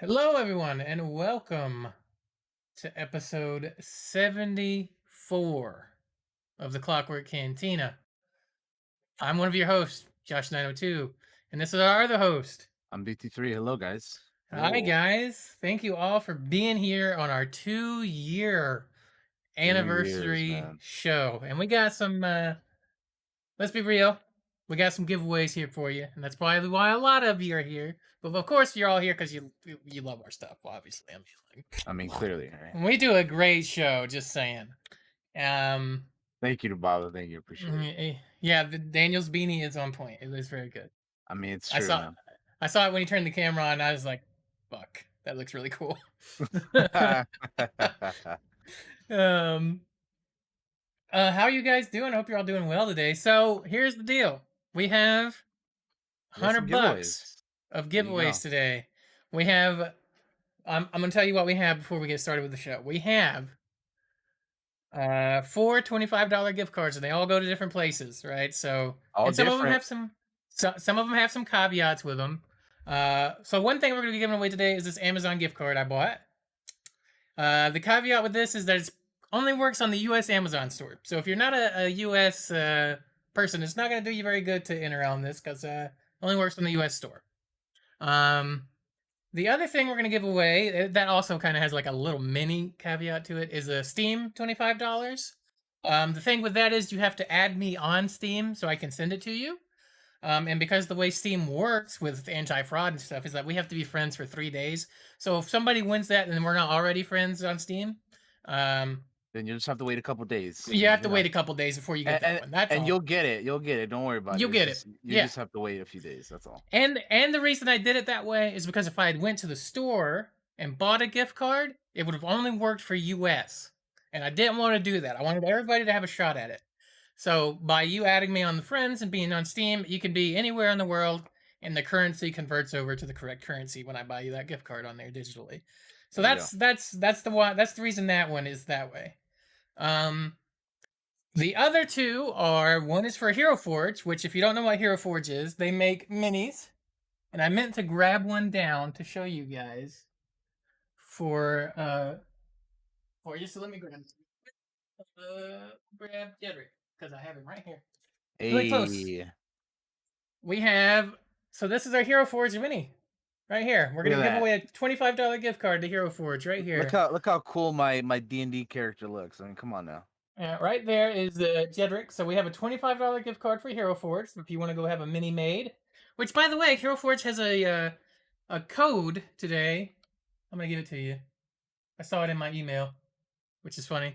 Hello, everyone, and welcome to episode 74 of the Clockwork Cantina. I'm one of your hosts, Josh902, and this is our other host. I'm BT3. Hello, guys. Hi, Hello. guys. Thank you all for being here on our 2-year 2 years, anniversary man. show. And we got some, let's be real, we got some giveaways here for you, and that's probably why a lot of you are here. But of course, you're all here because you love our stuff, obviously. I mean, clearly, right? We do a great show, just saying. Thank you to Bob. Thank you. Appreciate it. Yeah, Daniel's beanie is on point. It was very good. I mean, it's I true, saw man. I saw it when he turned the camera on. I was like, "Fuck, that looks really cool." um, how are you guys doing? I hope you're all doing well today. So here's the deal: we have We got some $100 giveaways. of There you giveaways go. today. We have. I'm gonna tell you what we have before we get started with the show. We have four $25 gift cards, and they all go to different places, right? So, All and some of them different. have some of them have some caveats with them. So one thing we're going to be giving away today is this Amazon gift card I bought. The caveat with this is that it only works on the U.S. Amazon store. So if you're not a U.S. Person, it's not going to do you very good to enter on this because it only works on the U.S. store. Um, the other thing we're going to give away that also kind of has like a little mini caveat to it is a Steam $25. The thing with that is you have to add me on Steam so I can send it to you. And because the way Steam works with anti-fraud and stuff is that we have to be friends for 3 days. So if somebody wins that and we're not already friends on Steam, um, Then you just have to wait a couple days. you have to wait a couple days before you get And, that and one. That's and all. you'll get it. You'll get it. Don't worry about it. You'll It's get it. just you Yeah. just have to wait a few days. That's all. And the reason I did it that way is because if I had went to the store and bought a gift card, it would have only worked for US. And I didn't want to do that. I wanted everybody to have a shot at it. So by you adding me on the friends and being on Steam, you can be anywhere in the world and the currency converts over to the correct currency when I buy you that gift card on there digitally. So There you go. that's the reason that one is that way. Um the other two are one is for Hero Forge, which if you don't know what Hero Forge is, they make minis and I meant to grab one down to show you guys for you. So let me grab Jedrick because I have him right here. Really close. Hey, We have so this is our Hero Forge mini right here. We're look at gonna give that. away a $25 gift card to Hero Forge right here. Look how cool my D&D character looks. I mean, come on now. Right there is the Jedrick. So we have a $25 gift card for Hero Forge if you want to go have a mini made. Which, by the way, Hero Forge has a code today. I'm gonna give it to you. I saw it in my email, which is funny.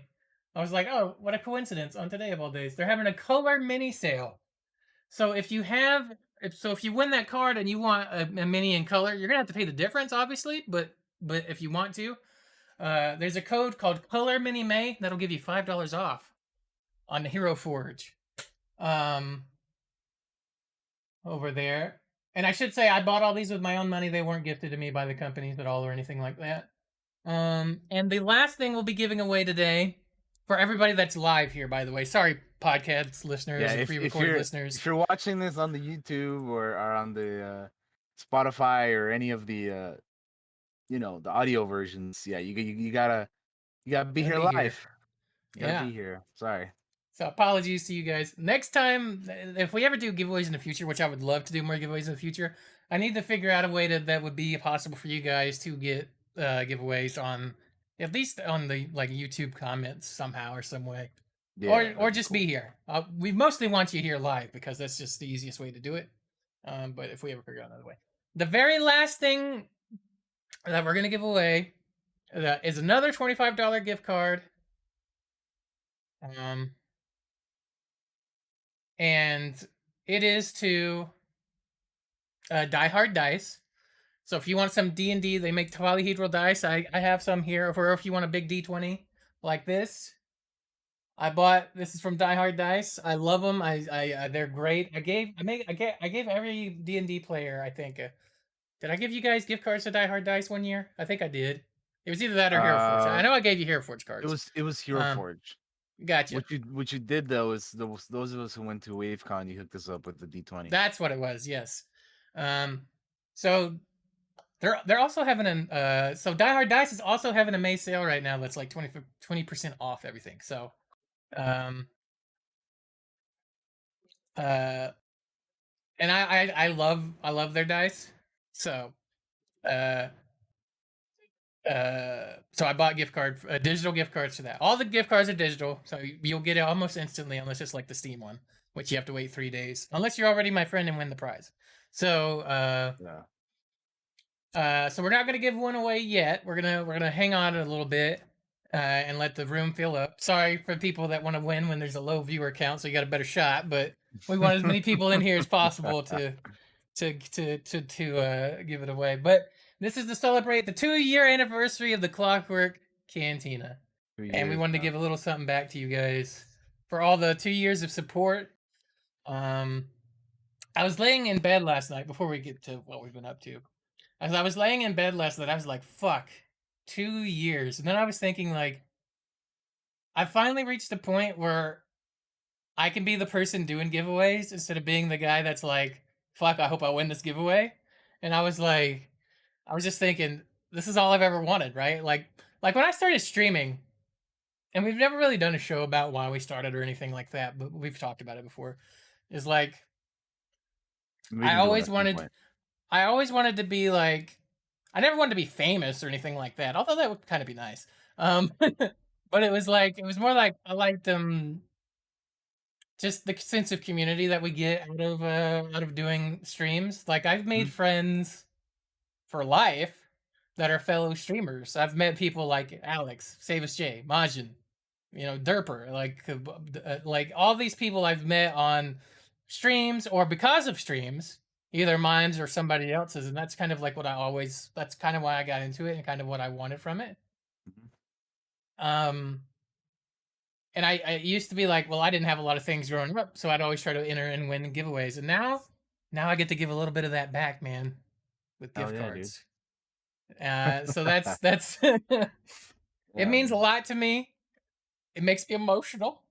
I was like, oh, what a coincidence on today of all days. They're having a color mini sale. So if you win that card and you want a mini in color, you're gonna have to pay the difference, obviously. But if you want to, there's a code called Color Mini May that'll give you $5 off on the Hero Forge. Um, over there. And I should say I bought all these with my own money. They weren't gifted to me by the companies at all or anything like that. And the last thing we'll be giving away today for everybody that's live here, by the way. Sorry, podcast listeners Yeah, and pre-recorded listeners. if you're watching this on the YouTube or on the Spotify or any of the the audio versions, yeah, you gotta be Gonna here be here. live. You gotta Yeah. be here. Sorry. So apologies to you guys. Next time, if we ever do giveaways in the future, which I would love to do more giveaways in the future, I need to figure out a way that would be possible for you guys to get giveaways on at least on the like YouTube comments somehow or some way, Yeah, or that'd be just cool. be here. We mostly want you here live because that's just the easiest way to do it. But if we ever figure out another way, the very last thing that we're gonna give away is another $25 gift card. Um, and it is to Die Hard Dice. So if you want some D&D, they make polyhedral dice. I have some here. Or if you want a big D20 like this, I bought. This is from Die Hard Dice. I love them. They're great. I gave every D&D player. I think. Did I give you guys gift cards to Die Hard Dice one year? I think I did. It was either that or Hero Forge. I Uh, know I gave you Hero Forge cards. it was Hero Um, Forge. gotcha. What you did though is those of us who went to WaveCon, you hooked us up with the D20. That's what it was. Yes. So They're also having an so Die Hard Dice is also having a May sale right now that's like 20% off everything. So um uh and I love their dice. So uh so I bought digital gift cards for that. All the gift cards are digital, so you'll get it almost instantly unless it's like the Steam one, which you have to wait 3 days unless you're already my friend and win the prize. So Yeah. so we're not gonna give one away yet. We're gonna hang on a little bit and let the room fill up. Sorry for people that want to win when there's a low viewer count, so you got a better shot. But we want as many people in here as possible to give it away. But this is to celebrate the 2 year anniversary of the Clockwork Cantina, Two and we years wanted to now. give a little something back to you guys for all the 2 years of support. Um, I was laying in bed last night before we get to what we've been up to. As I was laying in bed last night, I was like, "Fuck, 2 years," and then I was thinking like, I finally reached the point where I can be the person doing giveaways instead of being the guy that's like, "Fuck, I hope I win this giveaway," and I was just thinking, this is all I've ever wanted, right? Like when I started streaming, and we've never really done a show about why we started or anything like that, but we've talked about it before. Is like We I can do it always at some wanted point. I always wanted to be like I never wanted to be famous or anything like that. Although that would kind of be nice. But it was more like I liked just the sense of community that we get out of doing streams. Like I've made Mhm. friends for life that are fellow streamers. I've met people like Alex, Savus J, Majin, Derper, like all these people I've met on streams or because of streams, either mine's or somebody else's, and that's kind of like that's kind of why I got into it and kind of what I wanted from it. Mhm. Um and I used to be like, well, I didn't have a lot of things growing up, so I'd always try to enter and win giveaways. And now I get to give a little bit of that back, man, with Hell gift yeah, dude. cards. So that's it Yeah, means a man. lot to me. It makes me emotional.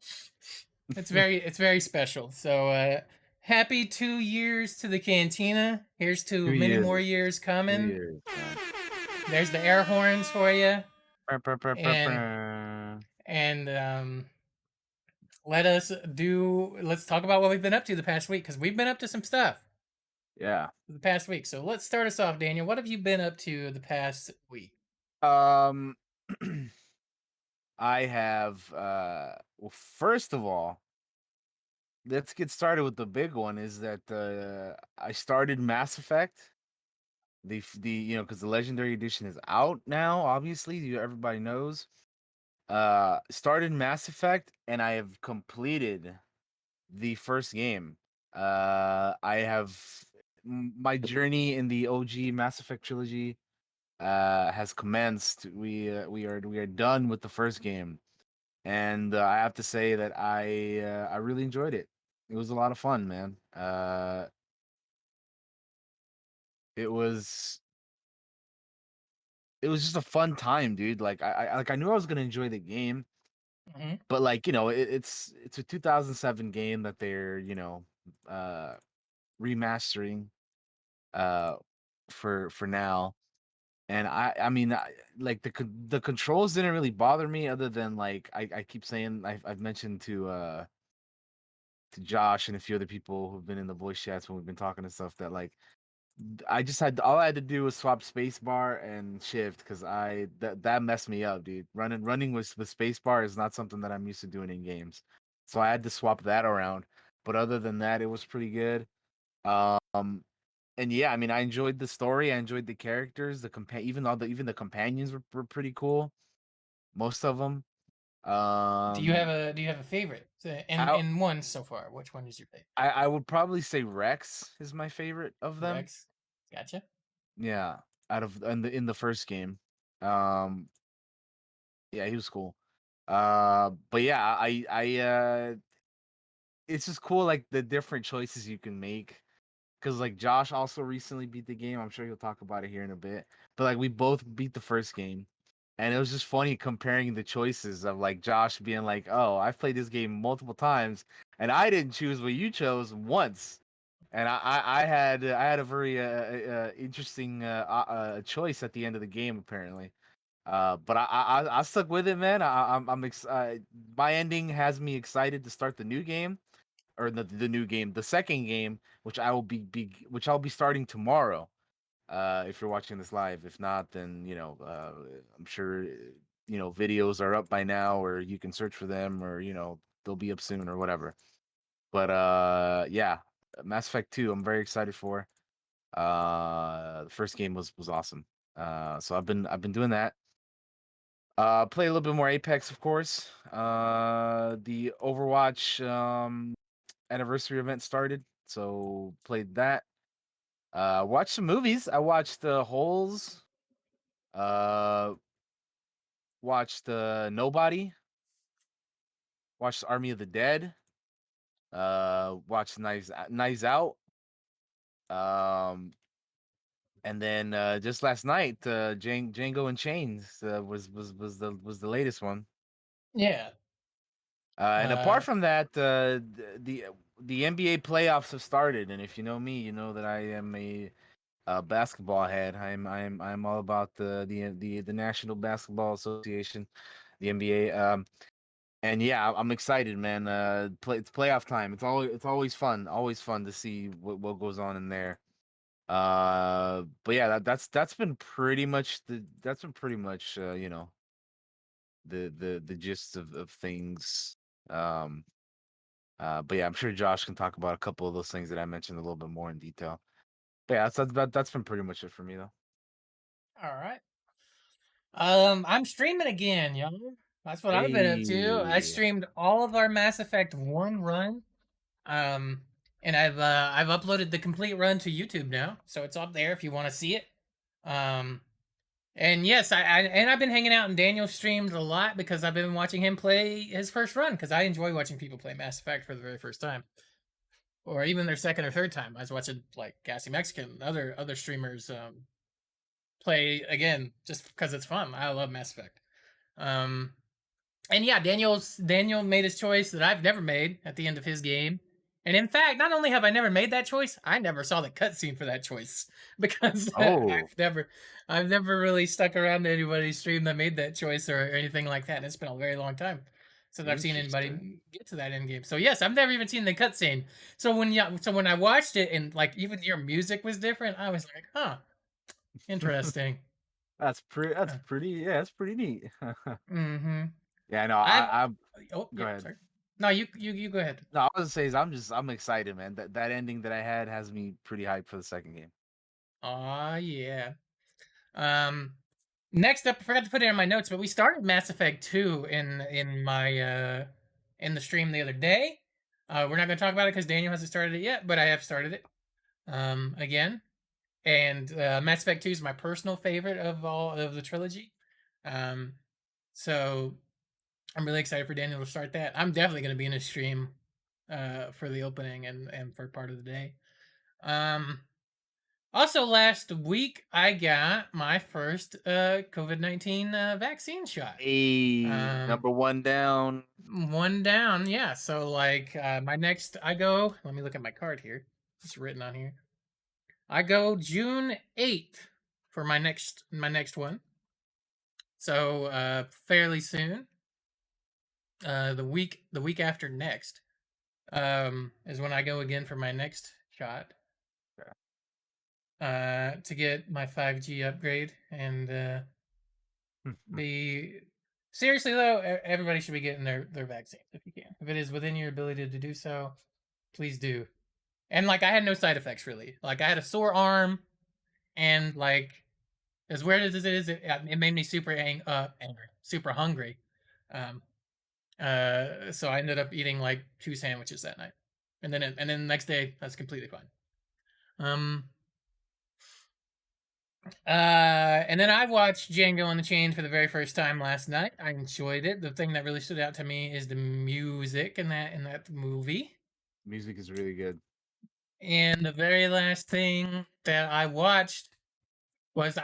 It's very special. So happy 2 years to the cantina. Here's to Two many years. more years 2 coming. years, man. There's the air horns for you, Brr, brr, brr, brr, and brr. and let's talk about what we've been up to the past week because we've been up to some stuff Yeah. the past week. So let's start us off, Daniel. What have you been up to the past week? Um, I have well, first of all, let's get started with the big one. Is that I started Mass Effect. Because the Legendary Edition is out now. Obviously, everybody knows. Started Mass Effect, and I have completed the first game. I have my journey in the OG Mass Effect trilogy has commenced. We are done with the first game, and I have to say that I really enjoyed it. It was a lot of fun, man. It was it was just a fun time, dude. Like I knew I was gonna enjoy the game, Hmm. but like it's a 2007 game that they're uh remastering uh for now. And like the controls didn't really bother me, other than like I keep saying, I've mentioned to Josh and a few other people who've been in the voice chats when we've been talking and stuff, that like I just had all I had to do was swap spacebar and shift, because that messed me up, dude. Running with spacebar is not something that I'm used to doing in games, so I had to swap that around. But other than that, it was pretty good. Um, and yeah, I mean, I enjoyed the story. I enjoyed the characters. Even the companions were pretty cool. Most of them. Um, Do you have a favorite? I In one so far, which one is your favorite? I would probably say Rex is my favorite of them. Rex. Gotcha. Yeah, out of in the first game. Um, yeah, he was cool. But yeah, it's just cool, like the different choices you can make. Because like Josh also recently beat the game. I'm sure he'll talk about it here in a bit. But like we both beat the first game, and it was just funny comparing the choices of like Josh being like, "Oh, I've played this game multiple times, and I didn't choose what you chose once." And I had a very interesting choice at the end of the game apparently. But I stuck with it, man. My ending has me excited to start the new game, or the new game, the second game, which which I'll be starting tomorrow. If you're watching this live, if not, then I'm sure videos are up by now, or you can search for them, or they'll be up soon or whatever. But yeah, Mass Effect 2, I'm very excited for. The first game was awesome. So I've been doing that. Play a little bit more Apex, of course. The Overwatch anniversary event started, so played that. Watched some movies. I watched Holes. Uh, watched Nobody. Watched Army of the Dead. Watched Knives Out. Um, and then just last night, Django and Chains was the latest one. Yeah. And apart Uh, from that, the NBA playoffs have started, and if you know me, you know that I am a basketball head. I'm all about the National Basketball Association, the NBA. And yeah, I'm excited, man. It's playoff time. It's always fun to see what goes on in there. But yeah, that's been pretty much the gist of things. Um, but yeah, I'm sure Josh can talk about a couple of those things that I mentioned a little bit more in detail. But yeah, that's been pretty much it for me though. all right. I'm streaming again, y'all. That's what I've been up to. I Hey, streamed all of our Mass Effect 1 run. Um, and I've uploaded the complete run to YouTube now, so it's up there if you want to see it. Um, and yes, I've been hanging out in Daniel's streams a lot because I've been watching him play his first run because I enjoy watching people play Mass Effect for the very first time, or even their second or third time. I was watching like Gassy Mexican, and other streamers play again just because it's fun. I love Mass Effect. Um, and yeah, Daniel made his choice that I've never made at the end of his game. And in fact, not only have I never made that choice, I never saw the cutscene for that choice because oh, I've never really stuck around to anybody's stream that made that choice or anything like that. And it's been a very long time since I've seen interesting. anybody get to that end game. So yes, I've never even seen the cutscene. So when I watched it and like even your music was different, I was like, huh, interesting. That's Uh, pretty yeah, that's pretty neat. mm-hmm. Yeah, no, I've I oh go yeah, ahead. sorry. No, you go ahead. No, I was gonna say is I'm excited, man. That ending that I had has me pretty hyped for the second game. Aw, yeah. Um, next up, I forgot to put it in my notes, but we started Mass Effect 2 in the stream the other day. We're not going to talk about it because Daniel hasn't started it yet, but I have started it again. And Mass Effect 2 is my personal favorite of all of the trilogy. Um, so I'm really excited for Daniel to start that. I'm definitely going to be in a stream for the opening and for part of the day. Um, Also, last week I got my first COVID-19 vaccine shot. Hey, Um, number one down. one down, yeah. So like my next, I go. Let me look at my card here. It's written on here. I go June 8th for my next one. So fairly soon. The week after next is when I go again for my next shot. To get my 5G upgrade and be seriously though, everybody should be getting their vaccines if you can. If it is within your ability to do so, please do. And like I had no side effects really. Like I had a sore arm and like as weird as it is, it made me super angry, super hungry. Um, so I ended up eating like 2 sandwiches that night, and then the next day that's completely fine. Um, and then I watched Django Unchained for the very first time last night. I enjoyed it. The thing that really stood out to me is the music in that movie. Music is really good. And the very last thing that I watched was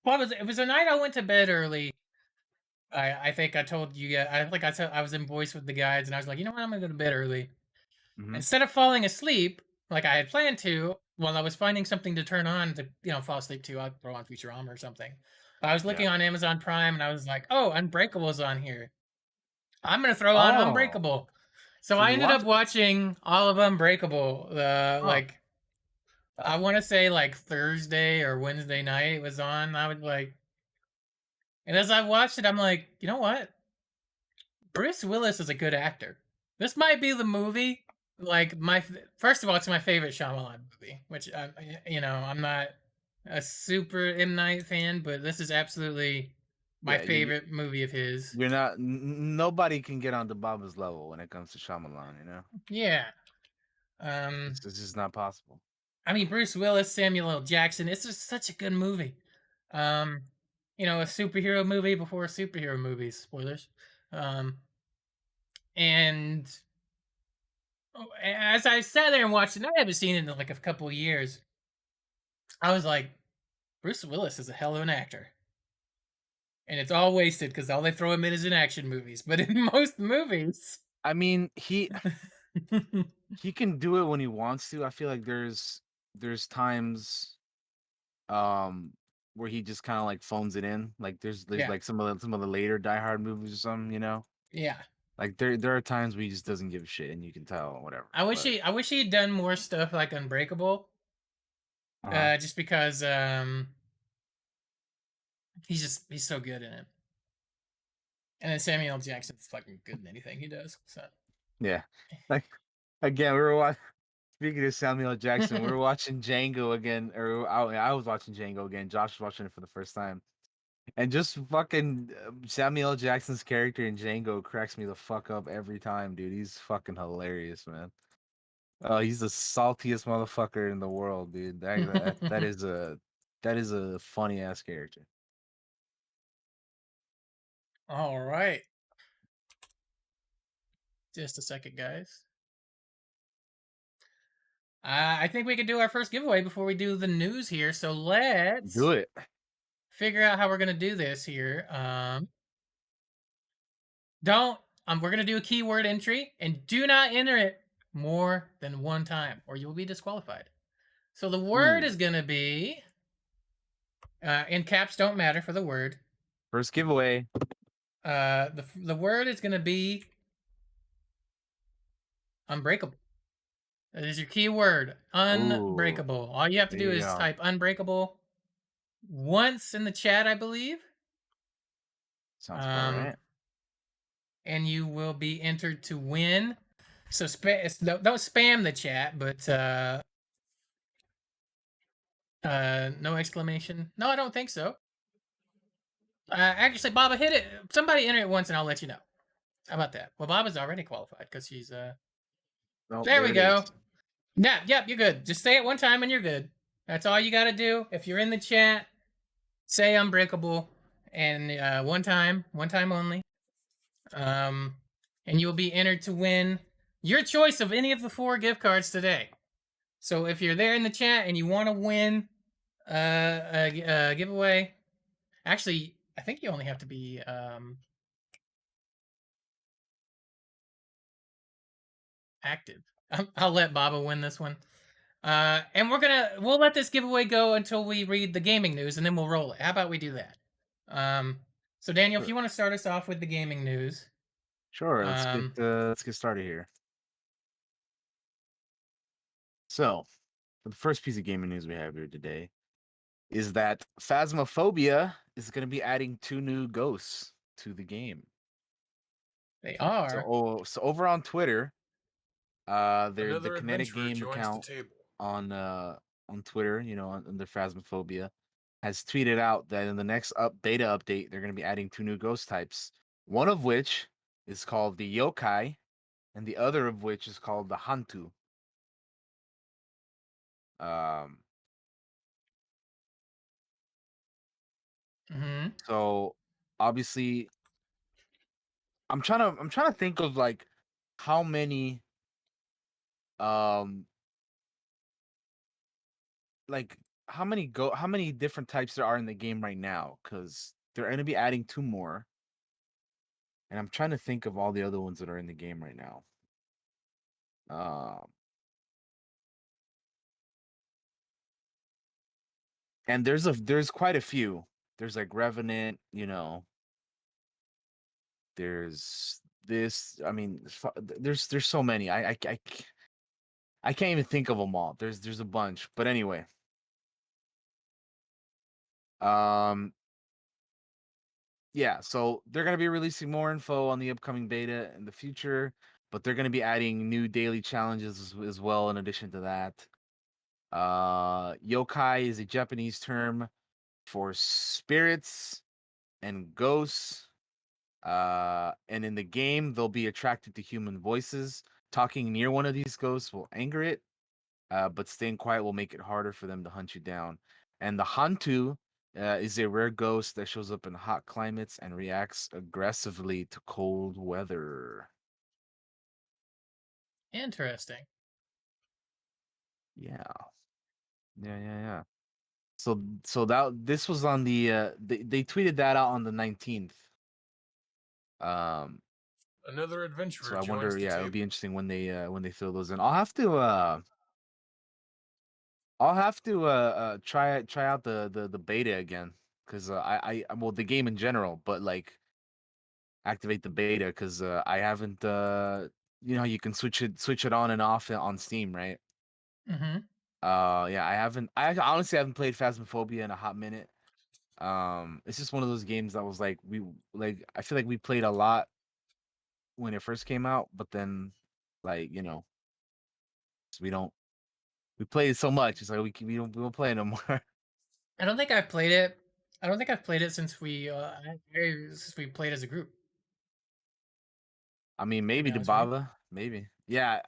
what was it? It was a night I went to bed early. I think I told you guys. I think I said I was in voice with the guys, and I was like, you know what? I'm gonna go to bed early. Hmm. Instead of falling asleep, like I had planned to while I was finding something to turn on to fall asleep to. I'd throw on Futurama or something. But I was Yeah. looking on Amazon Prime and I was like, oh, Unbreakable's on here. I'm gonna throw on Oh, Unbreakable. So so I you ended up watched it? watching all of Unbreakable. Huh. Like I want to say like Thursday or Wednesday night it was on. I was like, and as I watched it, I'm like, you know what? Bruce Willis is a good actor. This might be the movie. Like first of all, it's my favorite Shyamalan movie, which I'm not a super M Night fan, but this is absolutely my Yeah, favorite movie of his. you're not. Nobody can get on the Baba's level when it comes to Shyamalan. You know, Yeah. Um, it's just not possible. I mean Bruce Willis, Samuel L. Jackson. It's just such a good movie. Um, a superhero movie before superhero movies. Spoilers. Um, and as I sat there and watched it, I haven't seen it in like a couple of years. I was like, Bruce Willis is a hell of an actor, and it's all wasted because all they throw him in is in action movies. But in most movies, I mean, he can do it when he wants to. I feel like there's times um where he just kind of like phones it in. Like there's yeah, like some of the later Die Hard movies or something. You know, yeah. like there are times where he just doesn't give a shit, and you can tell whatever. But I wish he had done more stuff like Unbreakable. uh Just because he's so good in it, and then Samuel L. Jackson's fucking good in anything he does. So. yeah, like again, we were watching. Speaking of Samuel L. Jackson, we were watching Django again, or I was watching Django again. Josh was watching it for the first time, and just fucking Samuel L. Jackson's character in Django cracks me the fuck up every time, dude. He's fucking hilarious, man. Oh, he's the saltiest motherfucker in the world, dude. That is a funny ass character. All right, just a second, guys. I think we could do our first giveaway before we do the news here. So Do let's it. figure out how we're gonna do this here. Don't we're gonna do a keyword entry and do not enter it more than one time, or you'll be disqualified. So the word Ooh, is gonna be in caps don't matter for the word. first giveaway. The word is gonna be unbreakable. That is your keyword, Ooh, unbreakable. All you have to there do you is go. type unbreakable once in the chat, I believe. Sounds about Um, right. and you will be entered to win. So don't spam the chat, but no exclamation. No, I don't think so. Actually, Baba hit it. Somebody enter it once, and I'll let you know. How about that? Well, Baba's already qualified because she's Oh, There there we it is. go. Yeah, yep, you're good. Just say it one time and you're good. That's all you got to do. If you're in the chat, say unbreakable, and one time only. Um, and you'll be entered to win your choice of any of the 4 gift cards today. So if you're there in the chat and you want to win a giveaway, actually, I think you only have to be active. I'll let Baba win this one. And we'll let this giveaway go until we read the gaming news, and then we'll roll it. How about we do that? Um, so Daniel, if Sure. you want to start us off with the gaming news. Sure, Um, let's get started here. So, the first piece of gaming news we have here today is that Phasmophobia is going to be adding 2 new ghosts to the game. they are. So over on Twitter, the Another Kinetic adventurer Game joins the account table. on Twitter, under Phasmophobia, has tweeted out that in the next beta update, they're going to be adding 2 new ghost types. One of which is called the Yokai, and the other of which is called the Hantu. Um, Hmm. so obviously, I'm trying to think of like how many um like how many different types there are in the game right now, because they're going to be adding 2 more, and I'm trying to think of all the other ones that are in the game right now. Um, And there's quite a few. There's like Revenant, there's this. I mean, there's so many. I can't even think of them all. There's a bunch. But anyway, um, yeah. So they're gonna be releasing more info on the upcoming beta in the future, but they're gonna be adding new daily challenges as well. In addition to that, yokai is a Japanese term for spirits and ghosts. And in the game, they'll be attracted to human voices. Talking near one of these ghosts will anger it, but staying quiet will make it harder for them to hunt you down. And the Hantu is a rare ghost that shows up in hot climates and reacts aggressively to cold weather. Interesting. Yeah, yeah. So that this was on the they tweeted that out on the 19th. Um, Another adventurer so I joins wonder, the yeah, it'll table. be interesting when they fill those in. I'll have to try out the beta again because well, the game in general, but like activate the beta because I haven't how you can switch it on and off on Steam, right? Mm-hmm. Yeah, I honestly haven't played Phasmophobia in a hot minute. It's just one of those games that was like I feel like we played a lot when it first came out, but then like we don't we played it so much, it's like we don't play it no more. I don't think I've played it. I don't think I've played it since we played as a group. I mean, To be maybe honest with you. Dabava, maybe. Yeah.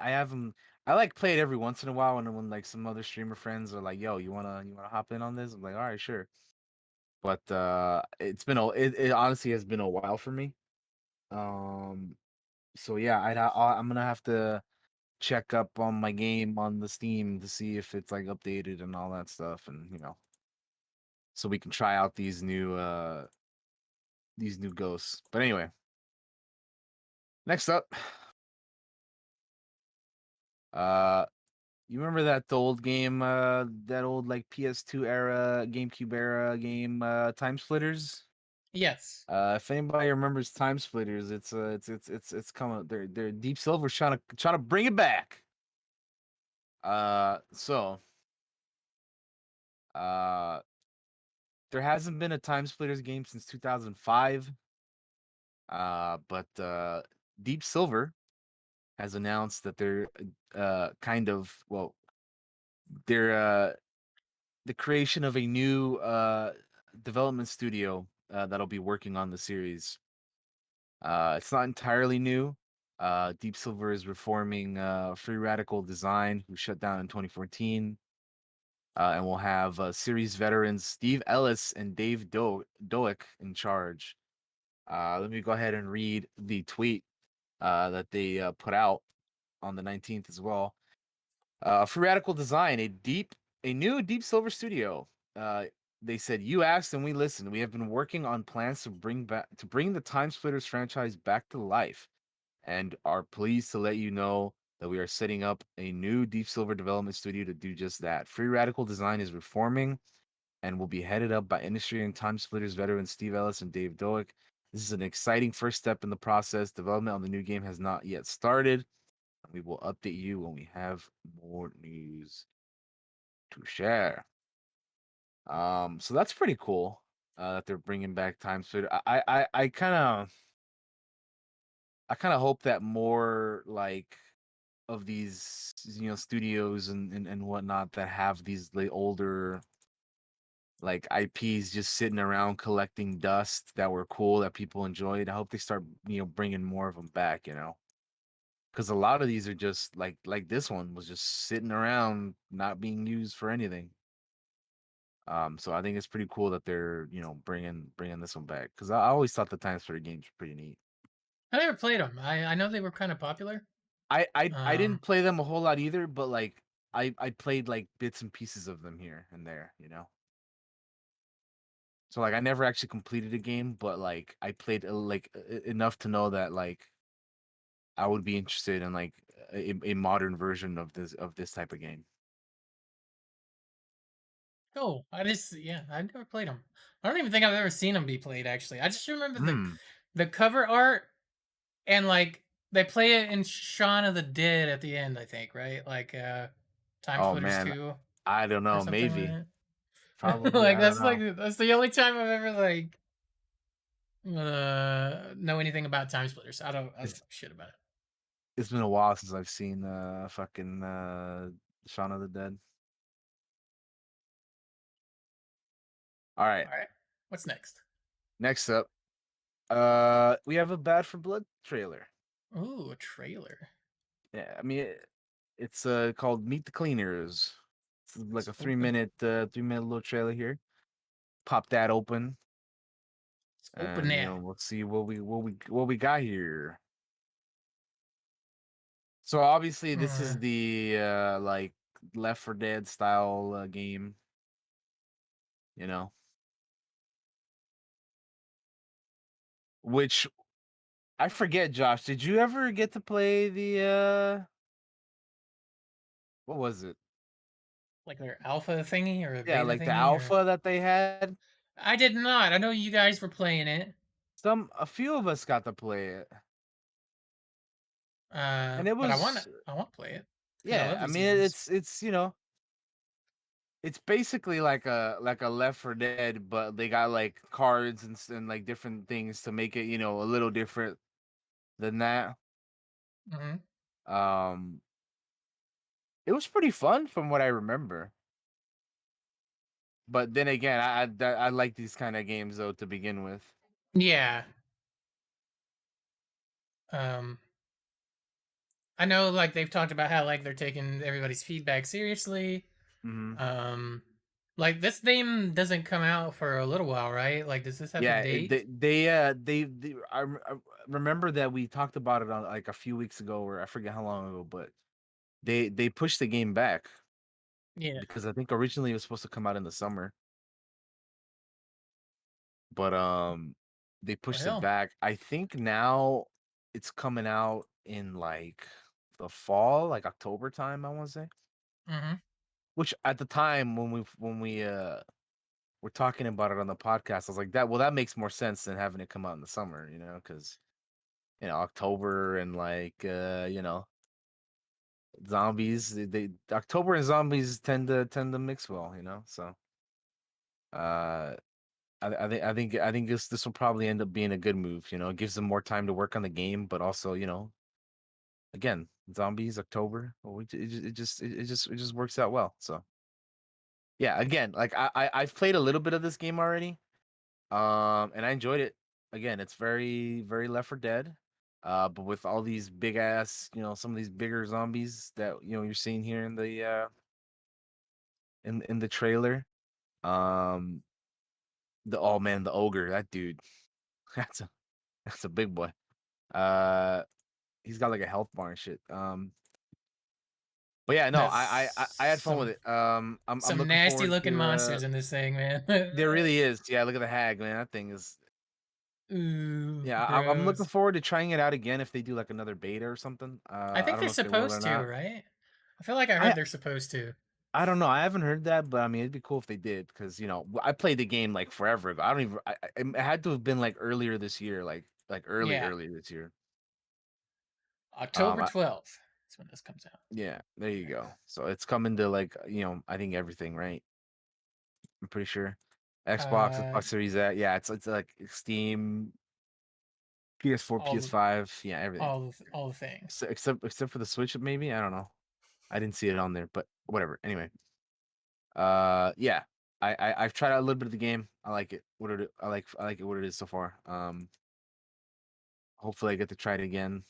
I have them. I like play it every once in a while when like some other streamer friends are like, "Yo, you wanna hop in on this?" I'm like, "All right, sure." But it honestly has been a while for me. Um, so yeah, I'm gonna have to check up on my game on the Steam to see if it's like updated and all that stuff, and so we can try out these new ghosts. But anyway, next up, uh. You remember that old game, that old like PS2 era, GameCube era game, Time Splitters? Yes. If anybody remembers Time Splitters, it's coming. They're Deep Silver's trying to bring it back. So uh, there hasn't been a Time Splitters game since 2005. But Deep Silver has announced that they're kind of they're the creation of a new development studio that'll be working on the series. It's not entirely new. Deep Silver is reforming Free Radical Design, who shut down in 2014, and will have series veterans Steve Ellis and Dave Doak in charge. Let me go ahead and read the tweet that they put out on the 19th as well. Free Radical Design, a new Deep Silver studio. Uh, they said, "You asked and we listened. We have been working on plans to bring the Time Splitters franchise back to life, and are pleased to let you know that we are setting up a new Deep Silver development studio to do just that. Free Radical Design is reforming and will be headed up by industry and Time Splitters veterans Steve Ellis and Dave Doak. This is an exciting first step in the process. Development on the new game has not yet started. We will update you when we have more news to share." So that's pretty cool. That they're bringing back Time Splitter. I kind of hope that more like of these studios and whatnot that have these like older like IPs just sitting around collecting dust that were cool that people enjoyed. I hope they start bringing more of them back. Because a lot of these are just like this one was just sitting around not being used for anything. So I think it's pretty cool that they're bringing this one back because I always thought the Time Splitter games were pretty neat. I never played them. I know they were kind of popular. I Um, didn't play them a whole lot either, but like I played like bits and pieces of them here and there. So like I never actually completed a game, but like I played enough to know that like I would be interested in like a modern version of this type of game. Oh, I've never played them. I don't even think I've ever seen them be played. Actually, I just remember Hmm. the cover art and like they play it in Shaun of the Dead at the end. I think right, like Time Oh Splitters man, 2 I don't or know. something Maybe, like that. probably. Like I don't know. that's the only time I've ever like know anything about Time Splitters. I don't It's know shit about it. it's been a while since I've seen fucking Shaun of the Dead. All right, All right, what's next? next up, we have a Bad for Blood trailer. Ooh, a trailer. Yeah, I mean it's called Meet the Cleaners. It's like Let's a open it. 3 minute little trailer here. Pop that open, Let's open and it. we'll see what we got here. So obviously this Uh, is the like Left 4 Dead style game, you know, which I forget. Josh, did you ever get to play the what was it? like their alpha thingy or Yeah, beta like the thingy or alpha that they had. I did not. I know you guys were playing it. A few of us got to play it, and it But was I want to play it because I yeah. love I these mean, games. it's it's basically like a Left 4 Dead, but they got like cards and like different things to make it a little different than that. Hmm. Um, it was pretty fun from what I remember. But then again, I like these kind of games though to begin with. Yeah. Um, I know like they've talked about how like they're taking everybody's feedback seriously. Hmm. Um, like this game doesn't come out for a little while, right? Like, does this have a Yeah, date? I remember that we talked about it on like a few weeks ago, or I forget how long ago, but they pushed the game back Yeah. because I think originally it was supposed to come out in the summer, but they pushed it Well. back. I think now it's coming out in like the fall, like October time, I want to say. Hmm. Which at the time when we were talking about it on the podcast, I was like that. Well, that makes more sense than having it come out in the summer, because October and like zombies. They October and zombies tend to mix well, So uh, I think this will probably end up being a good move. It gives them more time to work on the game, but also again, zombies October. Well, it just works out well. So yeah, again, like I've played a little bit of this game already, and I enjoyed it. Again, it's very very Left 4 Dead. But with all these big ass, some of these bigger zombies that you're seeing here in the in the trailer. Um, the oh man, the ogre, that dude, that's a big boy. Uh, he's got like a health bar and shit. But yeah, no, I had That's fun with it. I'm some looking nasty forward looking to. monsters in this thing, man. There really is. Yeah, look at the hag, man. That thing is. Ooh, Yeah, I'm looking gross. forward to trying it out again if they do like another beta or something. I I think don't they're know if they will or supposed to, not. right? I feel like I heard I they're supposed to. I don't know. I haven't heard that, but I mean, it'd be cool if they did because I played the game like forever ago. I don't even. It had to have been like earlier this year, like Yeah, earlier this year. October I, 12th. That's when this comes out. yeah, there you Yeah. go. So it's coming to like I think everything, right? I'm pretty sure. Xbox, Uh, Xbox Series X. Yeah, it's like Steam, PS4, all the PS5. Yeah, everything. all the things. Except for the Switch, maybe. I don't know. I didn't see it on there, but whatever. Anyway, yeah. I've tried out a little bit of the game. I like it. I like it what it is so far. Hopefully I get to try it again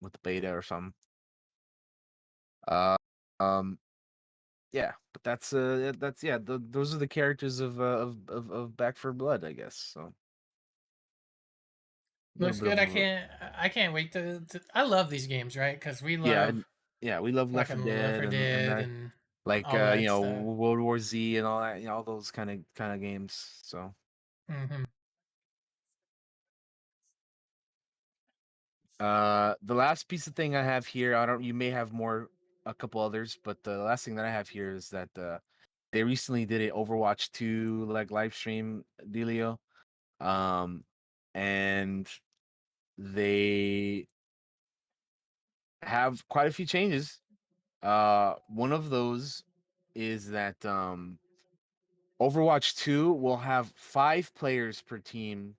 with the beta or something. Uh, um, yeah, but that's yeah. Those are the characters of Back for Blood, I guess. So a little Looks bit good. of I can't wait to I love these games, right? Because we yeah, love yeah. We love Left 4 fucking Left Dead 4 and Dead that and like all that stuff. World War Z and all that. All those kind of games. So Hmm. the last piece of thing I have here, I don't. You may have more, a couple others, but the last thing that I have here is that they recently did a Overwatch 2 like live stream dealio. And they have quite a few changes. One of those is that Overwatch 2 will have 5 players per team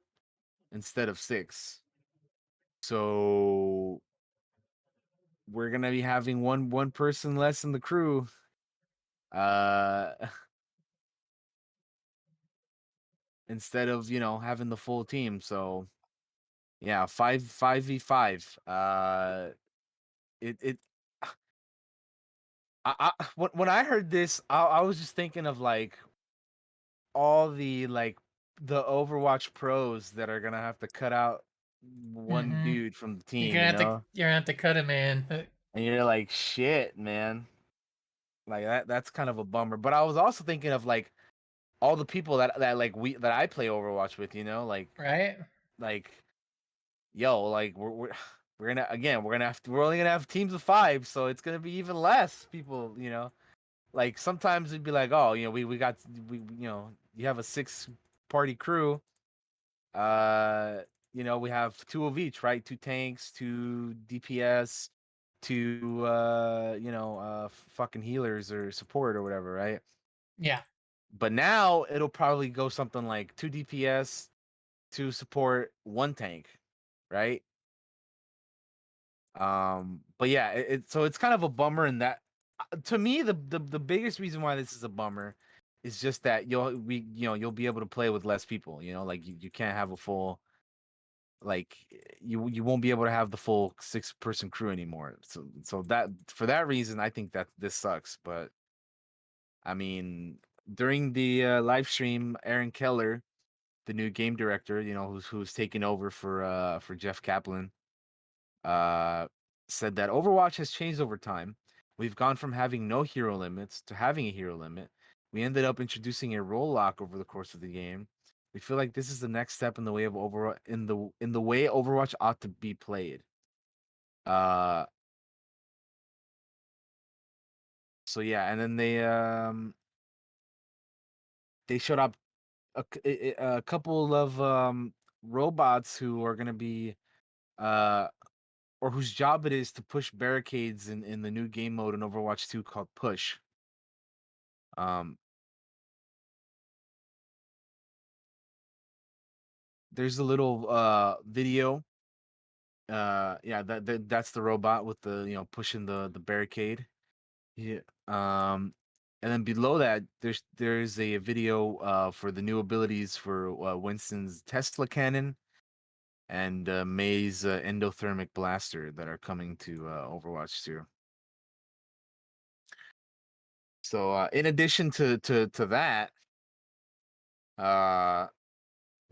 instead of 6. So we're gonna be having one person less in the crew. Uh Instead of, having the full team. So yeah, 5v5. It when I heard this, I was just thinking of like all the the Overwatch pros that are gonna have to cut out one Mm-hmm. dude from the team, you know? You're gonna have to cut it, man. And you're like, shit, man. Like that's kind of a bummer. But I was also thinking of like all the people that like that I play Overwatch with, Right? like yo, like we're gonna we're only gonna have teams of 5, so it's gonna be even less people, Like sometimes it'd be like, oh, we got you have a 6-party crew. Uh, we have 2 of each, right? 2 tanks, 2 DPS, 2 fucking healers or support or whatever, right? Yeah. But now it'll probably go something like 2 DPS, 2 support, 1 tank, right? But yeah, so it's kind of a bummer in that. To me, the biggest reason why this is a bummer is just that you'll be able to play with less people. Like you can't have a full, like you won't be able to have the full 6-person crew anymore. So that for that reason, I think that this sucks. But I mean, during the live stream, Aaron Keller, the new game director, who's taking over for Jeff Kaplan, uh, said that Overwatch has changed over time. We've gone from having no hero limits to having a hero limit. We ended up introducing a role lock over the course of the game. We feel like this is the next step in the way of Overwatch in the way Overwatch ought to be played. Uh so yeah, and then they showed up a couple of robots who are going to be uh or whose job it is to push barricades in the new game mode in Overwatch 2 called Push. Um, there's a little video. Yeah, that's the robot with the pushing the barricade. Yeah. And then below that, there's a video for the new abilities for Winston's Tesla cannon and May's endothermic blaster that are coming to Overwatch 2. So in addition to that, uh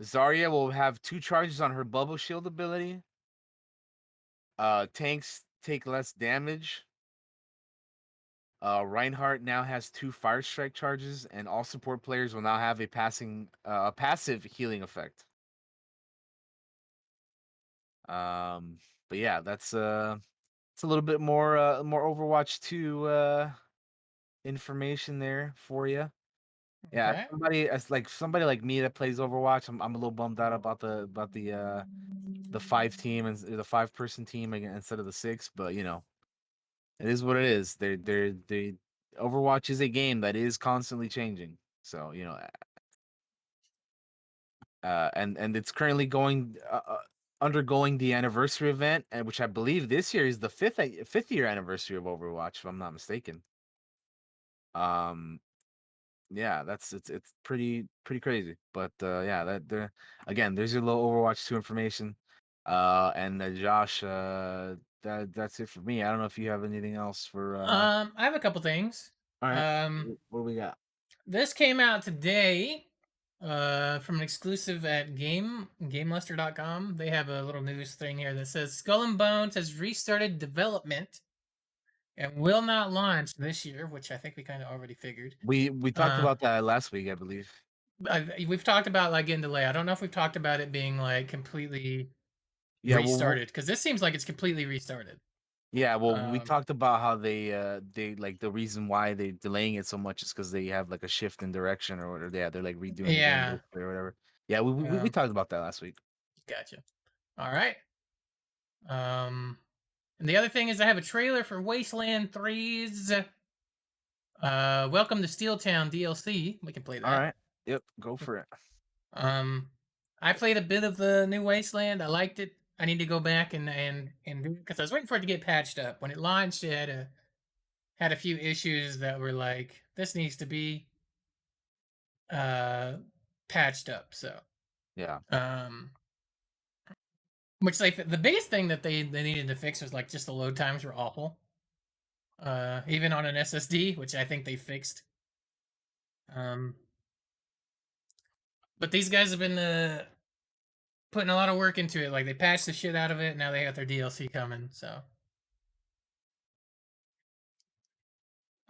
Zarya will have 2 charges on her bubble shield ability. Tanks take less damage. Reinhardt now has 2 fire strike charges, and all support players will now have a passive healing effect. But yeah, that's it's a little bit more Overwatch 2 information there for you. Yeah, Okay. somebody like me that plays Overwatch, I'm a little bummed out about the 5 team and the 5-person team again instead of the 6, but it is what it is. They Overwatch is a game that is constantly changing. So, and it's currently undergoing the anniversary event, and which I believe this year is the fifth year anniversary of Overwatch, if I'm not mistaken. Yeah, it's pretty crazy. But yeah, that there again, there's your little Overwatch 2 information. And Josh, that's it for me. I don't know if you have anything else for I have a couple things. all right. Um, What do we got? this came out today. From an exclusive at GameLuster.com. They have a little news thing here that says Skull and Bones has restarted development and will not launch this year, which I think we kind of already figured. We talked Uh, about that last week, I believe. we've talked about like getting delay. I don't know if we've talked about it being like completely Yeah, well, restarted because this seems like it's completely restarted. Yeah, well, we Um, talked about how they like the reason why they're delaying it so much is because they have like a shift in direction or whatever. Yeah, they're like redoing the game yeah. basically or whatever. Yeah, we Um, talked about that last week. gotcha. All right. And the other thing is I have a trailer for Wasteland 3's Welcome to Steel Town DLC. We can play All that. right. Yep, go for it. Um, I played a bit of the new Wasteland. I liked it. I need to go back and do it because I was waiting for it to get patched up. When it launched, it had a few issues that were like this needs to be uh patched up. So Yeah. um, which like the biggest thing that they needed to fix was like just the load times were awful. Even on an SSD, which I think they fixed. Um, but these guys have been putting a lot of work into it. Like they patched the shit out of it. Now they got their DLC coming. So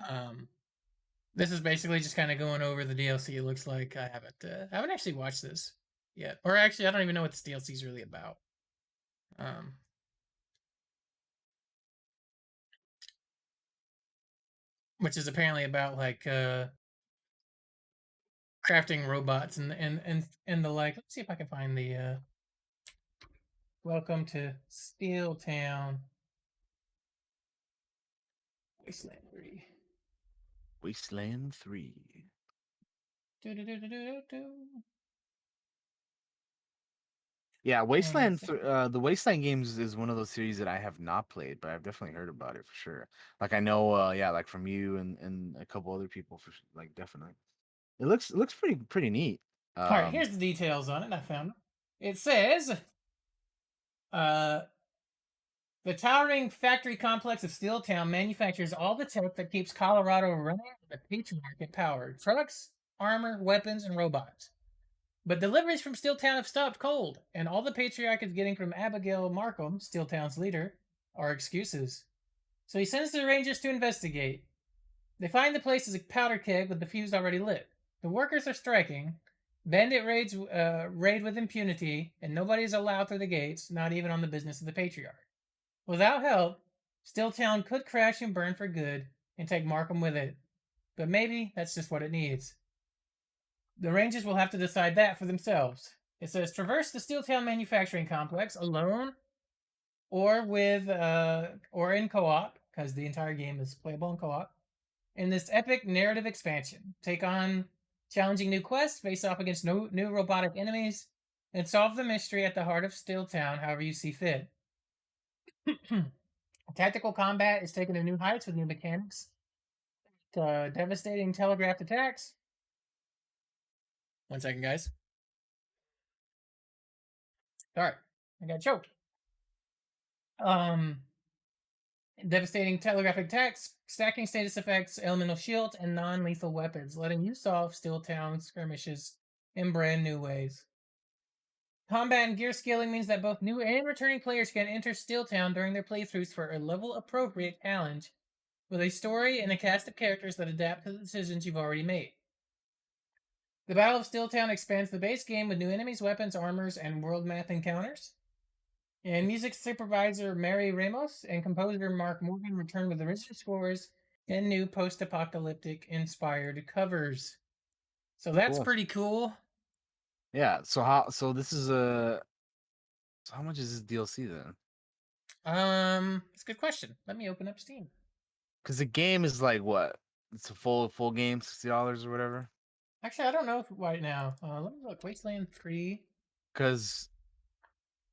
um, this is basically just kind of going over the DLC. It looks like I haven't actually watched this yet, or actually I don't even know what this DLC is really about. Um, which is apparently about like crafting robots and the like. Let's see if I can find the Welcome to Steel Town Wasteland 3. Wasteland 3. Do-do-do-do-do-do. Yeah, Hang on a the Wasteland games is one of those series that I have not played, but I've definitely heard about it for sure. Like I know, yeah, like from you and a couple other people like definitely. It looks pretty neat. All right, Um, here's the details on it. I found them. It says, uh, the towering factory complex of Steeltown manufactures all the tech that keeps Colorado running with a patriarch power: trucks, armor, weapons, and robots. But deliveries from Steeltown have stopped cold, and all the patriarch is getting from Abigail Markham, Steeltown's leader, are excuses. So he sends the Rangers to investigate. They find the place is a powder keg with the fuse already lit. The workers are striking. Bandit raids raid with impunity, and nobody is allowed through the gates, not even on the business of the patriarch. Without help, Stilltown could crash and burn for good and take Markham with it. But maybe that's just what it needs. The Rangers will have to decide that for themselves. It says traverse the Steeltown manufacturing complex alone or in co-op, because the entire game is playable in co-op. In this epic narrative expansion, take on challenging new quests, face off against new robotic enemies, and solve the mystery at the heart of Steeltown however you see fit. Tactical combat is taken to new heights with new mechanics, devastating telegraphed attacks. 1 second, guys. Sorry, I got choked. Um, Devastating telegraphic attacks, stacking status effects, elemental shields, and non-lethal weapons, letting you solve Steeltown skirmishes in brand new ways. Combat and gear scaling means that both new and returning players can enter Steeltown during their playthroughs for a level-appropriate challenge, with a story and a cast of characters that adapt to the decisions you've already made. The Battle of Steeltown expands the base game with new enemies, weapons, armors, and world map encounters. And music supervisor Mary Ramos and composer Mark Morgan return with original scores and new post-apocalyptic inspired covers. So that's cool. pretty cool. Yeah. So this is so how much is this DLC then? It's a good question. Let me open up Steam. Because the game is like what? It's a full game, $60 or whatever. Actually, I don't know if right now. Let me look. Wasteland 3. Because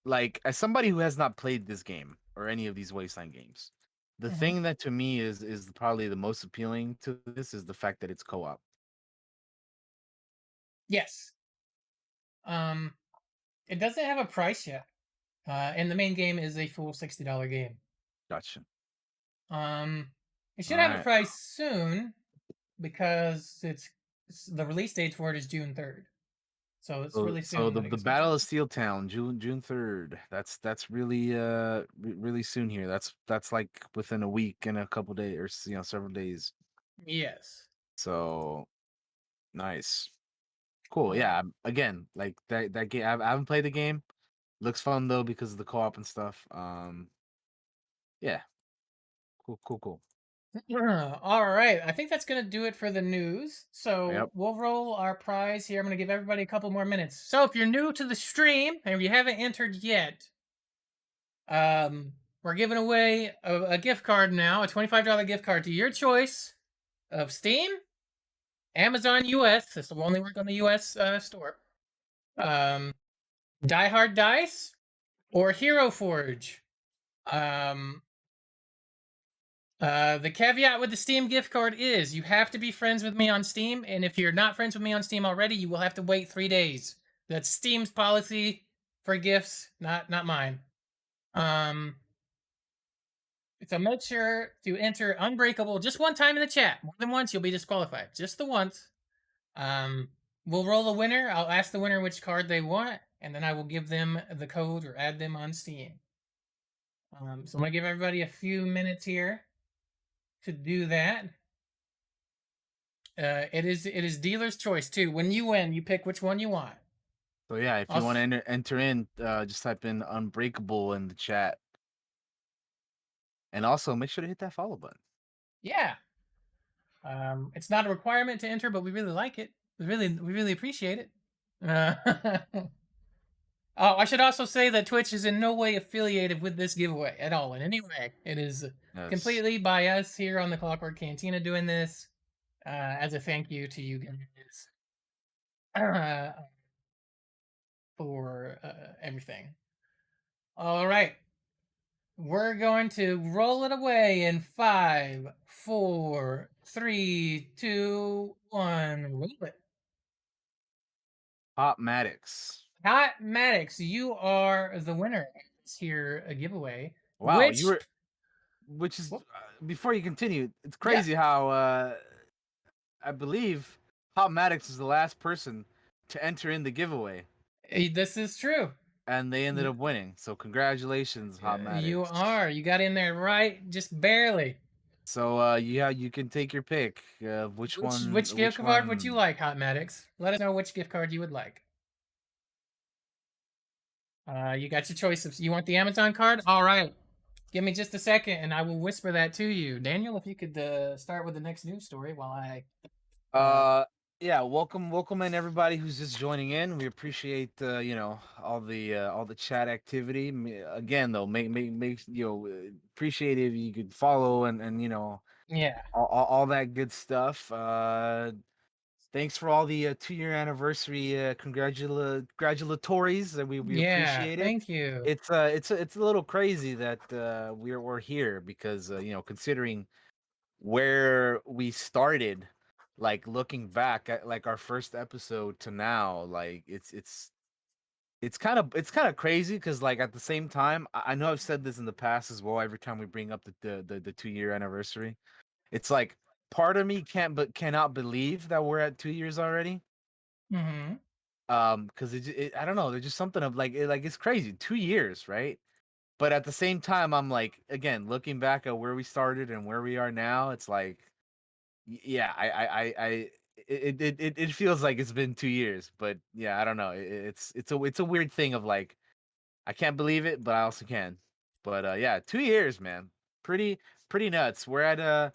like as somebody who has not played this game or any of these Wasteland games, the Mm-hmm. thing that to me is probably the most appealing to this is the fact that it's co-op. Yes. Um, it doesn't have a price yet. And the main game is a full $60 game. Gotcha. Um, it All should have a right. price soon because the release date for it is June 3rd. So it's So, really so soon the when it the gets on Battle sale. of Steel Town, June 3rd. That's really really soon here. That's like within a week and a couple days or several days. Yes. So nice. Cool. Um, Yeah. Again, like that game. I haven't played the game. Looks fun though because of the co-op and stuff. Yeah. Cool. All right. I think that's going to do it for the news. So Yep. we'll roll our prize here. I'm going to give everybody a couple more minutes. So if you're new to the stream and if you haven't entered yet, we're giving away a gift card now, a $25 gift card to your choice of Steam, Amazon US. This will only work on the US store. Die Hard Dice or Hero Forge. The caveat with the Steam gift card is you have to be friends with me on Steam, and if you're not friends with me on Steam already, you will have to wait 3 days. That's Steam's policy for gifts, not mine. So make sure to enter Unbreakable just one time in the chat. More than once, you'll be disqualified. Just the once. We'll roll a winner. I'll ask the winner which card they want, and then I will give them the code or add them on Steam. So I'm gonna give everybody a few minutes here to do that. It is dealer's choice too. When you win, you pick which one you want. So yeah, if you want to enter in, just type in Unbreakable in the chat, and also make sure to hit that follow button. Yeah. It's not a requirement to enter, but we really like it. We really appreciate it. Oh, I should also say that Twitch is in no way affiliated with this giveaway at all in any way. It is completely by us here on the Clockwork Cantina doing this as a thank you to you guys for everything. All right. We're going to roll it away in 5, 4, 3, 2, 1. Roll it. Hot Maddox. Hot Maddox, you are the winner. It's here a giveaway. Wow, which is before you continue, it's crazy how I believe Hot Maddox is the last person to enter in the giveaway. This is true. And they ended up winning. So congratulations, Hot Maddox. You got in there right, just barely. So you can take your pick of which gift card would you like, Hot Maddox? Let us know which gift card you would like. You got your choices. You want the Amazon card? All right. Give me just a second, and I will whisper that to you. Daniel, if you could start with the next news story while I... Yeah, welcome in everybody who's just joining in. We appreciate all the chat activity. Again, though, make appreciate if you could follow and all that good stuff. Thanks for all the 2-year anniversary congratulatories. We appreciate it. Thank you. It's a little crazy that we're here because considering where we started, like looking back at like our first episode to now, like it's kind of crazy because like at the same time, I know I've said this in the past as well. Every time we bring up the 2-year anniversary, it's like part of me cannot believe that we're at 2 years already. Mm-hmm. Because I don't know, there's just something of like it's crazy, 2 years, right? But at the same time, I'm like, again, looking back at where we started and where we are now, it's like, yeah, it feels like it's been 2 years, but yeah, I don't know. It's a weird thing of like, I can't believe it, but I also can. But yeah, 2 years, man, pretty nuts. We're at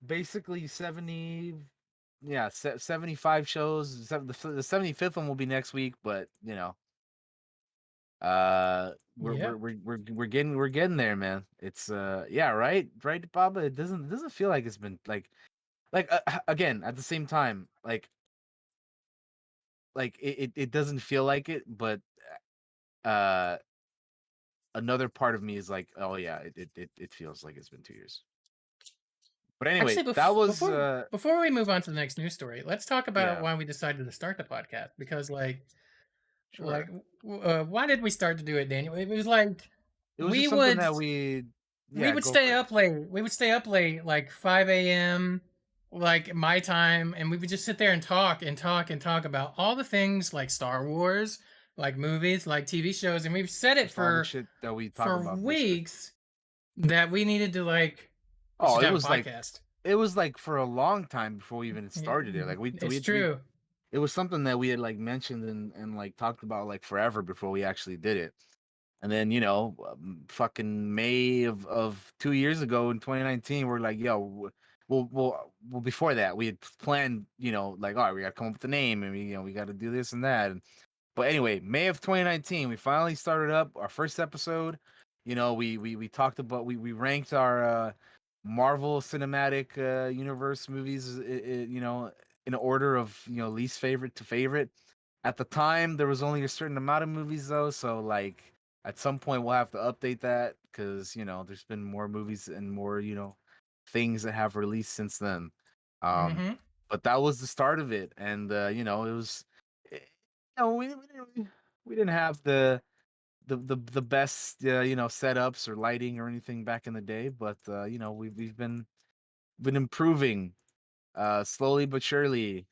basically 75 shows. The 75th one will be next week, but we're getting there, man. It's right, Baba. It doesn't feel like it's been like again at the same time like it doesn't feel like it, but another part of me is like, oh yeah, it feels like it's been 2 years. But anyway, actually, that was before we move on to the next news story, let's talk about why we decided to start the podcast. Because why did we start to do it, Daniel? It was like just something that we would stay up late. We would stay up late, like 5 a.m., like my time, and we would just sit there and talk about all the things like Star Wars, like movies, like TV shows, and we've said it for shit that we talk about weeks that we needed to like. It was like for a long time before we even started it. Like it's true. It was something that we had like mentioned and like talked about like forever before we actually did it. And then, fucking May of 2 years ago in 2019, we're like, yo, well, before that, we had planned, like, all right, we got to come up with a name and we got to do this and that. But anyway, May of 2019, we finally started up our first episode. We talked about, we ranked our Marvel Cinematic Universe movies, in order of, least favorite to favorite. At the time, there was only a certain amount of movies though, so like at some point we'll have to update that because there's been more movies and more things that have released since then. Um, Mm-hmm. but that was the start of it, and it was, eh, we didn't have the best setups or lighting or anything back in the day, but we've been improving slowly but surely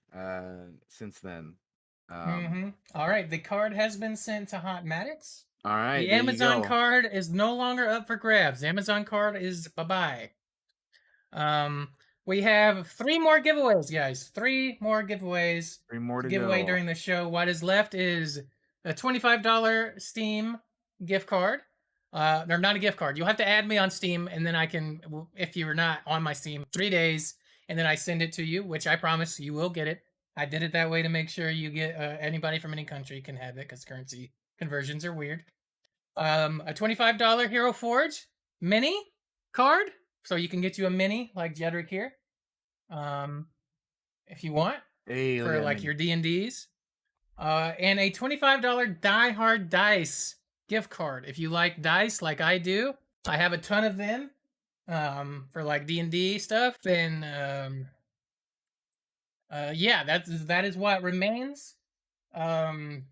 since then. Um, Mm-hmm. All right, the card has been sent to Hotmatics. all right, The there you Amazon go. card is no longer up for grabs. The Amazon card is bye-bye. Um, we have 3 more giveaways, guys. 3 more giveaways Three more to to give away go. during the show. What is left is a $25 Steam gift card. They're not a gift card. You'll have to add me on Steam, and then I can, if you're not on my Steam, 3 days, and then I send it to you, which I promise you will get it. I did it that way to make sure you get anybody from any country can have it because currency conversions are weird. A $25 Hero Forge mini card, so you can get you a mini like Jedrick here, um, if you want Hey, look at for that like mini. your D&Ds. And a $25 Die Hard Dice gift card. If you like dice like I do, I have a ton of them for like D&D stuff. And yeah, that is what remains. Um,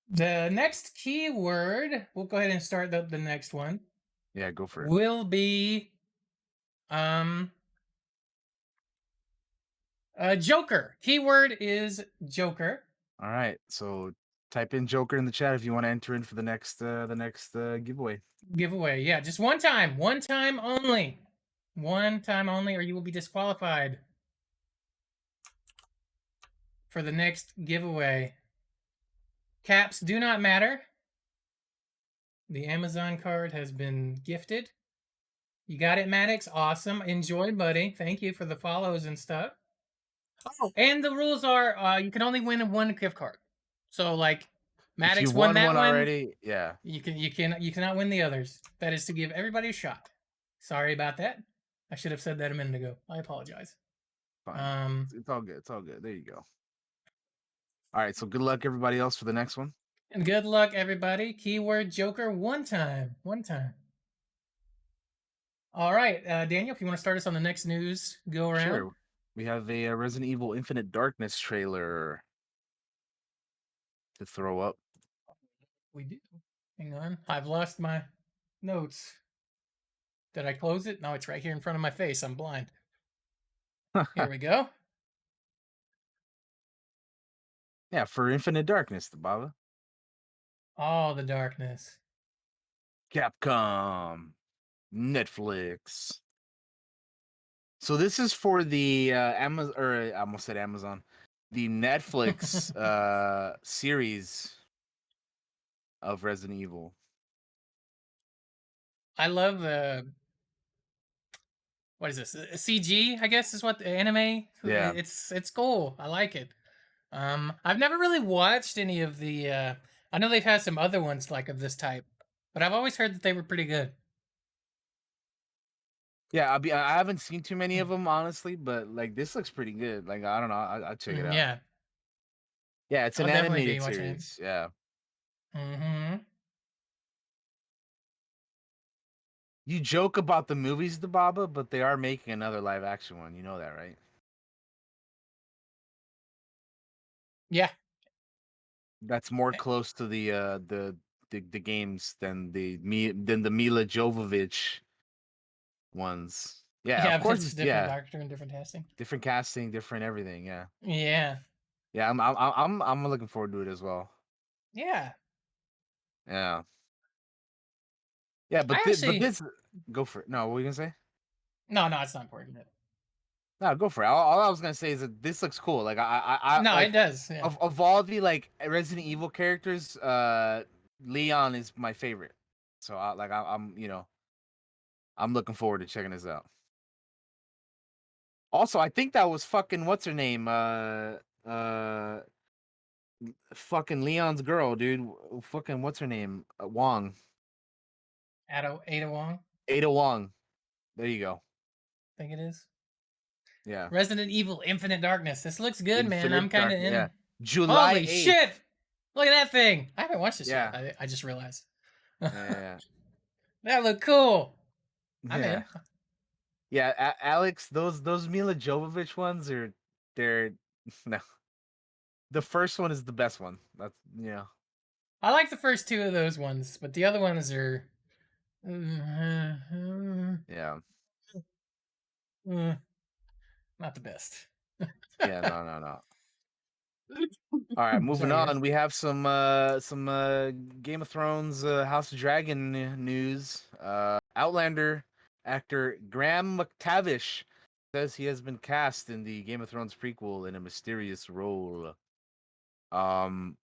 the next keyword, we'll go ahead and start the next one, Yeah, go for it. will be um, Joker. Keyword is Joker. All right, so type in Joker in the chat if you want to enter in for the next giveaway. Giveaway. Yeah, just one time. One time only. One time only, or you will be disqualified for the next giveaway. Caps do not matter. The Amazon card has been gifted. You got it, Maddox. Awesome. Enjoy, buddy. Thank you for the follows and stuff. Oh, and the rules are you can only win one gift card. So like If you Maddox won won that one one, already, yeah, you cannot win the others. That is to give everybody a shot. Sorry about that. I should have said that a minute ago. I apologize. fine. It's all good. It's all good. There you go. All right, so good luck everybody else for the next one. And good luck, everybody. Keyword Joker one time. One time. All right, Daniel, if you want to start us on the next news go around. Sure. We have a Resident Evil Infinite Darkness trailer to throw up. We do. Hang on. I've lost my notes. Did I close it? No, it's right here in front of my face. I'm blind. Here we go. Yeah, for Infinite Darkness, the Baba. All the darkness. Capcom, Netflix. So this is for the Amazon, or I almost said Amazon, the Netflix series of Resident Evil. I love the what is this? CG, I guess is what the anime. Yeah. It's cool. I like it. I've never really watched any of the. I know they've had some other ones like of this type, but I've always heard that they were pretty good. Yeah, I haven't seen too many of them honestly, but like this looks pretty good. Like I don't know, I'll check it out. Yeah, Yeah, it's I'll an definitely be animated watching it. series. Yeah. Mm-hmm. You joke about the movies, the Baba, but they are making another live action one. You know that, right? Yeah. That's more close to the games than the Mila Jovovich ones. Yeah, Yeah, of but course. it's different Yeah, doctor and different casting. different casting, different everything. Yeah, Yeah. yeah. I'm looking forward to it as well. Yeah. Yeah, yeah. I But actually this, go for it. No, what were you gonna say? no, it's not important. No, go for it. All I was gonna say is that this looks cool. Like I No, it like does. Yeah. of all the like Resident Evil characters, Leon is my favorite. So I'm I'm looking forward to checking this out. Also, I think that was fucking what's her name? Fucking Leon's girl, dude. Fucking what's her name? Wong. Ada Wong, Ada Wong. There you go. I think it is. Yeah. Resident Evil Infinite Darkness. This looks good, man. I'm Infinite kind of Dark. Yeah. in. July Holy 8th. shit! Look at that thing. I haven't watched this yet. Yeah. I just realized. Yeah. That looked cool. I'm Yeah. in. Yeah. Alex, those Mila Jovovich ones are they're no. The first one is the best one. That's I like the first two of those ones, but the other ones are Yeah. not the best. Yeah, no. All right, moving Sorry, guys. on. We have some Game of Thrones House of Dragon news. Outlander actor Graham McTavish says he has been cast in the Game of Thrones prequel in a mysterious role. Um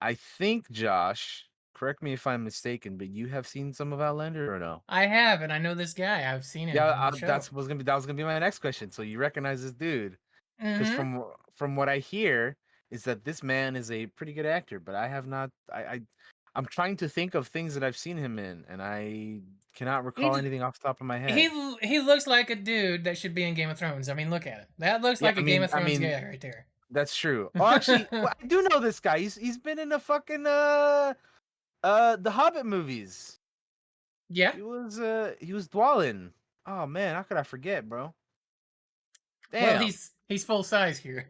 I think Josh, correct me if I'm mistaken, but you have seen some of Outlander or no? I have, and I know this guy. I've seen him Yeah, in the show. that was gonna be my next question. So you recognize this dude? Because Mm-hmm. from what I hear is that this man is a pretty good actor, but I have not. I'm trying to think of things that I've seen him in, and I cannot He recall anything off the top of my he head. he looks like a dude that should be in Game of Thrones. I mean, look at it. That looks Yeah, like a Game of I Thrones mean guy right there. that's true. Oh, actually, well, I do know this guy. He's been in a fucking the Hobbit movies. Yeah. He was Dwalin. Oh man, how could I forget, bro? Well, Damn. he's full size here.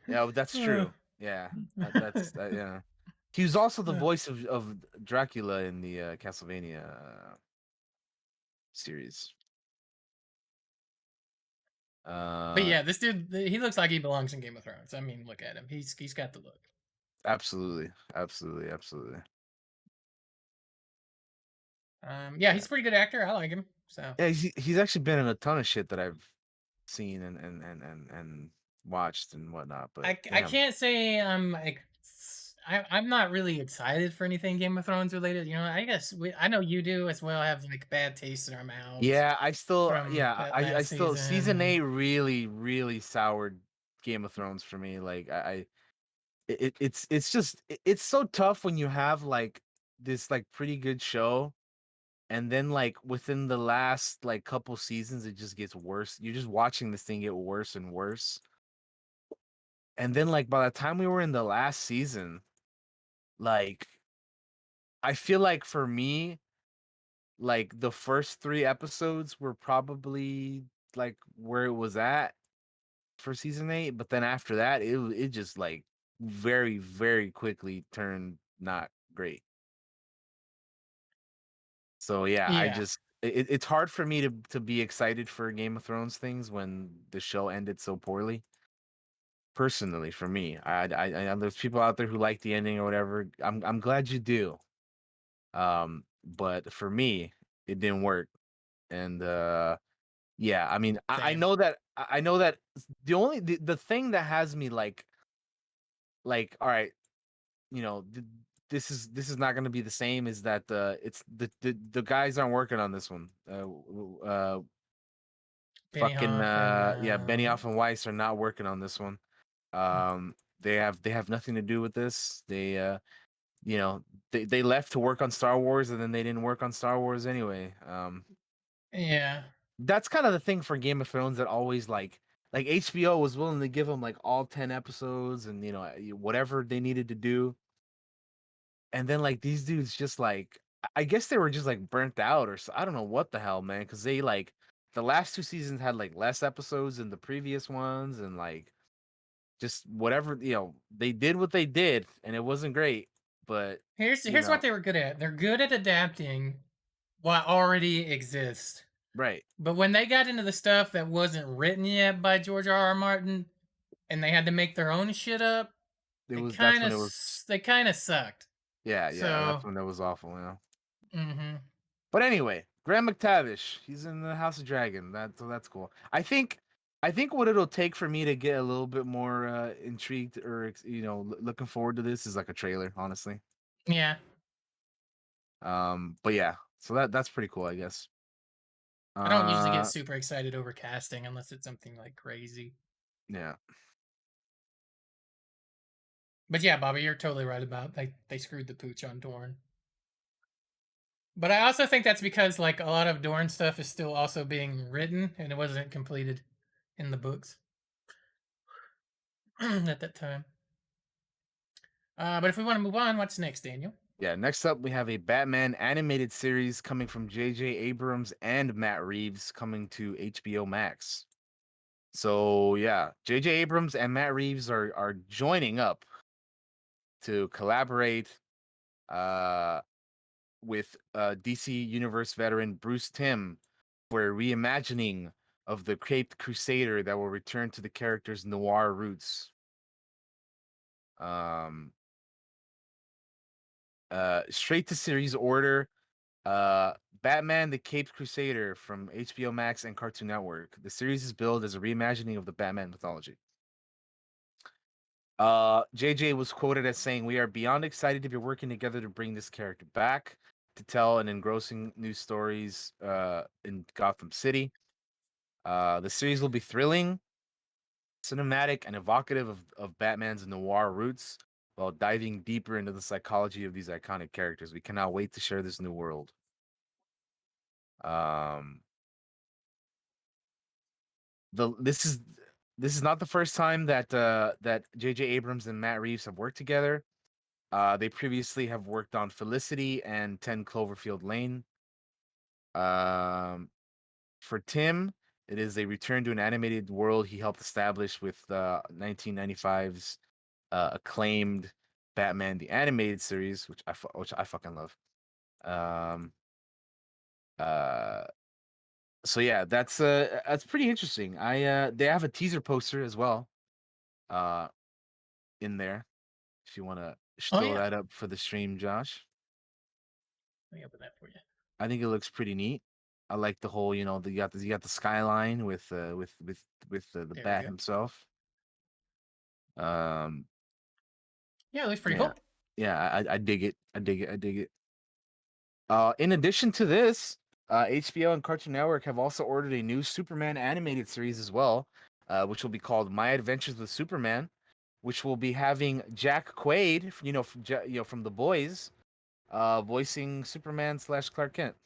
Yeah, that's true. Yeah, that's yeah. He was also the voice of Dracula in the Castlevania series. But yeah, this dude, he looks like he belongs in Game of Thrones. I mean, look at him. He's got the look. Absolutely. Yeah, Yeah, he's a pretty good actor. I like him. So yeah. He's actually been in a ton of shit that I've seen and watched and whatnot. But I damn, can't say I'm like I'm not really excited for anything Game of Thrones related. You know, I guess I know you do as well. Have like bad taste in our mouths yeah. from that I last still season, season and 8 really soured Game of Thrones for me. Like it's just it's so tough when you have like this like pretty good show and then like within the last like couple seasons it just gets worse. You're just watching this thing get worse and worse. And then like by the time we were in the last season, like I feel like for me, like the first 3 episodes were probably like where it was at for season 8, but then after that it just like very quickly turned not great. So yeah, yeah, it's hard for me to be excited for Game of Thrones things when the show ended so poorly. Personally, for me, I know there's people out there who like the ending or whatever. I'm glad you do. But for me, it didn't work. And yeah, I mean, same. I know that the thing that has me like all right, you know, this is not going to be the same is that it's the guys aren't working on this one. Fucking Benioff and yeah, Benioff and Weiss are not working on this one. They have nothing to do with this. You know, they left to work on Star Wars and then they didn't work on Star Wars anyway. yeah. That's kind of the thing for Game of Thrones that always like HBO was willing to give them like all 10 episodes and you know whatever they needed to do. And then like these dudes just like I guess they were just like burnt out or so, I don't know what the hell, man, cuz they like the last 2 seasons had like less episodes than the previous ones and like just whatever, you know, they did what they did and it wasn't great, but you Here's what know, they were good at. They're good at adapting what already exists. right. But when they got into the stuff that wasn't written yet by George R. R. Martin, and they had to make their own shit up, It was that's when it was they kind of sucked. yeah, that's So, when it was awful, you know. mm-hmm. But anyway, Graham McTavish, he's in the House of Dragon. That's cool. I think I think what it'll take for me to get a little bit more intrigued or looking forward to this is like a trailer, honestly. Yeah. But yeah, so that's pretty cool, I guess. I don't usually get Uh, super excited over casting unless it's something like crazy. yeah. But yeah, Bobby, you're totally right about they screwed the pooch on Dorn. But I also think that's because like a lot of Dorn stuff is still also being written and it wasn't completed in the books at that time. But if we want to move on, what's next, Daniel? Yeah, next up we have a Batman animated series coming from J.J. Abrams and Matt Reeves coming to HBO Max. So yeah, J.J. Abrams and Matt Reeves are joining up to collaborate with DC Universe veteran Bruce Timm for a reimagining of the Caped Crusader that will return to the character's noir roots. Um, straight to series order. Batman the Caped Crusader from HBO Max and Cartoon Network. The series is billed as a reimagining of the Batman mythology. JJ was quoted as saying, "We are beyond excited to be working together to bring this character back to tell an engrossing new stories in Gotham City. The series will be thrilling, cinematic, and evocative of Batman's noir roots while diving deeper into the psychology of these iconic characters. We cannot wait to share this new world." Um, this is not the first time that J.J. Abrams and Matt Reeves have worked together. They previously have worked on Felicity and 10 Cloverfield Lane. Um, for Tim, it is a return to an animated world he helped establish with 1995's acclaimed Batman the Animated Series, which I fucking love. Um, uh, so yeah, that's pretty interesting. They have a teaser poster as well, uh, in there. If you want to Oh throw yeah, that up for the stream, Josh. let me open that for you. I think it looks pretty neat. I like the whole, you got the skyline with the There we bat go. himself. Um, Yeah, it looks pretty yeah, cool. yeah, I dig it. I dig it. I dig it. In addition to this, HBO and Cartoon Network have also ordered a new Superman animated series as well, which will be called My Adventures with Superman, which will be having Jack Quaid, from The Boys, voicing Superman slash Clark Kent.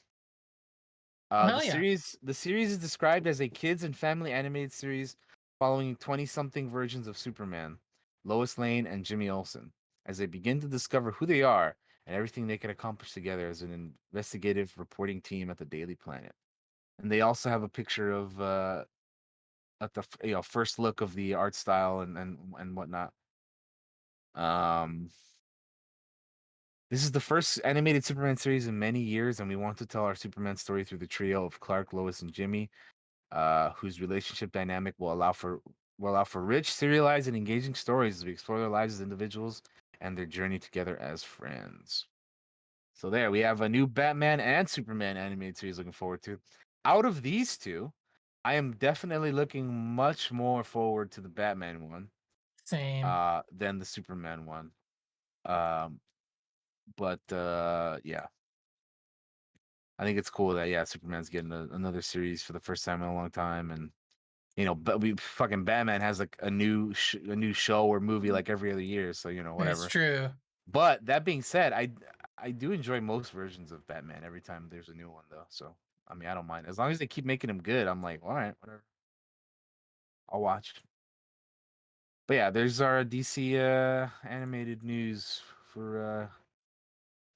Oh, The hell yeah. series is described as a kids and family animated series following 20-something versions of Superman, Lois Lane, and Jimmy Olsen, as they begin to discover who they are and everything they can accomplish together as an investigative reporting team at the Daily Planet. And they also have a picture of at the first look of the art style and whatnot. Um, this is the first animated Superman series in many years, and we want to tell our Superman story through the trio of Clark, Lois, and Jimmy, whose relationship dynamic will allow for rich, serialized, and engaging stories as we explore their lives as individuals and their journey together as friends. So there we have a new Batman and Superman animated series looking forward to. Out of these two, I am definitely looking much more forward to the Batman one Same. than the Superman one. Um, but yeah, I think it's cool that Superman's getting another series for the first time in a long time, and but we fucking Batman has like a new show or movie like every other year, so It's whatever. true. But that being said, I do enjoy most versions of Batman every time there's a new one though. So I mean, I don't mind as long as they keep making them good. I'm like, all right, whatever, I'll watch. But yeah, there's our DC animated news for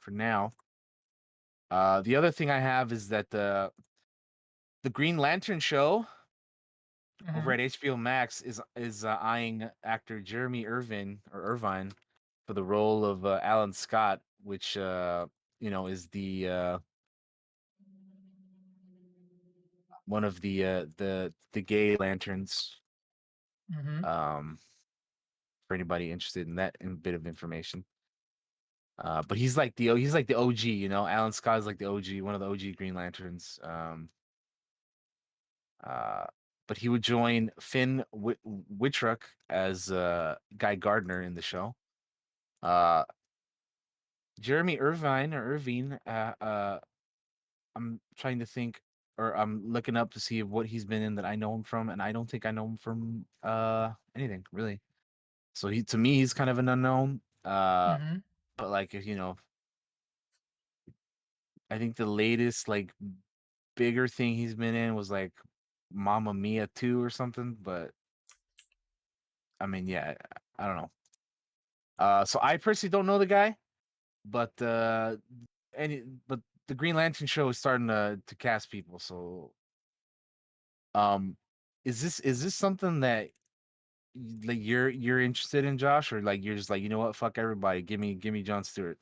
now. The other thing I have is that the Green Lantern show over Hmm. at HBO Max is eyeing actor Jeremy Irvine for the role of Alan Scott, which is the one of the gay lanterns. Hmm. Um, for anybody interested in that bit of information. But he's like the OG, Alan Scott is like the OG, one of the OG Green Lanterns. Uh, but he would join Finn Wittrock as Guy Gardner in the show. Jeremy Irvine. I'm trying to think, or I'm looking up to see what he's been in that I know him from, and I don't think I know him from anything really. So he, to me, he's kind of an unknown. Mm-hmm. But like, if I think the latest like bigger thing he's been in was like Mamma Mia 2 or something. But I mean, yeah, I don't know. So I personally don't know the guy, but but the Green Lantern show is starting to cast people. So um, is this something that like you're interested in, Josh, or like you're just like, you know what, fuck everybody, give me John Stewart.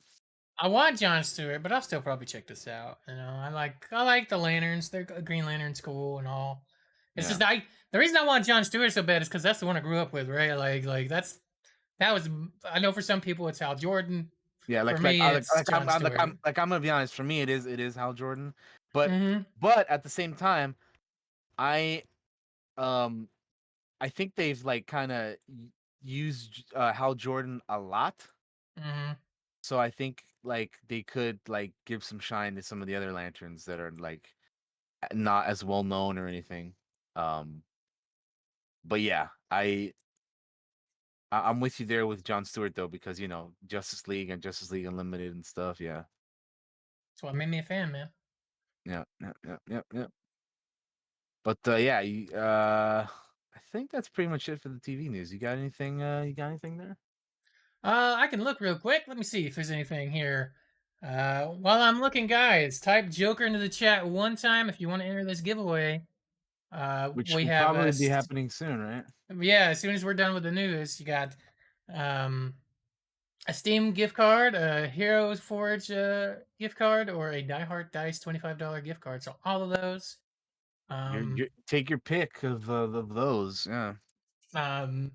I want John Stewart, but I'll still probably check this out. You know, I like the Lanterns. They're Green Lantern's cool and all. It's Yeah, just the reason I want John Stewart so bad is because that's the one I grew up with, right? Like that was I know for some people it's Hal Jordan. yeah, For me, it's John Stewart. I'm gonna be honest. For me, it is Hal Jordan, but Mm-hmm. at the same time, I um I think they've like kind of used Hal Jordan a lot. Mm-hmm. So I think like they could like give some shine to some of the other lanterns that are like not as well known or anything. Um, but yeah, I'm with you there with John Stewart though, because Justice League and Justice League Unlimited and stuff. Yeah, That's what made me a fan, man. yeah. But yeah, I think that's pretty much it for the TV news. You got anything? You got anything there? I can look real quick. Let me see if there's anything here. While I'm looking, guys, type Joker into the chat one time if you want to enter this giveaway. Which We will have probably be happening soon, right? yeah. As soon as we're done with the news, you got um, a Steam gift card, a Heroes Forge gift card, or a Die Hard Dice $25 gift card. So all of those. You take your pick of those. Yeah.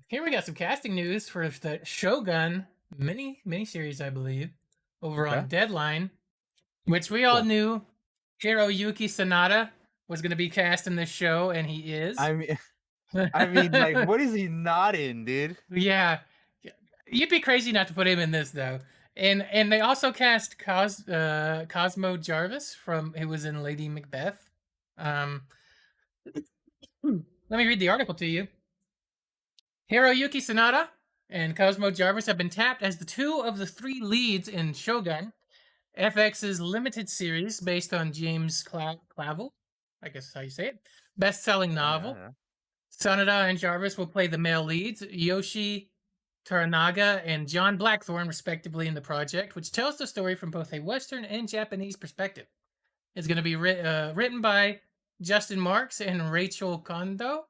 Here we got some casting news for the Shogun mini-series, I believe, over Okay. on Deadline, which we all Cool. knew Hiroyuki Sanada was going to be cast in this show, and he is. I mean, like, what is he not in, dude? Yeah, you'd be crazy not to put him in this though. And they also cast Cosmo Jarvis from who was in Lady Macbeth. Um, let me read the article to you. Hiroyuki Sanada and Cosmo Jarvis have been tapped as the two of the three leads in Shogun, FX's limited series based on James Clavell, I guess is how you say it, best-selling novel. Yeah. Sanada and Jarvis will play the male leads, Yoshi Toranaga and John Blackthorne, respectively, in the project, which tells the story from both a Western and Japanese perspective. It's going to be written by Justin Marks and Rachel Kondo.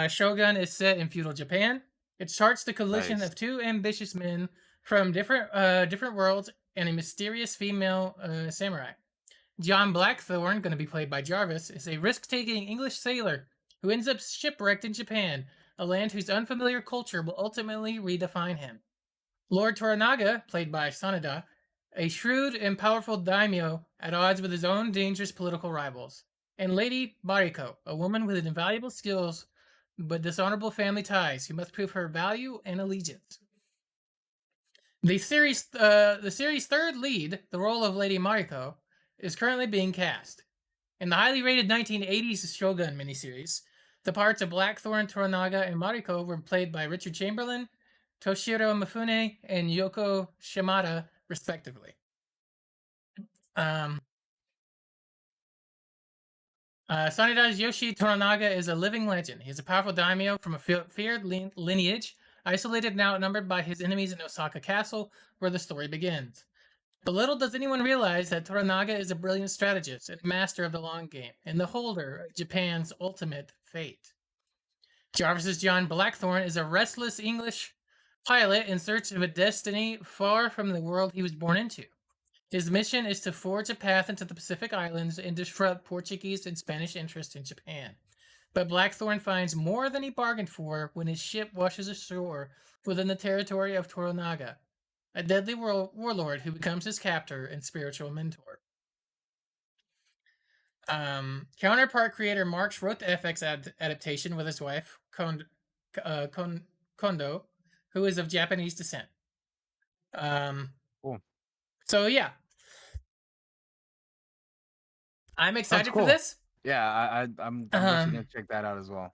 Shogun is set in feudal Japan. It charts the collision Nice. of two ambitious men from different worlds and a mysterious female samurai. John Blackthorne, going to be played by Jarvis, is a risk-taking English sailor who ends up shipwrecked in Japan, a land whose unfamiliar culture will ultimately redefine him. Lord Toranaga, played by Sanada, a shrewd and powerful daimyo at odds with his own dangerous political rivals. And Lady Bariko, a woman with invaluable skills but dishonorable family ties who must prove her value and allegiance. The series' third lead, the role of Lady Mariko, is currently being cast. In the highly rated 1980s Shogun miniseries, the parts of Blackthorne, Toranaga, and Mariko were played by Richard Chamberlain, Toshiro Mifune, and Yoko Shimada, respectively. Sanada's Yoshi Toranaga is a living legend. He is a powerful daimyo from a feared lineage, isolated and outnumbered by his enemies in Osaka Castle, where the story begins. But little does anyone realize that Toranaga is a brilliant strategist and master of the long game, and the holder of Japan's ultimate fate. Jarvis's John Blackthorne is a restless English pilot in search of a destiny far from the world he was born into. His mission is to forge a path into the Pacific Islands and disrupt Portuguese and Spanish interests in Japan. But Blackthorne finds more than he bargained for when his ship washes ashore within the territory of Toranaga, a deadly warlord who becomes his captor and spiritual mentor. Counterpart creator Marx wrote the FX adaptation with his wife Kondo, who is of Japanese descent. Cool. So yeah, I'm Sounds excited for cool. this. Yeah, I'm definitely gonna check that out as well.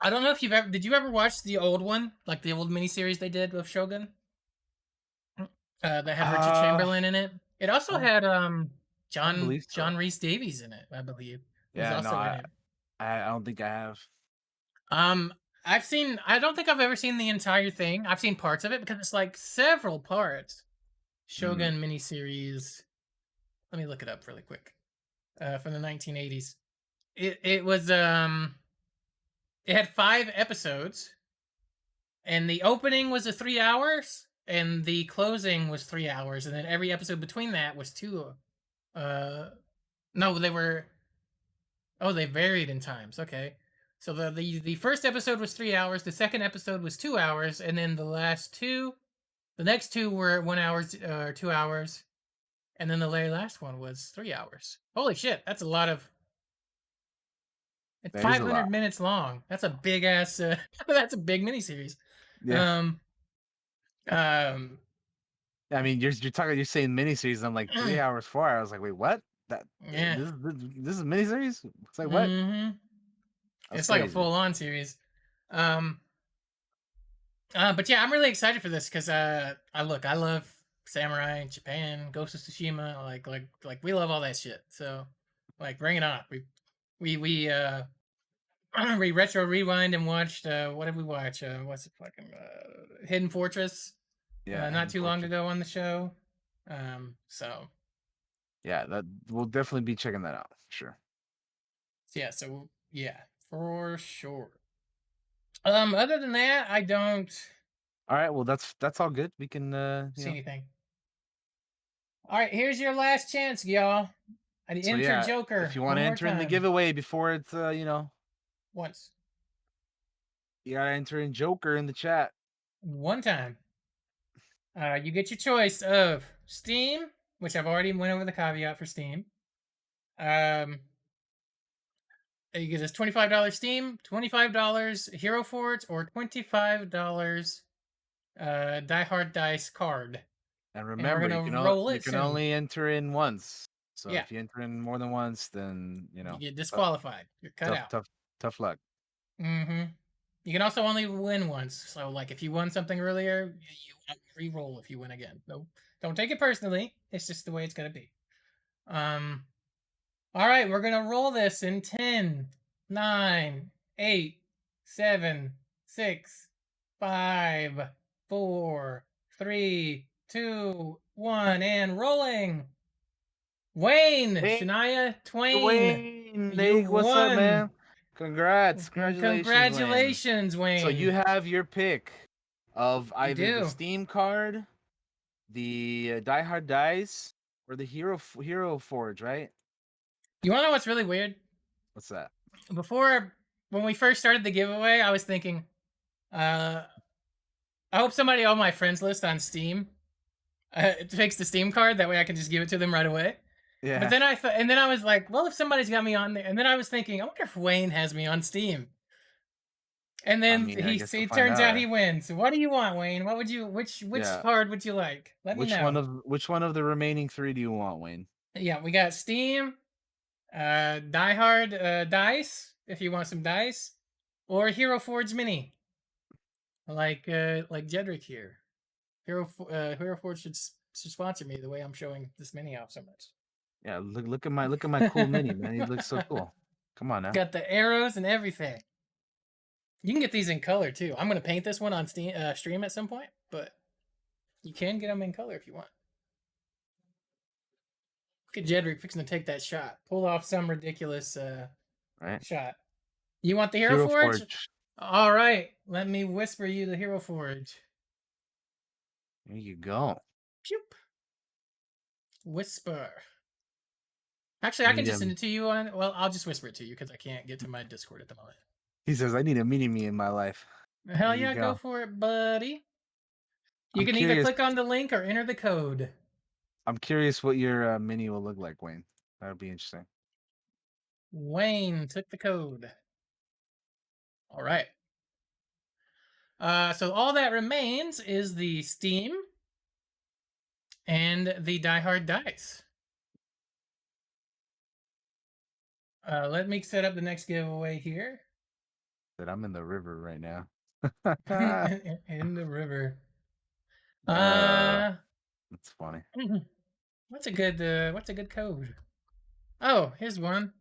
I don't know if did you ever watch the old one, like the old miniseries they did with Shogun? That had Richard Uh, Chamberlain in it. It I also don't, had I don't John believe so. John Reese Davies in it, I believe. He's Yeah, no, also in it. I don't think I have. Um, I don't think I've ever seen the entire thing. I've seen parts of it because it's like several parts. Mm. Shogun miniseries. Let me look it up really quick. From the 1980s. It was it had 5 episodes, and the opening was 3 hours, and the closing was 3 hours, and then every episode between that was two. Uh, no, they were. Oh, they varied in times. Okay, so the first episode was 3 hours. The second episode was 2 hours, and then the next two were 1 hour, 2 hours, and then the very last one was 3 hours. Holy shit, that's a lot of. It's That is a 500 lot. minutes long. That's a big ass. That's a big miniseries. Yeah. Um. Um. I mean, you're saying miniseries. And I'm like 3 hours, 4 hours. I was like, wait, what? That Yeah. this is a miniseries? It's like what? Mm-hmm. That's It's like a crazy. full-on series. Um. But yeah, I'm really excited for this because I love samurai, Japan, Ghost of Tsushima, like we love all that shit. So, like, bring it on. We we retro rewind and watched what did we watch? What's it fucking Hidden Fortress? Yeah, Not Hidden too long Fortress. ago on the show. So Yeah, that we'll definitely be checking that out. Sure. yeah, for sure. Other than that, I don't All right. Well, that's all good. We can see anything. All right, here's your last chance, y'all. I So enter yeah, if Joker you want one to more enter in the time. giveaway before it's Once. you gotta enter in Joker in the chat. One time. You get your choice of Steam, which I've already went over the caveat for Steam. Um, you get this $25 Steam, $25 Hero Forge, or $25 Die Hard Dice card. And And we're remember, gonna roll you it can soon. only enter in once. So Yeah, if you enter in more than once, then you get tough, disqualified. You're cut tough, out. tough, tough luck. Mm-hmm. You can also only win once. So, like, if you won something earlier, you re-roll if you win again. No, don't take it personally. It's just the way it's gonna be. Um. All right, we're gonna roll this in 10, 9, 8, 7, 6, 5, 4, 3, 2, 1, and rolling. Wayne, Hey, Shania Twain, Wayne, you hey, what's up, won. man? Congratulations, Wayne. Congratulations, So you Wayne. have your pick of You either the do. Steam card, the Die Hard Dice, or the Hero Forge, right? You wanna know what's really weird? What's that? Before, when we first started the giveaway, I was thinking, uh, I hope somebody on my friends list on Steam takes the Steam card. That way I can just give it to them right away. But Yeah. then I thought, and then I was like, well, if somebody's got me on there, and then I was thinking, I wonder if Wayne has me on Steam. And I then mean, I guess we'll he find turns out out. he wins. What do you want, Wayne? What would you which Yeah. card would you like? Let me know. Which one of the remaining three do you want, Wayne? Yeah, we got Steam, Die Hard dice if you want some dice, or Hero Forge Mini, like Jedrick here. Hero Forge should sponsor me the way I'm showing this mini off so much. Yeah, look at my cool mini, man. He looks so cool. Come on now. Got the arrows and everything. You can get these in color too. I'm gonna paint this one on Steam, stream at some point, but you can get them in color if you want. Look at Jedrick fixing to take that shot. Pull off some ridiculous Right? shot. You want the Hero Hero Forge? Forge. All right, let me whisper you the Hero Forge. There you go. Pew. Whisper. Actually, I can just send it to you on. Well, I'll just whisper it to you because I can't get to my Discord at the moment. He says, I need a mini me in my life. Hell There you yeah, go for it, buddy. You I'm can either curious. click on the link or enter the code. I'm curious what your mini will look like, Wayne. That would be interesting. Wayne took the code. All right. So all that remains is the Steam and the Die Hard dice. Let me set up the next giveaway here. That I'm in the river right now. In the river. uh, that's funny. What's a good code? Oh, here's one.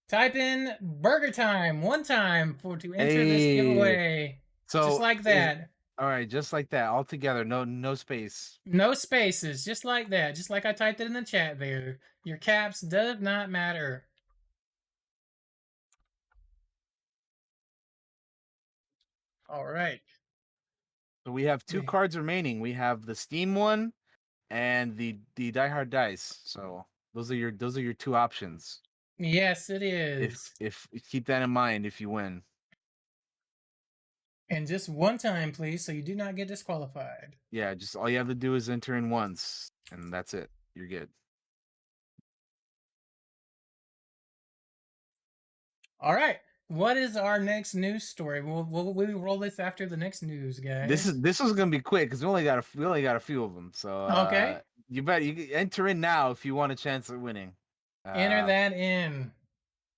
Type in Burger Time one time to enter this Hey, giveaway. Just so like is that. all right, just like that, all together, no space. No spaces, just like that. Just like I typed it in the chat there. Your caps does not matter. All right. So we have two Wait. cards remaining. We have the Steam one and the Die Hard dice. So those are your two options. Yes, it is. If keep that in mind if you win. And just one time, please, so you do not get disqualified. Yeah, just all you have to do is enter in once, and that's it. You're good. All right. What is our next news story? We'll roll this after the next news, guys. This was gonna be quick because we only got a few of them. So Okay. you enter in now if you want a chance at winning. Enter Uh, that in.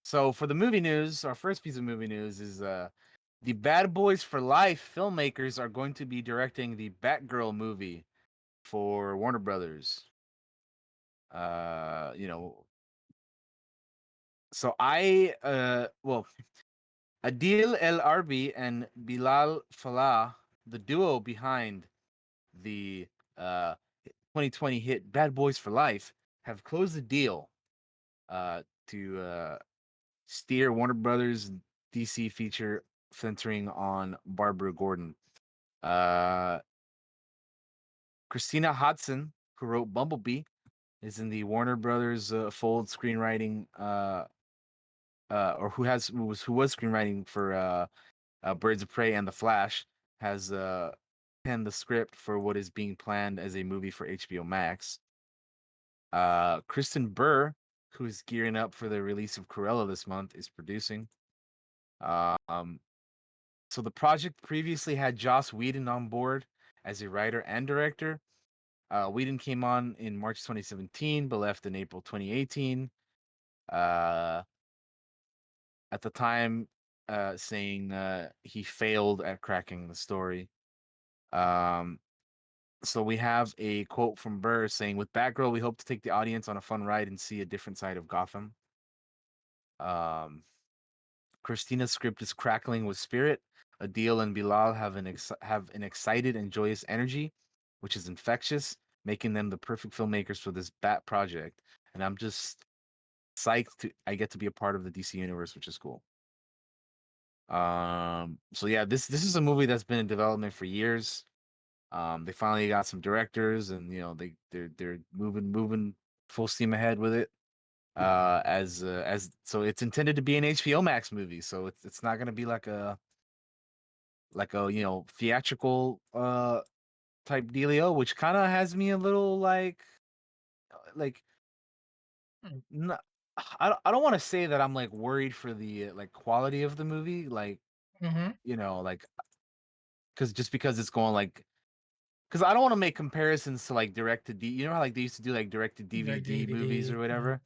so for the movie news, our first piece of movie news is the Bad Boys for Life filmmakers are going to be directing the Batgirl movie for Warner Brothers. You know, so well, Adil El Arbi and Bilal Falah, the duo behind the 2020 hit Bad Boys for Life, have closed the deal to steer Warner Brothers DC feature centering on Barbara Gordon. Christina Hodson, who wrote Bumblebee, is in the Warner Brothers fold screenwriting, or who was screenwriting for Birds of Prey and The Flash, has penned the script for what is being planned as a movie for HBO Max. Kristen Burr, who is gearing up for the release of Cruella this month, is producing. Um, so the project previously had Joss Whedon on board as a writer and director. Whedon came on in March 2017, but left in April 2018. Uh, at the time, saying he failed at cracking the story. So we have a quote from Burr saying, "With Batgirl, we hope to take the audience on a fun ride and see a different side of Gotham." Um, Christina's script is crackling with spirit. Adil and Bilal have an excited and joyous energy, which is infectious, making them the perfect filmmakers for this Bat project. And I'm just psyched I get to be a part of the DC universe, which is cool. So yeah, this is a movie that's been in development for years. They finally got some directors, and you know they're moving full steam ahead with it. As so it's intended to be an HBO Max movie, so it's not gonna be like a theatrical type dealio, which kind of has me a little like Hmm. not, I don't want to say that I'm like worried for the like quality of the movie, like Mm-hmm. like because it's going like because I don't want to make comparisons to like direct to D. You know how like they used to do like direct to Direct DVD movies or DVD. whatever.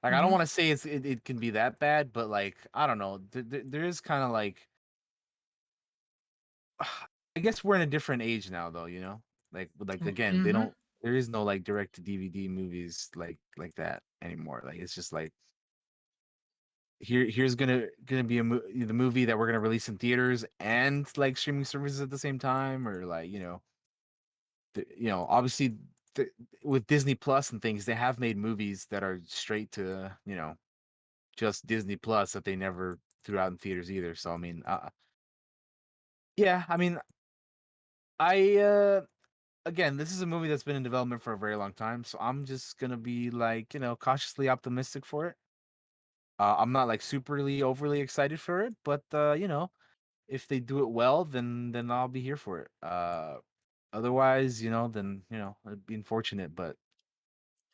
Like I don't Mm-hmm. want to say it can be that bad, but like I don't know. There is kind of like I guess we're in a different age now, though. You know, like again, they Mm-hmm. don't. There is no like direct to DVD movies like that anymore. Like it's just like here's gonna be the movie that we're gonna release in theaters and like streaming services at the same time, or like obviously th- with Disney Plus and things, they have made movies that are straight to just Disney Plus that they never threw out in theaters either. So I mean, yeah, I mean, I again, this is a movie that's been in development for a very long time, so I'm just gonna be like cautiously optimistic for it. I'm not like superly overly excited for it, but if they do it well, then I'll be here for it. Otherwise, then it'd be unfortunate, but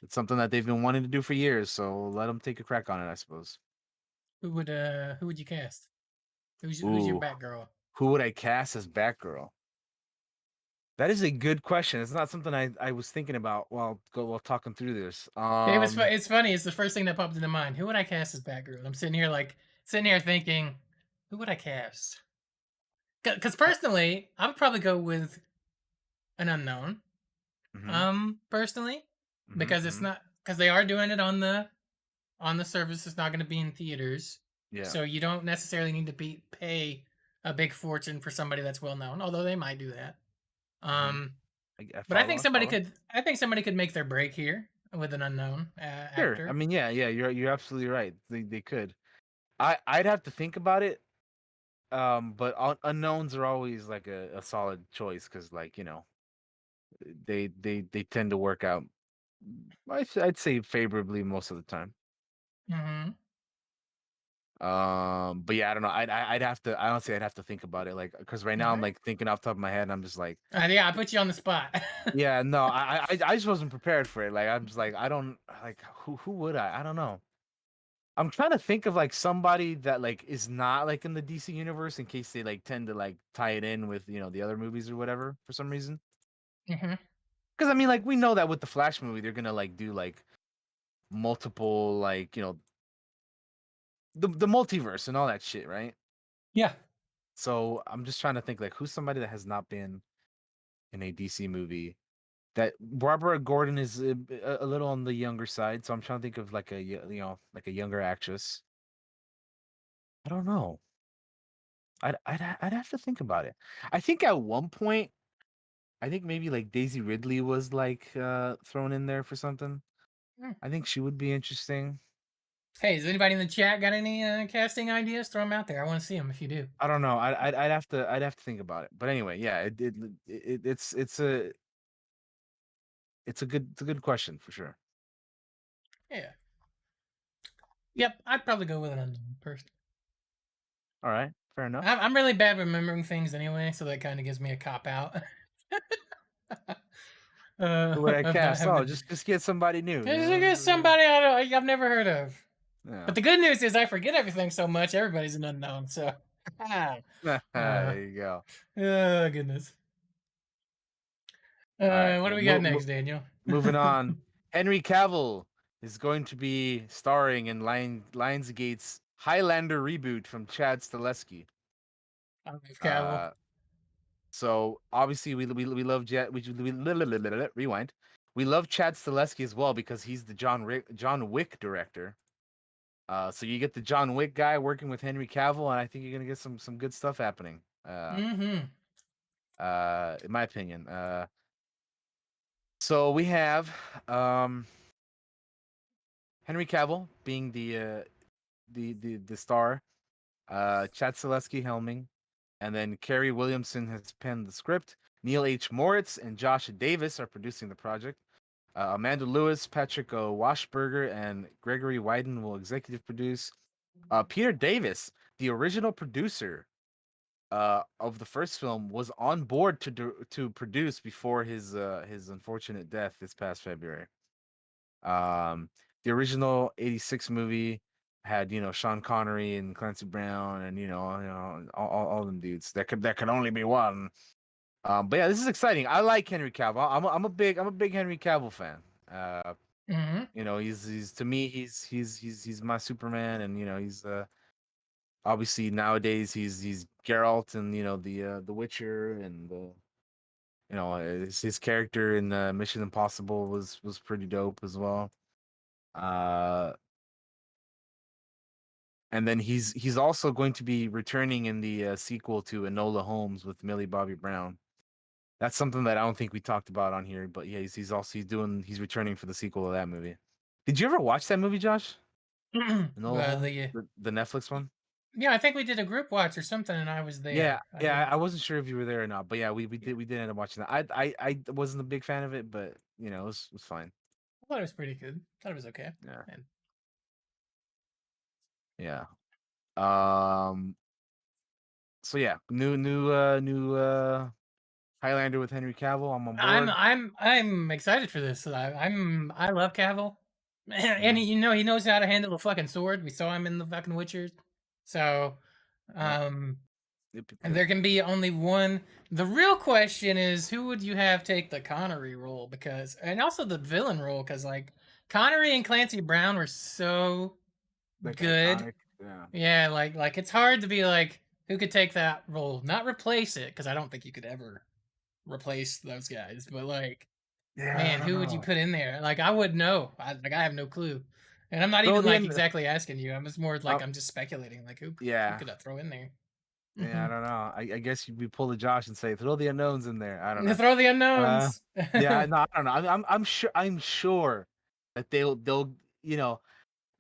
It's something that they've been wanting to do for years, so let them take a crack on it, I suppose. Who would you cast? Who's your Ooh, Batgirl? who would I cast as Batgirl? That is a good question. It's not something I was thinking about while talking through this. It's funny. It's the first thing that popped into mind. Who would I cast as Batgirl? I'm sitting here thinking, who would I cast? Because I, personally, I would probably go with an unknown. mm-hmm, Personally, mm-hmm, because it's mm-hmm. not because they are doing it on the service. It's not going to be in theaters, Yeah. so you don't necessarily need to pay a big fortune for somebody that's well known. Although they might do that. Mm-hmm. Um, I but I follow. think I follow. somebody could make their break here with an unknown Sure. I actor. mean, yeah. You're absolutely right. They could. I'd have to think about it. But unknowns are always like a solid choice because, like, they tend to work out. I'd say favorably most of the time. Mm-hmm. But yeah, I don't know. I'd have to. I honestly, I'd have to think about it, like, because right All now I'm right. like thinking off the top of my head, and I'm just like, Yeah, I put you on the spot. yeah, no, I just wasn't prepared for it. Like, I'm just like, I don't like who would I? I don't know. I'm trying to think of like somebody that like is not like in the DC universe in case they like tend to like tie it in with the other movies or whatever for some reason. Mm-hmm. Because I mean, like, we know that with the Flash movie, they're gonna like do like multiple, like, the multiverse and all that shit, right? Yeah. So I'm just trying to think like who's somebody that has not been in a DC movie. That Barbara Gordon is a little on the younger side, so I'm trying to think of like like a younger actress. I don't know. I'd have to think about it. I think at one point, I think maybe like Daisy Ridley was like thrown in there for something. Mm. I think she would be interesting. Hey, has anybody in the chat got any casting ideas? Throw them out there. I want to see them if you do. I don't know. I'd have to think about it. But anyway, yeah, it's a good question for sure. Yeah. Yep. I'd probably go with an unknown person. All right, fair enough. I'm really bad remembering things anyway, so that kind of gives me a cop out. Who would I About cast? having to Oh, just get somebody new. Just somebody I've never heard of. Yeah. But the good news is I forget everything so much. Everybody's an unknown. So, There you go. oh goodness. All right. What do Well, we got next, Daniel? moving on. Henry Cavill is going to be starring in Lionsgate's Highlander reboot from Chad Stahelski. Cavill. Uh, so obviously we love rewind. We love Chad Stahelski as well because he's the John Wick director. So you get the John Wick guy working with Henry Cavill, and I think you're gonna get some good stuff happening. Mm-hmm. In my opinion. So we have Henry Cavill being the star, Chad Stahelski helming, and then Kerry Williamson has penned the script. Neil H. Moritz and Josh Davis are producing the project. Amanda Lewis, Patrick Washburger, and Gregory Wyden will executive produce. Peter Davis, the original producer of the first film, was on board to produce before his unfortunate death this past February. Um, the original '86 movie had Sean Connery and Clancy Brown and all them dudes. That could only be one. But yeah, this is exciting. I like Henry Cavill. I'm a big Henry Cavill fan. Mm-hmm. He's to me he's my Superman, and he's obviously nowadays he's Geralt and the Witcher, and his character in Mission Impossible was pretty dope as well. Uh, and then he's also going to be returning in the sequel to Enola Holmes with Millie Bobby Brown. That's something that I don't think we talked about on here, but yeah, he's returning for the sequel of that movie. Did you ever watch that movie, Josh? Enola Holmes, the the Netflix one? Yeah, I think we did a group watch or something, and I was Yeah, there. I yeah. didn't. I wasn't sure if you were there or not, but yeah, we did end up watching that. I wasn't a big fan of it, but it was fine. I thought it was pretty good. Thought it was okay. Yeah, And yeah. Um. So yeah, new Highlander with Henry Cavill. I'm on board. I'm excited for this. I love Cavill, and Mhm. he knows how to handle a fucking sword. We saw him in the fucking Witchers, so Yep. um, Yep, yep, and yep. there can be only one. The real question is who would you have take the Connery role because, and also the villain role because like Connery and Clancy Brown were so Like good. iconic. Yeah. Yeah, like it's hard to be like who could take that role, not replace it because I don't think you could ever replace those guys, but like Yeah, I man, don't who would you know. put in there? Like I would know. I have no clue. And I'm not Throw even the like end. exactly asking you. I'm just more like Uh, I'm just speculating. Like who yeah. could I throw in there? Yeah, I don't know. I guess we pull a Josh and say throw the unknowns in there. I don't know. Throw the Uh, unknowns. yeah, no, I don't know. I'm sure that they'll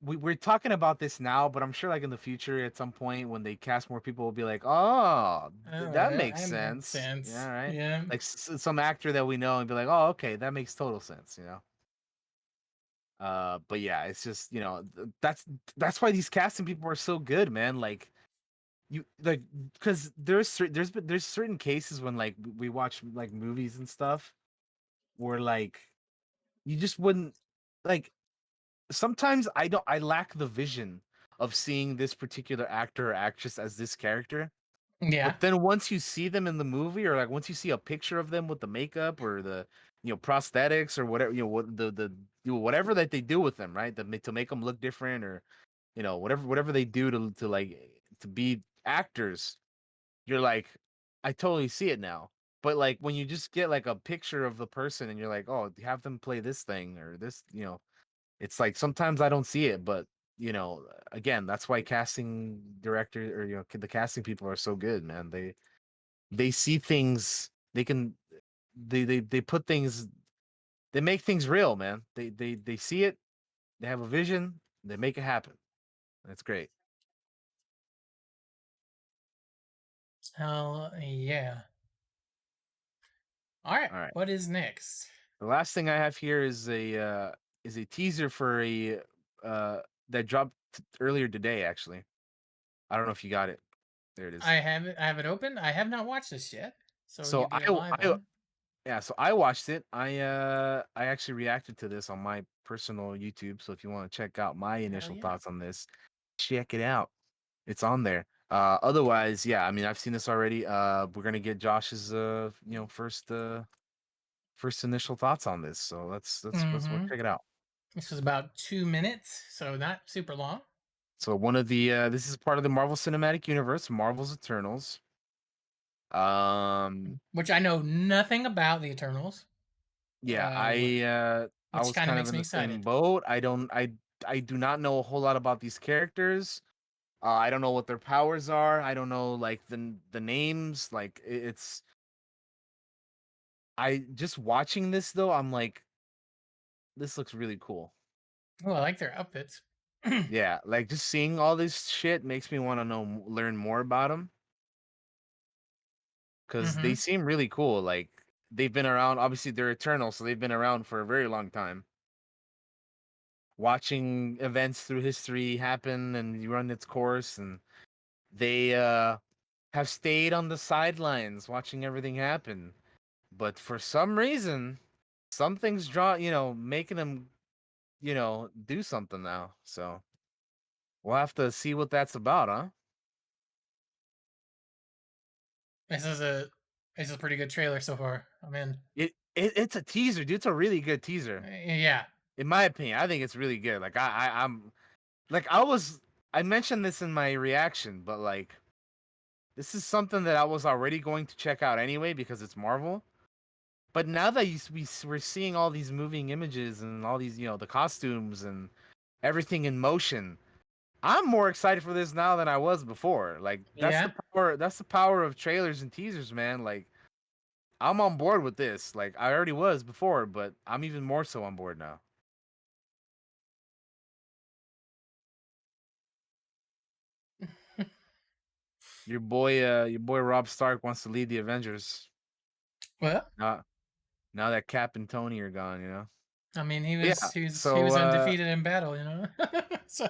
we're talking about this now, but I'm sure like in the future at some point when they cast more people, will be like, oh, All that right, makes that makes sense. sense. Yeah, right. Yeah. Like some actor that we know and be like, oh, okay, that makes total sense. But yeah, it's just that's why these casting people are so good, man. Like you like because there's certain cases when like we watch like movies and stuff where like you just wouldn't like sometimes I lack the vision of seeing this particular actor or actress as this character. Yeah. But then once you see them in the movie, or like once you see a picture of them with the makeup or the prosthetics or whatever, what the whatever that they do with them, right? To make them look different, or whatever they do to like to be actors, you're like, I totally see it now. But like when you just get like a picture of the person and you're like, oh, have them play this thing or this, it's like sometimes I don't see it, but again, that's why casting director or the casting people are so good, man. They see things, they put things, they make things real, man. They see it, they have a vision, they make it happen. That's great. Hell yeah. All right. All right. What is next? The last thing I have here is a teaser for a uh that dropped earlier today, actually. I don't know if you got it. There it is. I have it open. I have not watched this yet. So So give me a live one. yeah, so I watched it. I actually reacted to this on my personal YouTube. So if you want to check out my Hell initial yeah. thoughts on this, check it out. It's on there. Otherwise, yeah, I mean I've seen this already. We're gonna get Josh's first initial thoughts on this. So let's Mm-hmm. check it out. This was about 2 minutes, so not super long. So one of the this is part of the Marvel Cinematic Universe, Marvel's Eternals. Um Which I know nothing about the Eternals. yeah, I Which was kind of kind of makes in me the same excited. boat. I do not know a whole lot about these characters. I don't know what their powers are. I don't know like the names. Like it's I just watching this though, I'm like, this looks really cool. Oh, I like their outfits. Yeah, like just seeing all this shit makes me want to learn more about them because they Mm-hmm. seem really cool. Like they've been around. Obviously, they're eternal, so they've been around for a very long time. Watching events through history happen and you run its course, and they have stayed on the sidelines watching everything happen. But for some reason, something's making them, do something now. So we'll have to see what that's about, huh? This is a this is a pretty good trailer so far. I'm in. It's a teaser, dude. It's a really good teaser. Yeah. In my opinion, I think it's really good. Like I'm like I mentioned this in my reaction, but like this is something that I was already going to check out anyway because it's Marvel. But now that we're seeing all these moving images and all these, the costumes and everything in motion, I'm more excited for this now than I was before. Like that's the Yeah. power. That's the power of trailers and teasers, man. Like I'm on board with this. Like I already was before, but I'm even more so on board now. Your boy Rob Stark wants to lead the Avengers. Well, Now, now that Cap and Tony are gone, I mean, Yeah. he So, was undefeated in battle, you know. So,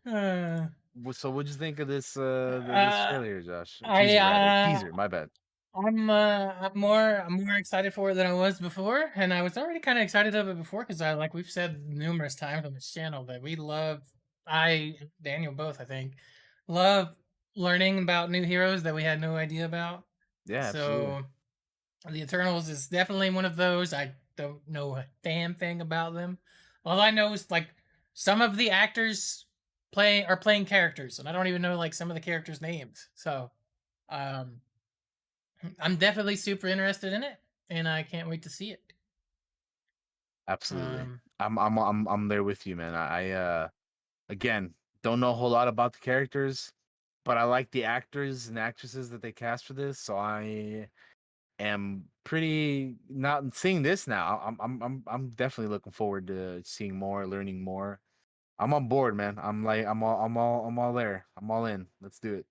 uh, so what'd you think of this this uh, trailer here, Josh? Or I teaser rather. Teaser. My bad. I'm more excited for it than I was before, and I was already kind of excited of it before because like we've said numerous times on this channel that we love. I and Daniel both, I think, love learning about new heroes that we had no idea about. Yeah, absolutely. So the Eternals is definitely one of those. I don't know a damn thing about them. All I know is like some of the actors playing characters, and I don't even know like some of the characters' names. So um I'm definitely super interested in it, and I can't wait to see it. Absolutely. Um, I'm there with you, man. Again, don't know a whole lot about the characters, but I like the actors and actresses that they cast for this, so I am pretty not seeing this now. I'm definitely looking forward to seeing more, learning more. I'm on board, man. I'm all there. I'm all in. Let's do it.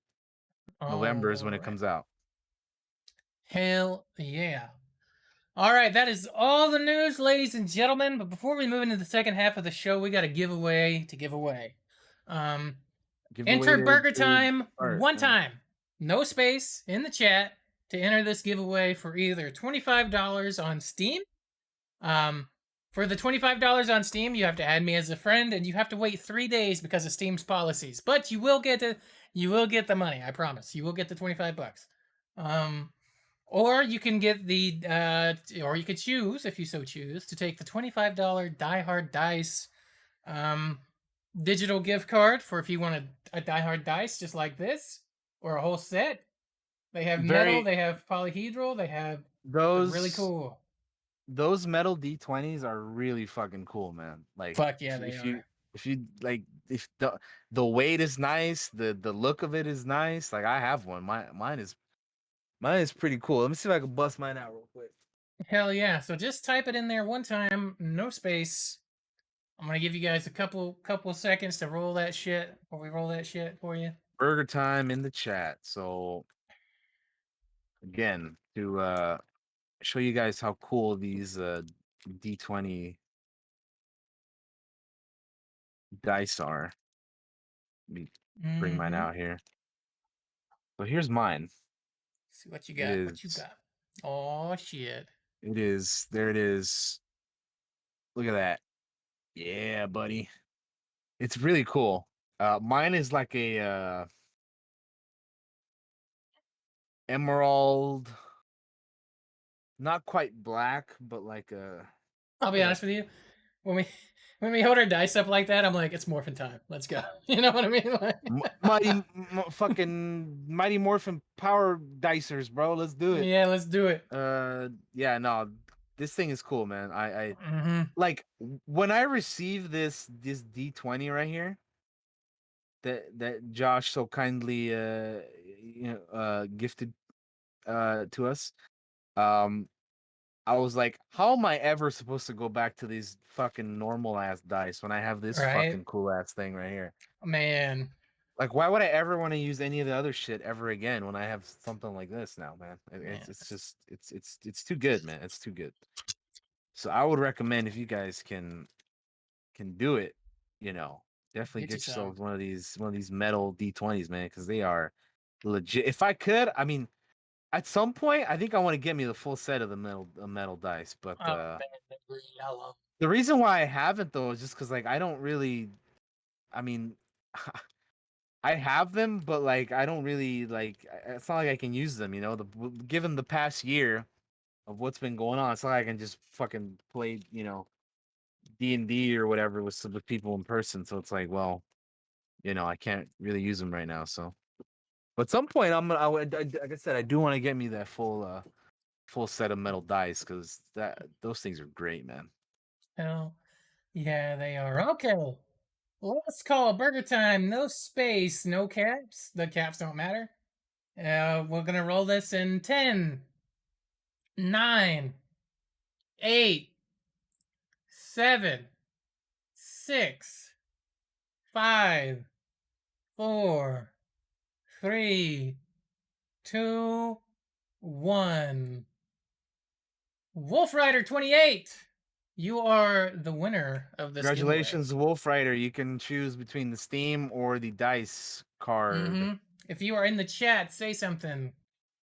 November is all when it right. comes out. Hell yeah. All right, that is all the news, ladies and gentlemen. But before we move into the second half of the show, we got a giveaway to give away. Um, Giveaway enter Burger to Time start. one Yeah. time, no space in the chat to enter this giveaway for either $25 on Steam. Um, for the $25 on Steam, you have to add me as a friend, and you have to wait 3 days because of Steam's policies. But you will get the money. I promise. You will get the $25. Um, or you can get the or you could choose, if you so choose, to take the $25 Die Hard Dice um digital gift card for if you want a Die Hard dice just like this, or a whole set. They have metal, Very they have polyhedral, they're really those cool. those metal D20s are really fucking cool, man. Like Fuck yeah, they if you are. if you like if the weight is nice, the look of it is nice. Like I have one. Mine is pretty cool. Let me see if I can bust mine out real quick. Hell yeah. So just type it in there one time, no space. I'm gonna give you guys a couple seconds to roll that shit before we roll that shit for you. Burger time in the chat. So again, to show you guys how cool these D20 dice are. Let me bring mine Mm-hmm. out here. So here's mine. See what you It got. What you is got? Oh shit. there it is. Look at that. Yeah, buddy. It's really cool. Mine is like a emerald, not quite black, but like a I'll look be at that honest with you. When we when we hold our dice up like that, I'm like, it's morphin time. Let's go. You know what I mean? Like, fucking mighty morphin power dicers, bro. Let's do it. yeah, let's do it. Yeah, no, this thing is cool, man. I Mm-hmm. like when I received this D20 right here that Josh so kindly gifted to us. Um I was like, how am I ever supposed to go back to these fucking normal ass dice when I have this Right, fucking cool ass thing right here? man. Like, why would I ever want to use any of the other shit ever again when I have something like this now, man? Man, It's just it's too good, man. It's too good. So I would recommend if you guys can do it, you know, definitely get you get some. yourselves one of these metal D20s, man, because they are legit. If I could, I mean, at some point, I think I want to get me the full set of the metal dice, but Oh man, they're really yellow. the reason why I haven't though is just because like I don't really. I mean, I have them, but like I don't really like. It's not like I can use them. You know, given the past year of what's been going on, it's not like I can just fucking play. You know, D&D or whatever with people in person. So it's like, well, you know, I can't really use them right now. So, but at some point, like I said, I do want to get me that full set of metal dice because those things are great, man. Hell, yeah, they are. Okay, let's call Burger Time. No space, no caps. The caps don't matter. We're gonna roll this in 10, 9, 8, 7, 6, 5, 4, 3, 2, 1. Wolf Rider 28, you are the winner of this giveaway. Congratulations, Wolf Rider. You can choose between the Steam or the dice card. If you are in the chat, say something.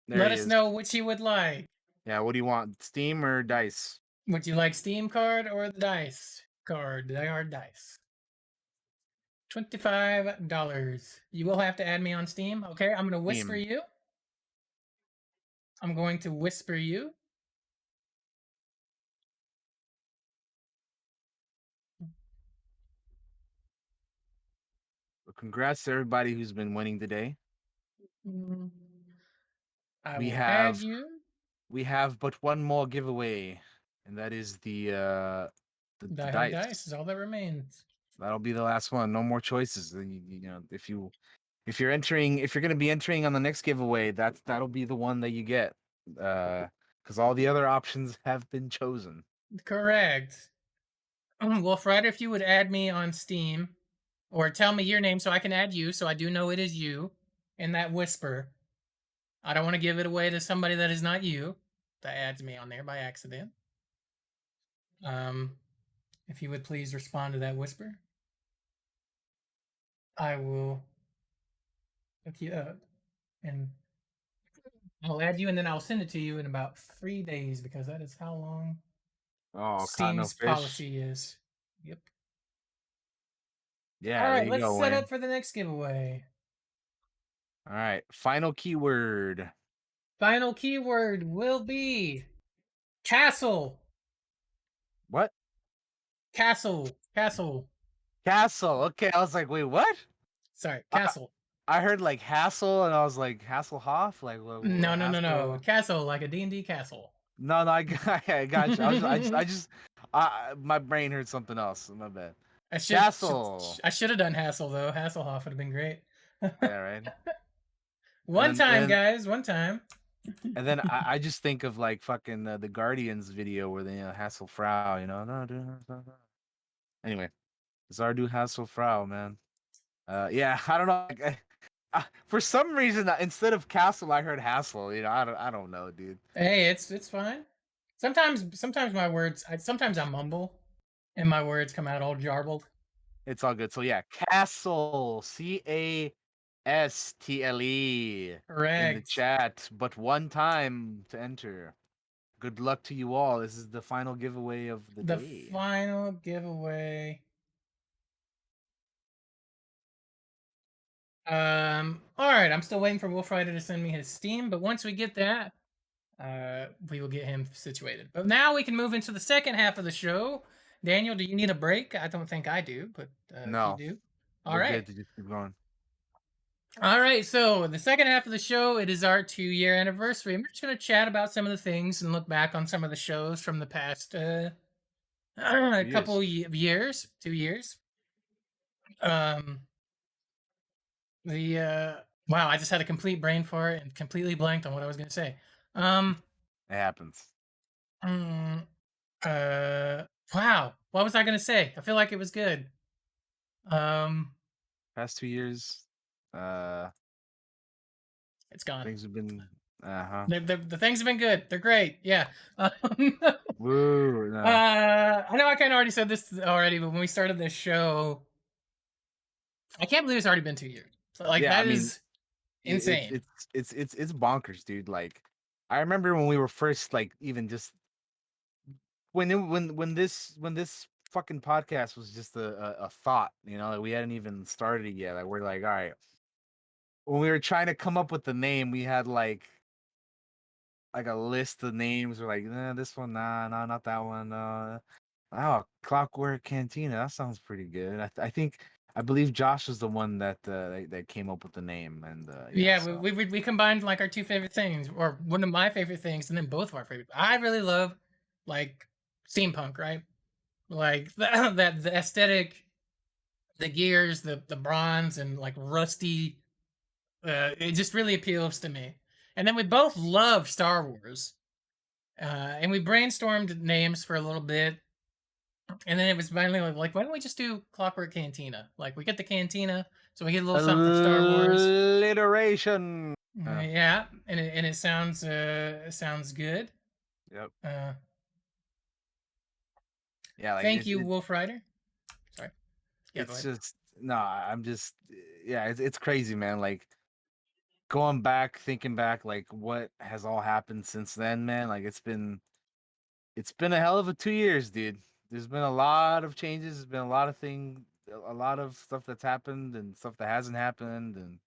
There Let he us is. know which you would like. Yeah, what do you want? Steam or dice? Would you like Steam card or the dice card? Die hard dice. $25. You will have to add me on Steam. Okay, I'm gonna whisper Steam. you. I'm going to whisper you. Well, congrats to everybody who's been winning today. Mm. I We will add have you. we have but one more giveaway, and that is the Die hard dice. dice is all that remains. That'll be the last one. No more choices. You know, if you're entering, if you're going to be entering on the next giveaway, that'll be the one that you get. Because all the other options have been chosen. Correct. Wolf Rider, if you would add me on Steam, or tell me your name so I can add you, so I do know it is you. In that whisper, I don't want to give it away to somebody that is not you that adds me on there by accident. Um, if you would please respond to that whisper, I will look you up and I'll add you, and then I'll send it to you in about 3 days because that is how long Oh, cotton of Steam's fish. policy is. Yep. All Yeah, there right, you let's go, set up Wayne. for the next giveaway. All right, final keyword. Final keyword will be castle. What? Castle. Castle. Castle. Okay, I was like, wait, what? Sorry, I, castle. I heard like hassle, and I was like Hasselhoff, like No, no, no, no. hassle. Castle, like a D&D castle. No, no, I got you. My brain heard something else. My bad. I should, Castle. I should have done Hassel though. Hasselhoff would have been great. Yeah, right. One And time, then guys. One time. and then I just think of like fucking the Guardians video where they Hasselfrau, you know. No, dude. Anyway, Zardu Hasselfrau, man. Yeah, I don't know. Like, for some reason, instead of castle, I heard hassle. You know, I don't know, dude. Hey, it's fine. Sometimes my words. Sometimes I mumble, and my words come out all jarbled. It's all good. So yeah, castle, CASTLE in the Correct. chat, but one time to enter. Good luck to you all. This is the final giveaway of the The day. final giveaway. All right. I'm still waiting for Wolf Rider to send me his Steam, but once we get that, we will get him situated. But now we can move into the second half of the show. Daniel, do you need a break? I don't think I do, but if you No, do, all we're right. good to just keep going. All right, so the second half of the show, it is our 2-year anniversary. I'm just going to chat about some of the things and look back on some of the shows from the past couple of years, 2 years. Wow, I just had a complete brain fart and completely blanked on what I was going to say. It happens. Mm, wow, what was I going to say? I feel like it was good. Past 2 years, It's gone. things have been The things have been good. They're great. Yeah. Woo, no. I know I kind of already said this already, but when we started this show, I can't believe it's already been 2 years. So, like Yeah, I that mean, is insane. it's bonkers, dude. Like, I remember when we were first like even just when this fucking podcast was just a thought, you know, like we hadn't even started it yet. Like we're like, all right. When we were trying to come up with the name, we had like a list of names. We're like, this one, nah, not that one. Oh, Clockwork Cantina. That sounds pretty good. I believe Josh was the one that came up with the name, and yeah. Yeah, So we combined like our two favorite things, or one of my favorite things, and then both of our favorite. I really love like steampunk, right? Like the aesthetic, the gears, the bronze, and like rusty. It just really appeals to me. And then we both love Star Wars. And we brainstormed names for a little bit, and then it was finally like, why don't we just do Clockwork Cantina? Like, we get the cantina, so we get a little something from Star Wars. alliteration. Yeah, and it sounds good. Yep. Uh, Yeah, like thank you, Wolf Rider. Sorry. Yeah, go it's ahead. just no. I'm just yeah. It's crazy, man. Like going back, thinking back, like what has all happened since then, man. Like it's been a hell of a 2 years, dude. There's been a lot of changes. There's been a lot of a lot of stuff that's happened and stuff that hasn't happened, and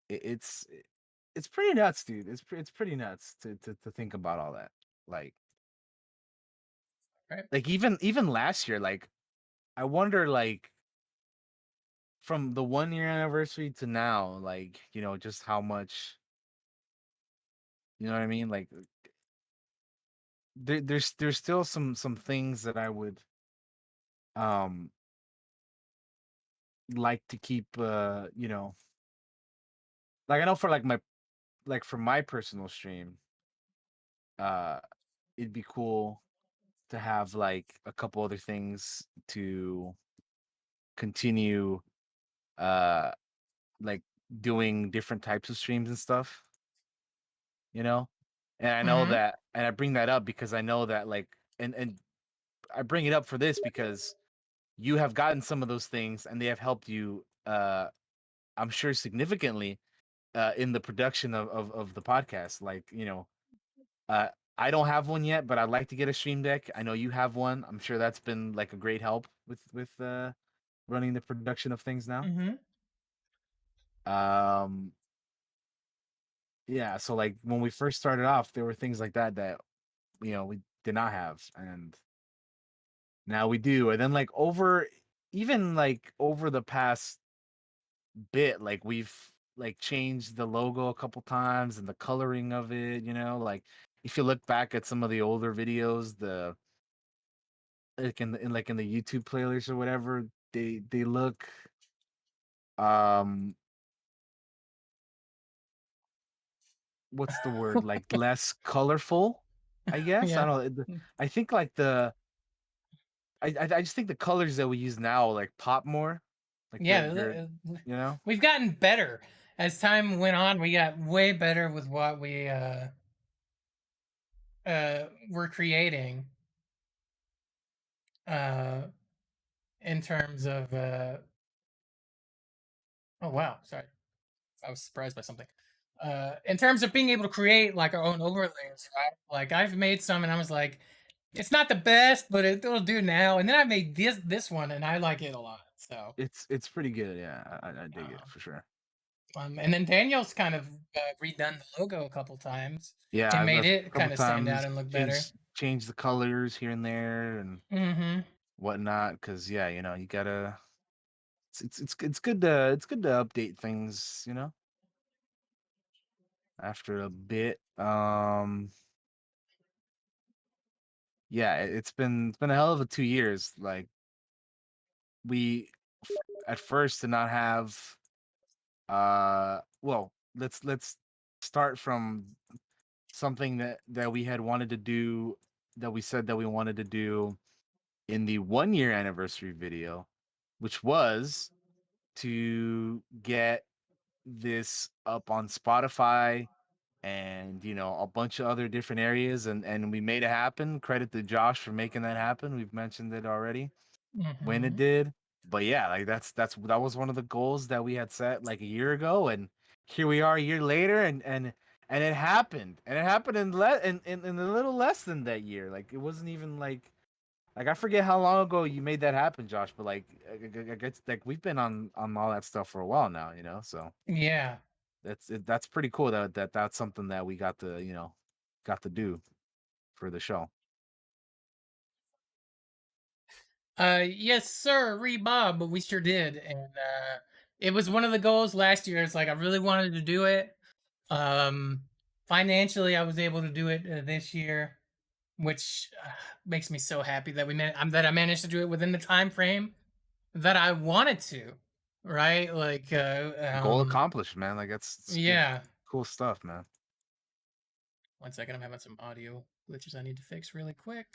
it, it's it's pretty nuts, dude. It's pretty nuts to think about all that. Like Right. even last year, like I wonder, like from the 1 year anniversary to now, like just how much, you know what I mean? Like there's still some things that I would um like to keep like I know for for my personal stream, uh it'd be cool to have like a couple other things to continue uh like doing different types of streams and stuff, you know? And I know Mm-hmm. that, and I bring that up because I know that like and I bring it up for this because you have gotten some of those things and they have helped you I'm sure significantly in the production of the podcast. Like, uh I don't have one yet, but I'd like to get a stream deck. I know you have one. I'm sure that's been like a great help with running the production of things now. Mm-hmm. Um yeah, so like when we first started off, there were things like that we did not have, and now we do. And then like over the past bit, like we've like changed the logo a couple times and the coloring of it, like if you look back at some of the older videos, the like in the YouTube playlist or whatever, they look um what's the word, like less colorful, I guess. I Yeah. don't know. I think like I just think the colors that we use now like pop more. Like they're Yeah. you know? We've gotten better as time went on. We got way better with what we were creating uh in terms of oh wow, sorry. I was surprised by something. In terms of being able to create like our own overlays, right? Like I've made some and I was like, it's not the best, but it'll do now. And then I made this one and I like it a lot. So It's pretty good. Yeah, I dig it uh, for sure. and then Daniel's kind of redone the logo a couple times Yeah, and made I've it a couple kind of stand out times and look better. changed the colors here and there and Mm-hmm. whatnot. Cause yeah, you gotta. It's good to update things. After a bit. Yeah, it's been a hell of a 2 years. Like we at first did not have. Well, let's start from something that we had wanted to do, that we said that we wanted to do in the 1 year anniversary video, which was to get this up on Spotify and a bunch of other different areas, and we made it happen. Credit to Josh for making that happen. We've mentioned it already when it Mm-hmm. did. But yeah, like that was one of the goals that we had set like a year ago, and here we are a year later, and it happened. And it happened in a little less than that year. Like it wasn't even like I forget how long ago you made that happen, Josh, but like I guess like we've been on all that stuff for a while now, so Yeah. that's pretty cool that's something that we got to do for the show. Yes, sir, Bob, but we sure did. And it was one of the goals last year. It's like I really wanted to do it. Um, Financially, I was able to do it this year, which makes me so happy that that I managed to do it within the time frame that I wanted to. Right? Like, Goal accomplished, man. Like it's good, yeah. cool stuff, man. 1 second, I'm having some audio glitches I need to fix really quick.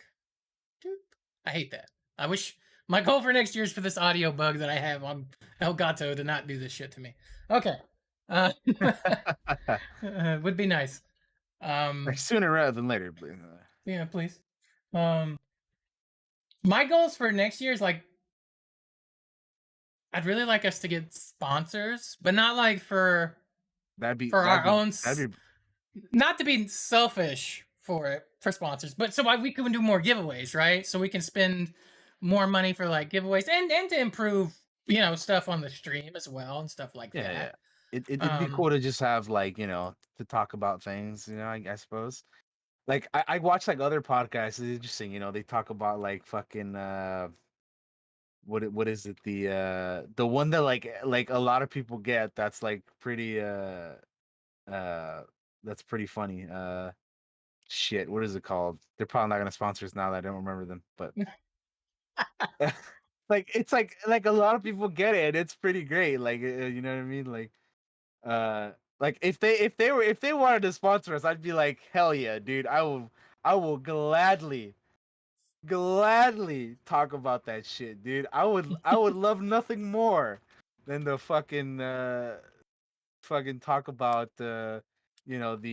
Doop. I hate that. I wish my goal for next year is for this audio bug that I have on Elgato to not do this shit to me. Okay. Uh, would be nice. Like Um, sooner rather than later, but yeah, please. Um, my goals for next year is like I'd really like us to get sponsors, but not like for for our own, that'd be not to be selfish for sponsors, but so we can do more giveaways, right? So we can spend more money for like giveaways and to improve, stuff on the stream as well and stuff like yeah, yeah. that. It'd be cool to just have like, to talk about things, I suppose. Like I watch like other podcasts, it's interesting, they talk about like fucking what is it? The one that like a lot of people get that's like pretty uh that's pretty funny. Shit, what is it called? They're probably not gonna sponsor us now that I don't remember them, but like it's like a lot of people get it and it's pretty great. Like you know what I mean? Uh like if they wanted to sponsor us, I'd be like, hell yeah, dude. I will gladly talk about that shit, dude. I would love nothing more than the fucking talk about the what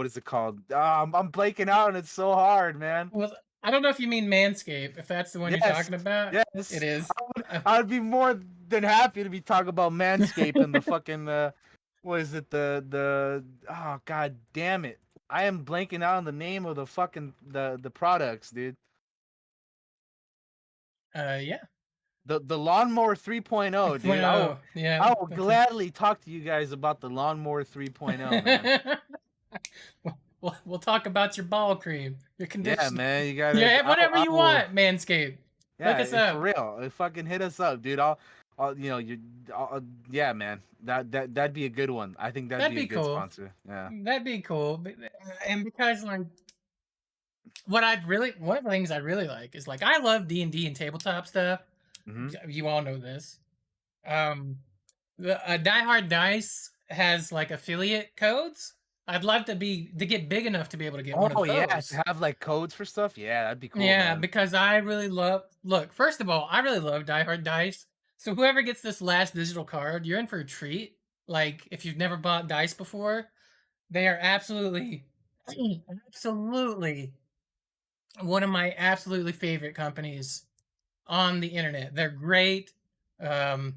is it called? I'm blanking out and it's so hard, man. Well, I don't know if you mean Manscaped, if that's the one you're Yes, talking about. It yes. is. I would be more than happy to be talking about Manscaped and the fucking what is it? The oh god damn it. I am blanking out on the name of the fucking the products, dude. Yeah. The lawnmower 3.0, dude. Yeah. I will gladly talk to you guys about the lawnmower 3.0, man. We'll talk about your ball cream, your Yeah, conditioner. man. You gotta. Yeah, whatever I you will. want, Manscaped. Look us Yeah, for up. real. Fucking hit us up, dude. Yeah, man. That'd be a good one. I think that'd That'd be a be good cool. sponsor. Yeah. That'd be cool. And because like one of the things I really like is like I love D&D and tabletop stuff. Hmm. You all know this. The Die Hard Dice has like affiliate codes. I'd love to get big enough to be able to get one Oh of yeah, those. to have like codes for stuff. Yeah, that'd be cool, Yeah, man. because I really love. Look, first of all, I really love Die Hard Dice. So whoever gets this last digital card, you're in for a treat. Like if you've never bought dice before, they are absolutely, absolutely one of my absolutely favorite companies on the internet. They're great. Um,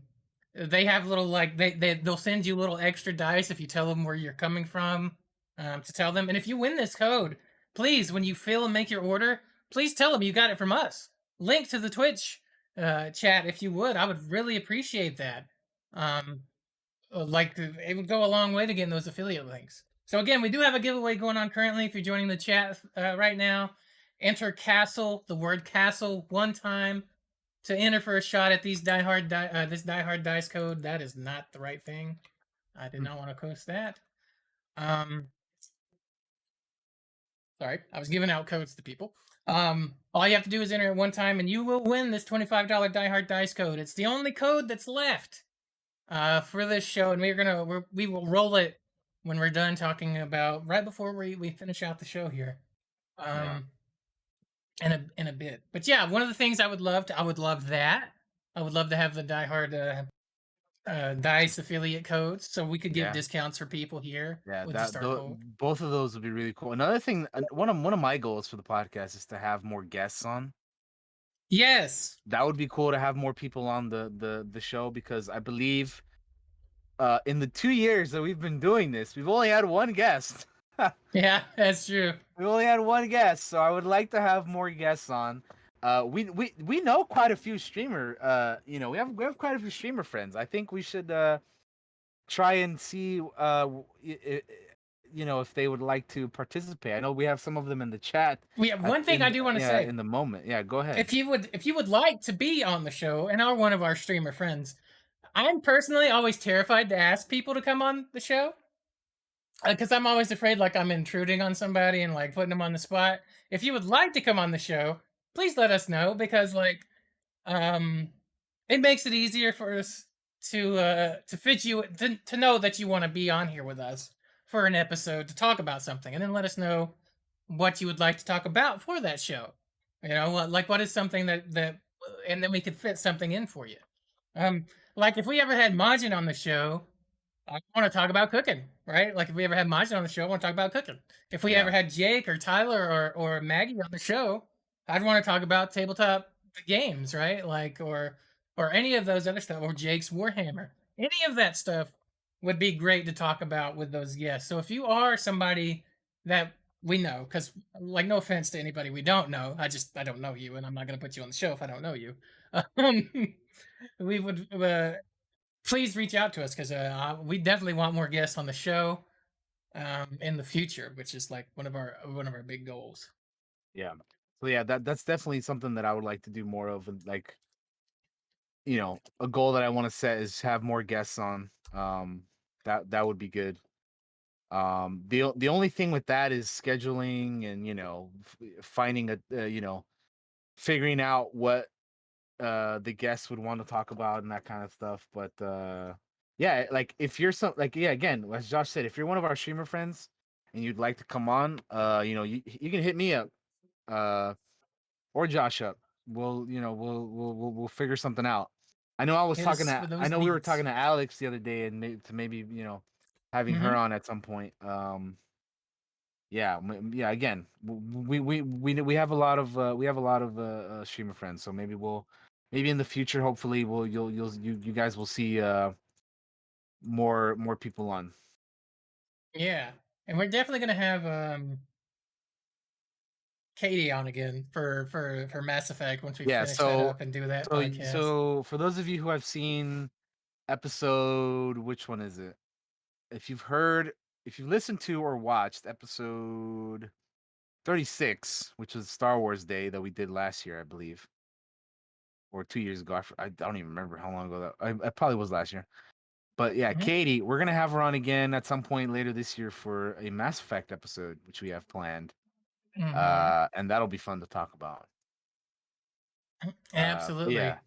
they have little like they'll send you little extra dice if you tell them where you're coming from, to tell them. And if you win this code, please, when you fill and make your order, please tell them you got it from us. Link to the Twitch chat if you would. I would really appreciate that. Um, like it would go a long way to getting those affiliate links. So again, we do have a giveaway going on currently. If you're joining the chat right now, enter castle, the word castle, one time to enter for a shot at this Die Hard dice code. That is not the right thing. I did not want to post that. Um, sorry, I was giving out codes to people. All you have to do is enter it one time, and you will win this $25 Die Hard dice code. It's the only code that's left for this show, and we will roll it when we're done talking about right before we finish out the show here. Yeah. In a bit. But yeah, one of the things I would love that. I would love to have the Die Hard dice affiliate codes so we could give Yeah. discounts for people here Yeah, with just our code. both of those would be really cool. Another thing, one of my goals for the podcast is to have more guests on. Yes. That would be cool to have more people on the show because I believe in the 2 years that we've been doing this, we've only had one guest. Yeah, that's true. We only had one guest, so I would like to have more guests on. We know quite a few streamer. We have quite a few streamer friends. I think we should try and see if they would like to participate. I know we have some of them in the chat. We have one thing I do want to say. In the moment. Yeah, go ahead. If you would like to be on the show and are one of our streamer friends, I'm personally always terrified to ask people to come on the show. Because I'm always afraid like I'm intruding on somebody and like putting them on the spot. If you would like to come on the show, please let us know because like it makes it easier for us to fit you to know that you want to be on here with us for an episode to talk about something, and then let us know what you would like to talk about for that show. Like what is something that and then we could fit something in for you. Like if we ever had Majin on the show, I want to talk about cooking, right? Like if we ever had Majin on the show, I want to talk about cooking. If we ever had Jake or Tyler or Maggie on the show, I'd want to talk about tabletop games, right? Like or any of those other stuff, or Jake's Warhammer, any of that stuff. would be great to talk about with those guests. So if you are somebody that we know, because like no offense to anybody we don't know, I don't know you, and I'm not gonna put you on the show if I don't know you. Um, we would please reach out to us because we definitely want more guests on the show in the future, which is like one of our big goals. Yeah. So yeah, that's definitely something that I would like to do more of. And like, a goal that I want to set is have more guests on. That would be good. The only thing with that is scheduling and finding figuring out what the guests would want to talk about and that kind of stuff. But yeah, like if you're yeah, again, as Josh said, if you're one of our streamer friends and you'd like to come on, you can hit me up or Josh up. We'll figure something out. Hit us with I those know we were deets. talking to Alex the other day and maybe having her Mm-hmm. on at some point. Yeah, yeah. Again, we have a lot of streamer friends, so maybe in the future, hopefully, you guys will see more people on. Yeah, and we're definitely gonna have Katie on again for Mass Effect once we Yeah. finish that So up and do that so podcast. so for those of you who have seen episode, which one is it? If you've heard, if you've listened to or watched episode 36, which was Star Wars Day that we did last year, I believe, or 2 years ago. I don't even remember how long ago it probably was last year. But yeah, Hmm. Katie, we're gonna have her on again at some point later this year for a Mass Effect episode, which we have planned. Hmm. And that'll be fun to talk about. But Absolutely. yeah,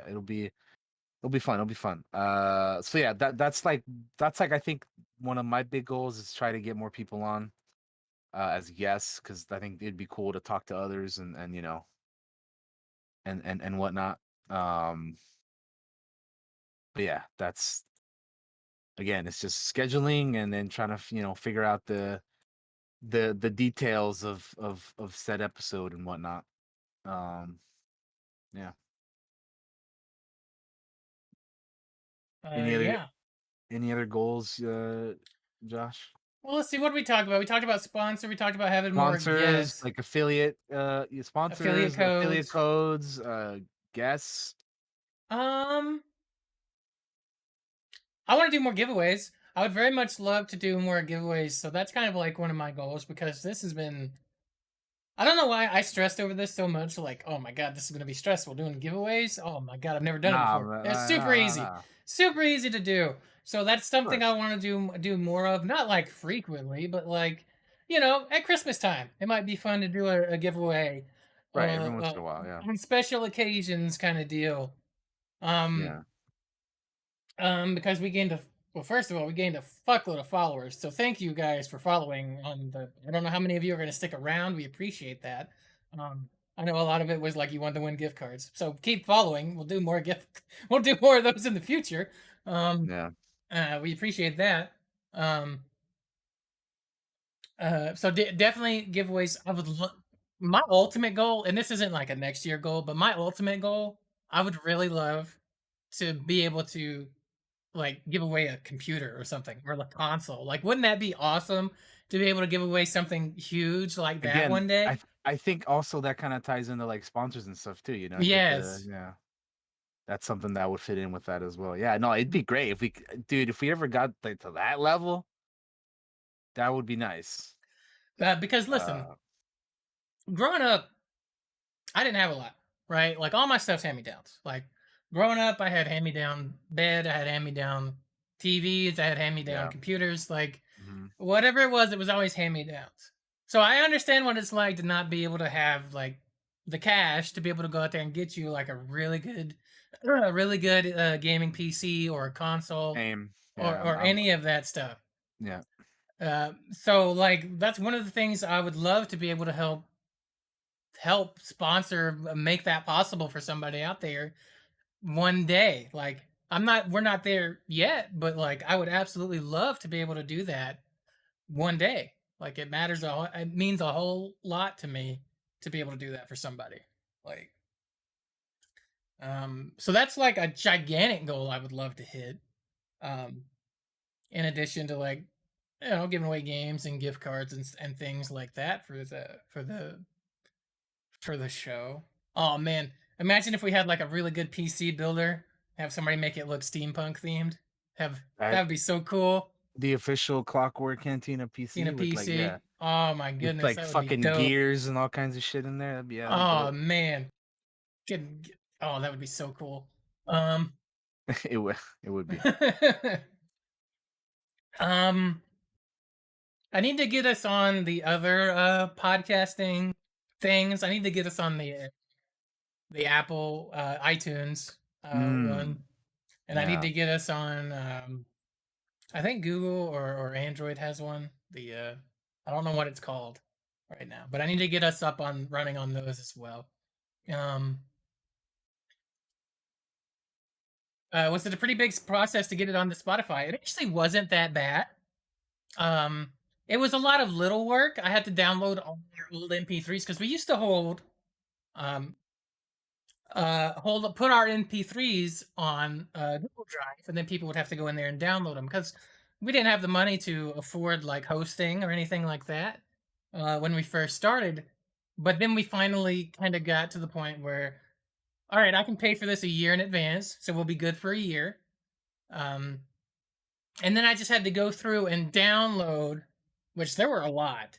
it'll be fun. It'll be fun. So yeah, that's like I think one of my big goals is try to get more people on as guests because I think it'd be cool to talk to others and and whatnot. Um, but yeah, that's again, it's just scheduling and then trying to figure out the details of said episode and whatnot. Um, yeah. Any other Yeah. any other goals, Josh? Well, let's see. What did we talk about? We talked about sponsor. We talked about having more Sponsors, guests, like affiliate, affiliate sponsors, affiliate codes. codes, guests. Um, I want to do more giveaways. I would very much love to do more giveaways. So that's kind of like one of my goals because this has been I don't know why I stressed over this so much. Like, oh my god, this is gonna be stressful doing giveaways. Oh my god, I've never done it Nah, before. man, It's nah, super nah, nah, easy, nah. Of super easy to do. So that's something I course. want to do more of. Not like frequently, but like at Christmas time, it might be fun to do a giveaway, Right, every once in a while, yeah. on special occasions, kind of deal. Um, Yeah. because we gained a well, first of all, we gained a fuckload of followers. So thank you guys for following on the. I don't know how many of you are going to stick around. We appreciate that. Um, I know a lot of it was like you wanted to win gift cards. So keep following. We'll do more gift. We'll do more of those in the future. Um, Yeah. we appreciate that. Um, so definitely giveaways. My ultimate goal, and this isn't like a next year goal, but my ultimate goal, I would really love to be able to like give away a computer or something or a console. Like, wouldn't that be awesome to be able to give away something huge like that Again, one I day? th- I think also that kind of ties into like sponsors and stuff too, get the Yes. yeah. That's something that would fit in with that as well. Yeah, no, it'd be great if dude, if we ever got like to that level, that would be nice. Because listen, Uh, growing up, I didn't have a lot, right? Like all my stuff's hand me downs. Like growing up, I had hand me down bed, I had hand me down TVs, I had hand me down yeah. computers. Like Mhm. whatever it was always hand me downs. So I understand what it's like to not be able to have like the cash to be able to go out there and get you like a really good gaming PC or a console Same. or Yeah, any of that stuff. yeah. So like that's one of the things I would love to be able to help sponsor make that possible for somebody out there one day. Like we're not there yet, but like I would absolutely love to be able to do that one day. Like it means a whole lot to me to be able to do that for somebody. Like so that's like a gigantic goal I would love to hit. Um in addition to like giving away games and gift cards and things like that for the show. Oh man, imagine if we had like a really good PC builder, have somebody make it look steampunk themed. Have That that would be so cool. the official Clockwork Cantina In a PC with like PC. Oh my with goodness, like that would be fucking dope. gears and all kinds of shit in there. That'd be Oh dope. man, oh that would be so cool. Um, It would be. um, I need to get us on the other podcasting things. I need to get us on the Apple iTunes one, Mm, and I need yeah. to get us on. I think Google or Android has one. The I don't know what it's called right now, but I need to get us up on running on those as well. Um, was it a pretty big process to get it onto Spotify? It actually wasn't that bad. Um, it was a lot of little work. I had to download all our old MP3s because we used to um, put our MP3s on Google Drive, and then people would have to go in there and download them because we didn't have the money to afford like hosting or anything like that when we first started. But then we finally kind of got to the point where, all right, I can pay for this a year in advance, so we'll be good for a year. Um, and then I just had to go through and download, which there were a lot,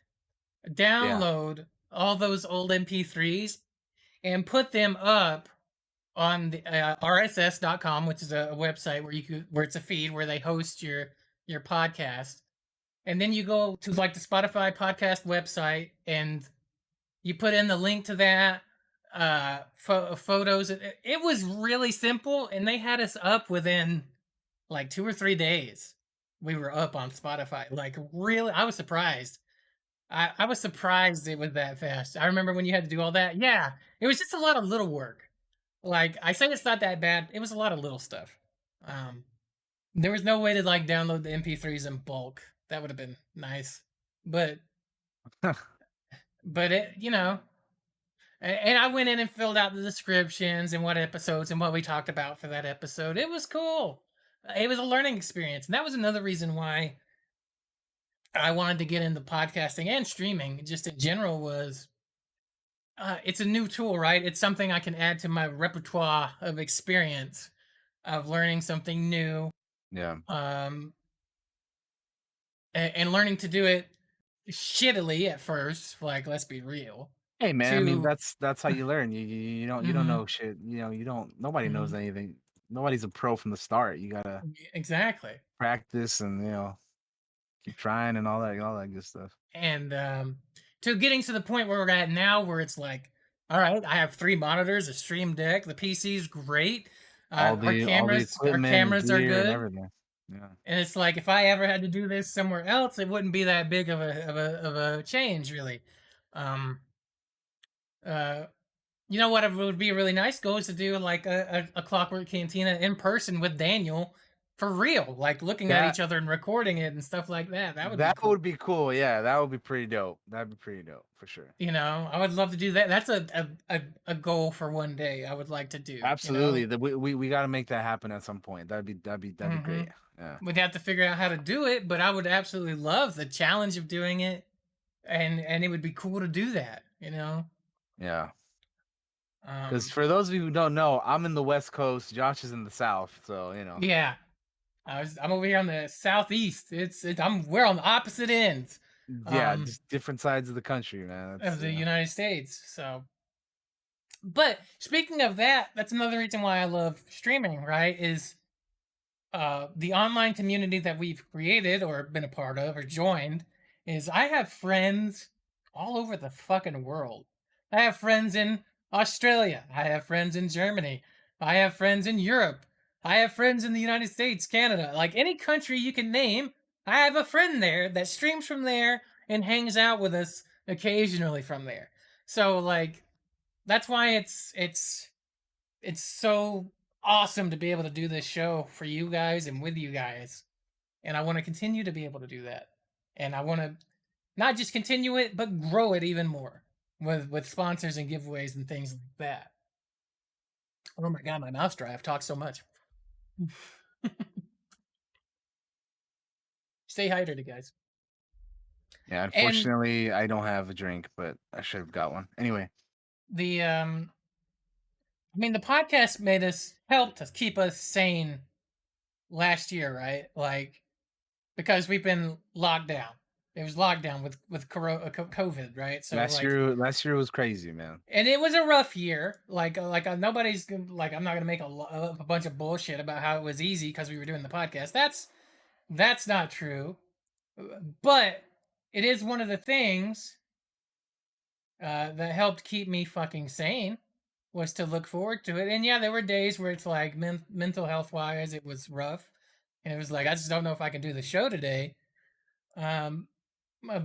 Yeah. download all those old MP3s and put them up on the rss.com, which is a website where it's a feed where they host your podcast. And then you go to like the Spotify podcast website and you put in the link to that photos. It was really simple, and they had us up within like 2 or 3 days. We were up on Spotify. Like really, I was surprised. I was surprised it was that fast. I remember when you had to do all that. Yeah, it was just a lot of little work. Like I say, it's not that bad. It was a lot of little stuff. Um, there was no way to like download the MP3s in bulk. That would have been nice, but it and I went in and filled out the descriptions and what episodes and what we talked about for that episode. It was cool. It was a learning experience, and that was another reason why I wanted to get into podcasting and streaming just in general. Was it's a new tool, right? It's something I can add to my repertoire of experience of learning something new, Yeah. um, and learning to do it shittily at first. Like, let's be real. Hey man, I mean To that's how you learn. You don't Mhm, know shit. You don't nobody knows mhm, anything. Nobody's a pro from the start. You gotta exactly. practice and keep trying and all that good stuff. And to getting to the point where we're at now, where it's like, all right, I have 3 monitors, a stream deck, the PC's great, All the our equipment and cameras are gear and good, everything. Yeah. and it's like if I ever had to do this somewhere else, it wouldn't be that big of a change, really. Um, uh, you know what would be a really nice goal is to do like a Clockwork Cantina in person with Daniel for real, like looking at That each other and recording it and stuff like that. That would be that cool. would be cool. Yeah, that would be pretty dope. That'd be pretty dope for sure. I would love to do that. That's a goal for one day I would like to do, Absolutely. We got to make that happen at some point. That'd be hmm great. Yeah. We'd have to figure out how to do it, but I would absolutely love the challenge of doing it, and it would be cool to do that. Yeah. Because Um, for those of you who don't know, I'm in the West Coast. Josh is in the South. So yeah, I'm over here on the southeast. We're on the opposite ends, yeah, um, just different sides of the country, man. of That's the United States. So, but speaking of that, that's another reason why I love streaming. Right? Is the online community that we've created or been a part of or joined is I have friends all over the fucking world. I have friends in Australia. I have friends in Germany. I have friends in Europe. I have friends in the United States, Canada. Like any country you can name, I have a friend there that streams from there and hangs out with us occasionally from there. So like that's why it's so awesome to be able to do this show for you guys and with you guys. And I want to continue to be able to do that. And I want to not just continue it, but grow it even more with sponsors and giveaways and things like that. Oh my god, my mouth's dry. I've talked so much. Stay hydrated, guys. Yeah, And unfortunately, I don't have a drink, but I should have got one. Anyway, the I mean, the podcast helped us keep us sane last year, right? Like because we've been locked down. It was locked down with COVID, right? So like, last year was crazy, man. and it was a rough year. Nobody's like, I'm not gonna make a bunch of bullshit about how it was easy because we were doing the podcast. That's not true. But it is one of the things that helped keep me fucking sane was to look forward to it. And yeah, there were days where it's like mental health wise, it was rough, and it was like I just don't know if I can do the show today. Um,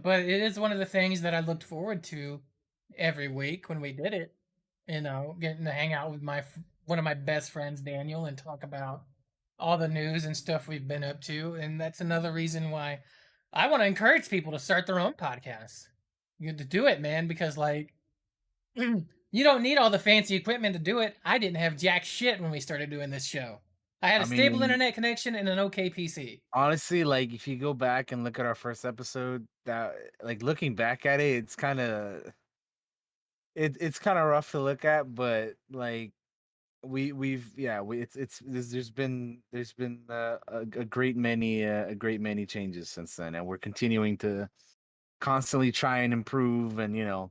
but it is one of the things that I looked forward to every week when we did it. You know, getting to hang out with one of my best friends, Daniel, and talk about all the news and stuff we've been up to. And that's another reason why I want to encourage people to start their own podcasts. You have to do it, man, because like you don't need all the fancy equipment to do it. I didn't have jack shit when we started doing this show. I had I a stable mean, internet connection and an okay PC. honestly, like if you go back and look at our first episode, that like looking back at it, it's kind of rough to look at, but like we've yeah, there's been a great many changes since then, and we're continuing to constantly try and improve and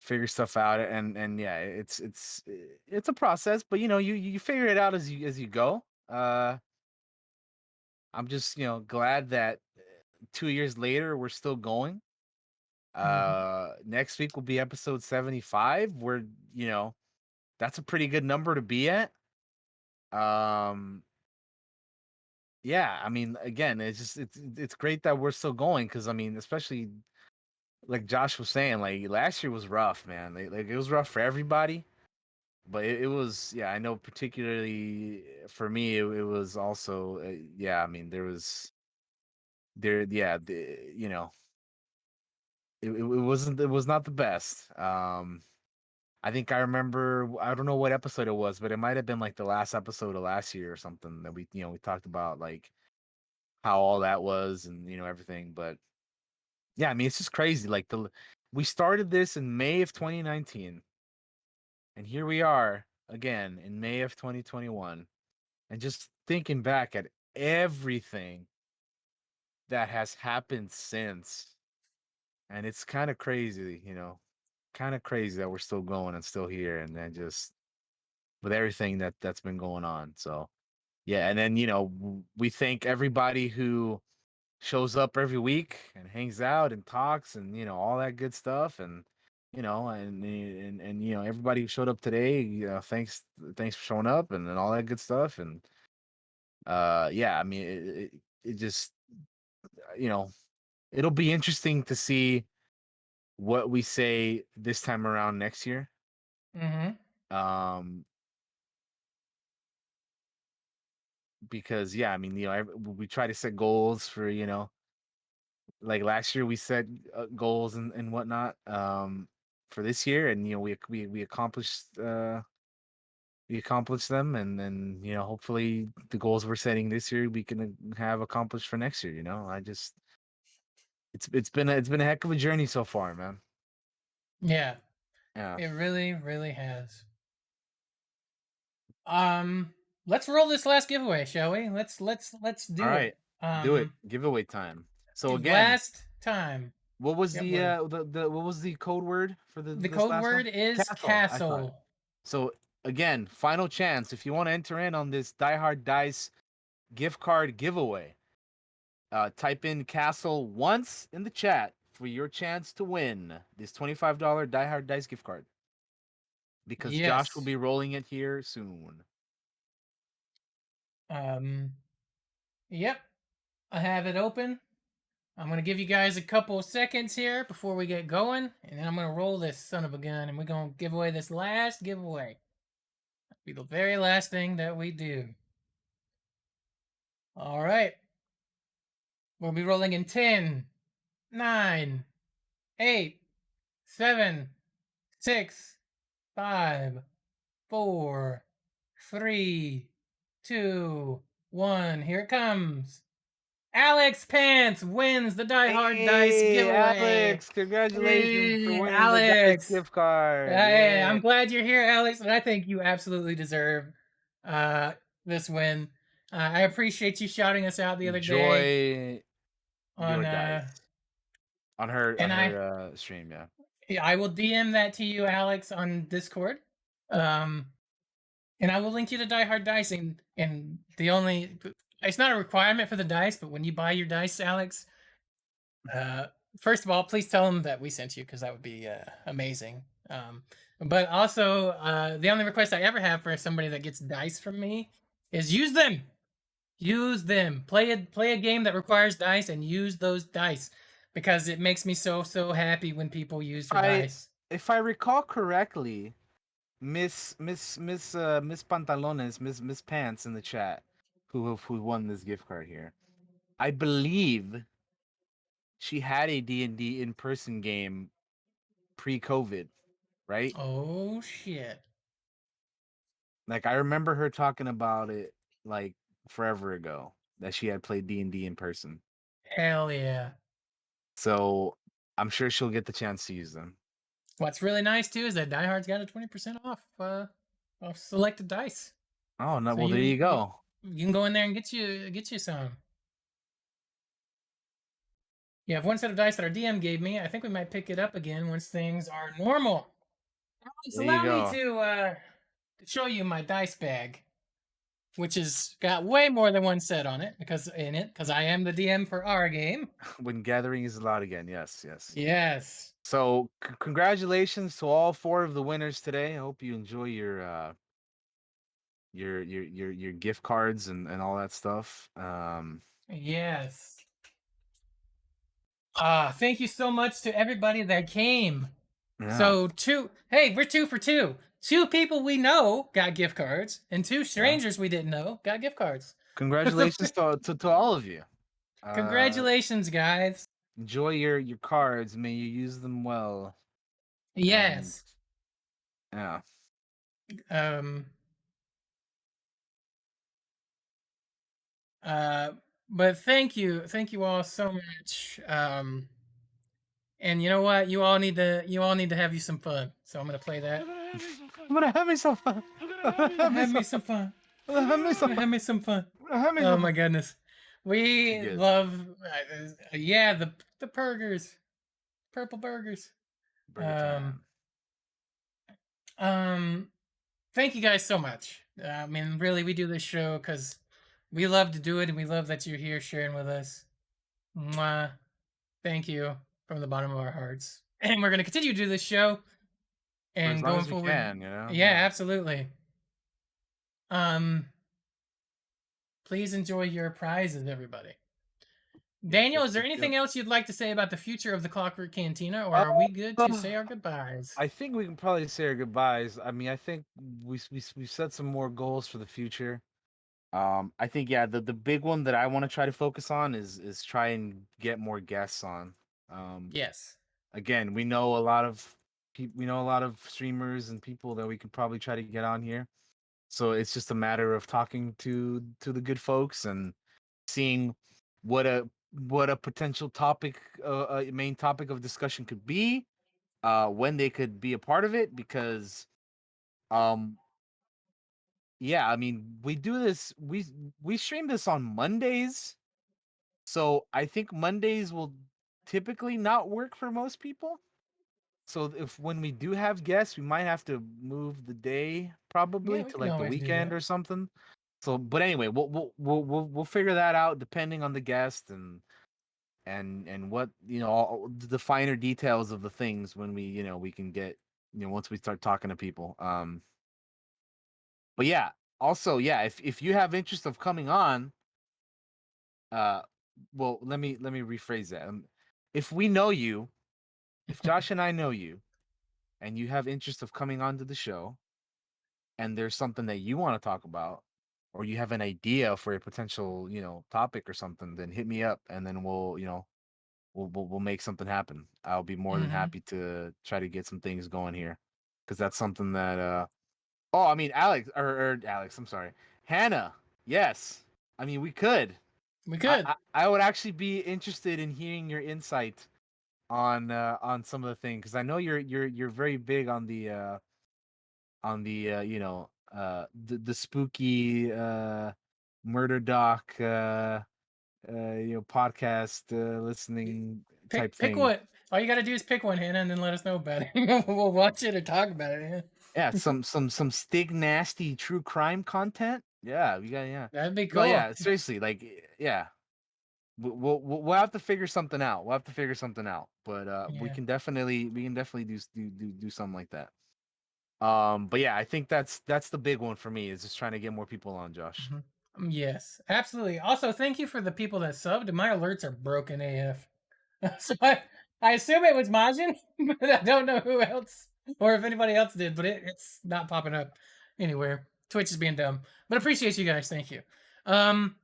figure stuff out, and yeah, it's a process, but you figure it out as you go. I'm just glad that 2 years later we're still going. Mm-hmm. Next week will be episode 75. We're that's a pretty good number to be at. um yeah, I mean, again, it's great that we're still going, because I mean, especially like Josh was saying, like last year was rough, man. Like it was rough for everybody, but it was, yeah, I know, particularly for me, it was also yeah, I mean, yeah, it was not the best. I think I remember, I don't know what episode it was, but it might have been like the last episode of last year or something, that we talked about like how all that was, and everything. But yeah, I mean, it's just crazy. Like we started this in May of 2019, and here we are again in May of 2021, and just thinking back at everything that has happened since, and it's kind of crazy, kind of crazy that we're still going and still here, and then just with everything that's been going on. So yeah, and then we thank everybody who shows up every week and hangs out and talks, and all that good stuff, and everybody who showed up today, thanks for showing up, and all that good stuff. And yeah, I mean, it just you know it'll be interesting to see what we say this time around next year. Mm-hmm. um because yeah, I mean, we try to set goals for, like last year we set goals and whatnot, for this year, and we accomplished them, and then hopefully the goals we're setting this year we can have accomplished for next year. I just it's been a heck of a journey so far, man. Yeah, Yeah. it really, really has. Um, let's roll this last giveaway, shall we? Let's All do right, it. do it. Giveaway time. So again, Last time. what was Yep. the what was the code word for The this code last one? word is Castle, I thought. castle. So again, final chance if you want to enter in on this Die Hard Dice gift card giveaway. Type in Castle once in the chat for your chance to win this $25 Die Hard Dice gift card, because Josh will Yes. be rolling it here soon. Um. Yep. I have it open. I'm gonna give you guys a couple seconds here before we get going, and then I'm gonna roll this son of a gun, and we're gonna give away this last giveaway. It'll be the very last thing that we do. All right. We'll be rolling in 10, 9, 8, 7, 6, 5, 4, 3, 2, 1. Here it comes. Alex Pants wins the Die Hard Dice Hey, giveaway. Alex! Congratulations for Hey, winning the Dice Alex. gift card. Hey, Yeah. I'm glad you're here, Alex, and I think you absolutely deserve uh, this win. I appreciate you shouting us out the other day Enjoy on your dice on her and stream. Yeah. yeah, I will DM that to you, Alex, on Discord. Um, and I will link you to Die Hard Dice. And the only, it's not a requirement for the dice, but when you buy your dice, Alex, uh, first of all, please tell them that we sent you because that would be amazing. But also, the only request I ever have for somebody that gets dice from me is use them. Use them. Play a game that requires dice and use those dice because it makes me so happy when people use the I dice. if I recall correctly, Miss Pantalones, Miss Pants in the chat, who won this gift card here. I believe she had a D&D in-person game pre-COVID, right? Oh shit. Like I remember her talking about it like forever ago that she had played D&D in person. Hell yeah. So I'm sure she'll get the chance to use them. What's really nice too is that Die Hard's got a 20% off selected dice. Oh no, So well there you go. you can go in there and get you some. You have one set of dice that our DM gave me. I think we might pick it up again once things are normal. Alex, There you allow me go. to show you my dice bag, which has got way more than one set on it because I am the DM for our game. When gathering is allowed again. Yes, yes. Yes. So congratulations to all 4 of the winners today. I hope you enjoy your gift cards and all that stuff. Yes. Thank you so much to everybody that came. Yeah, So we're 2 for 2. 2 people we know got gift cards, and 2 yeah. strangers we didn't know got gift cards. Congratulations to all of you. Congratulations, guys. Enjoy your cards. May you use them well. And Yes. yeah, Um. But thank you all so much. And you know what? You all need to have you some fun. So I'm gonna play that. I'm gonna have me some fun. I'm gonna have me Have me some some fun. I'm gonna have me some fun. Have me some fun. I'm gonna have me Oh some my fun. goodness. Too We good. love yeah, the burgers. Purple burgers. Burger time. Um thank you guys so much. I mean, really we do this show cuz we love to do it and we love that you're here sharing with us. Mwah. Thank you from the bottom of our hearts. And we're going to continue to do this show For as and long going as we forward. can, you know. Yeah, absolutely. Um please enjoy your prizes, everybody. Daniel, is there anything else you'd like to say about the future of the Clockwork Cantina, or are we good to say our goodbyes? I think we can probably say our goodbyes. I mean, I think we set some more goals for the future. I think yeah, the big one that I want to try to focus on is try and get more guests on. Um, Yes. Again, we know a lot of we know a lot of streamers and people that we could probably try to get on here. So it's just a matter of talking to the good folks and seeing what a potential topic, a main topic of discussion could be, when they could be a part of it. Because, um, yeah, I mean, we do this. We stream this on Mondays, so I think Mondays will typically not work for most people. So if when we do have guests, we might have to move the day probably Yeah, we to can like the always do weekend that. or something. So, but anyway, we'll figure that out depending on the guest and what all the finer details of the things when we can get once we start talking to people. But yeah, also yeah, if you have interest of coming on, uh, well let me rephrase that. If we know you, if Josh and I know you, and you have interest of coming onto the show, and there's something that you want to talk about, or you have an idea for a potential topic or something, then hit me up, and then we'll make something happen. I'll be more than Mm-hmm. happy to try to get some things going here, because that's something that oh, I mean, Alex, or Alex, I'm sorry, Hannah. Yes, I mean we could. We could. I would actually be interested in hearing your insight on some of the things because I know you're very big on the the spooky murder doc podcast listening type Pick thing. one. All you gotta do is pick one, Hannah, and then let us know about it. We'll watch it or talk about it. Yeah, some stig nasty true crime content. Yeah, we got yeah. That'd be No, cool. yeah, seriously, like yeah. We'll have to figure something out. We'll have to figure something out. But Yeah. we can definitely do something like that. But yeah, I think that's the big one for me is just trying to get more people on, Josh. Mhm. Yes, absolutely. Also, thank you for the people that subbed. My alerts are broken AF. So I assume it was Majin, but I don't know who else or if anybody else did, but it's not popping up anywhere. Twitch is being dumb. But appreciate you guys. Thank you. Um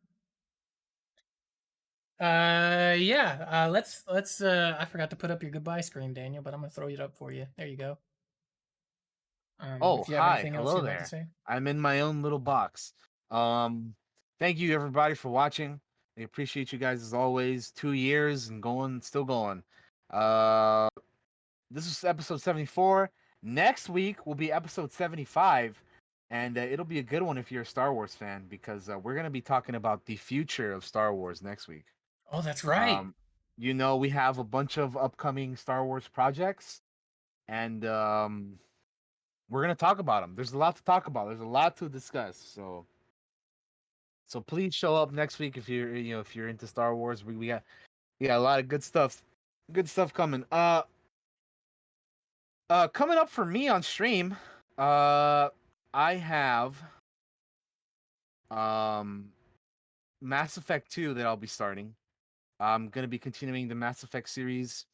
yeah, let's I forgot to put up your goodbye screen, Daniel, but I'm gonna throw it up for you. There you go. Oh, If you have hi. anything else Hello you'd like to there. say. I'm in my own little box. Thank you everybody for watching. I appreciate you guys as always. 2 years and going, still going. Uh, this is episode 74. Next week will be episode 75, and it'll be a good one if you're a Star Wars fan because we're gonna be talking about the future of Star Wars next week. Oh, that's right. Um, we have a bunch of upcoming Star Wars projects, and we're gonna talk about them. There's a lot to talk about. There's a lot to discuss. So please show up next week if you're if you're into Star Wars. We got a lot of good stuff coming. Coming up for me on stream, I have um Mass Effect 2 that I'll be starting. I'm gonna be continuing the Mass Effect series.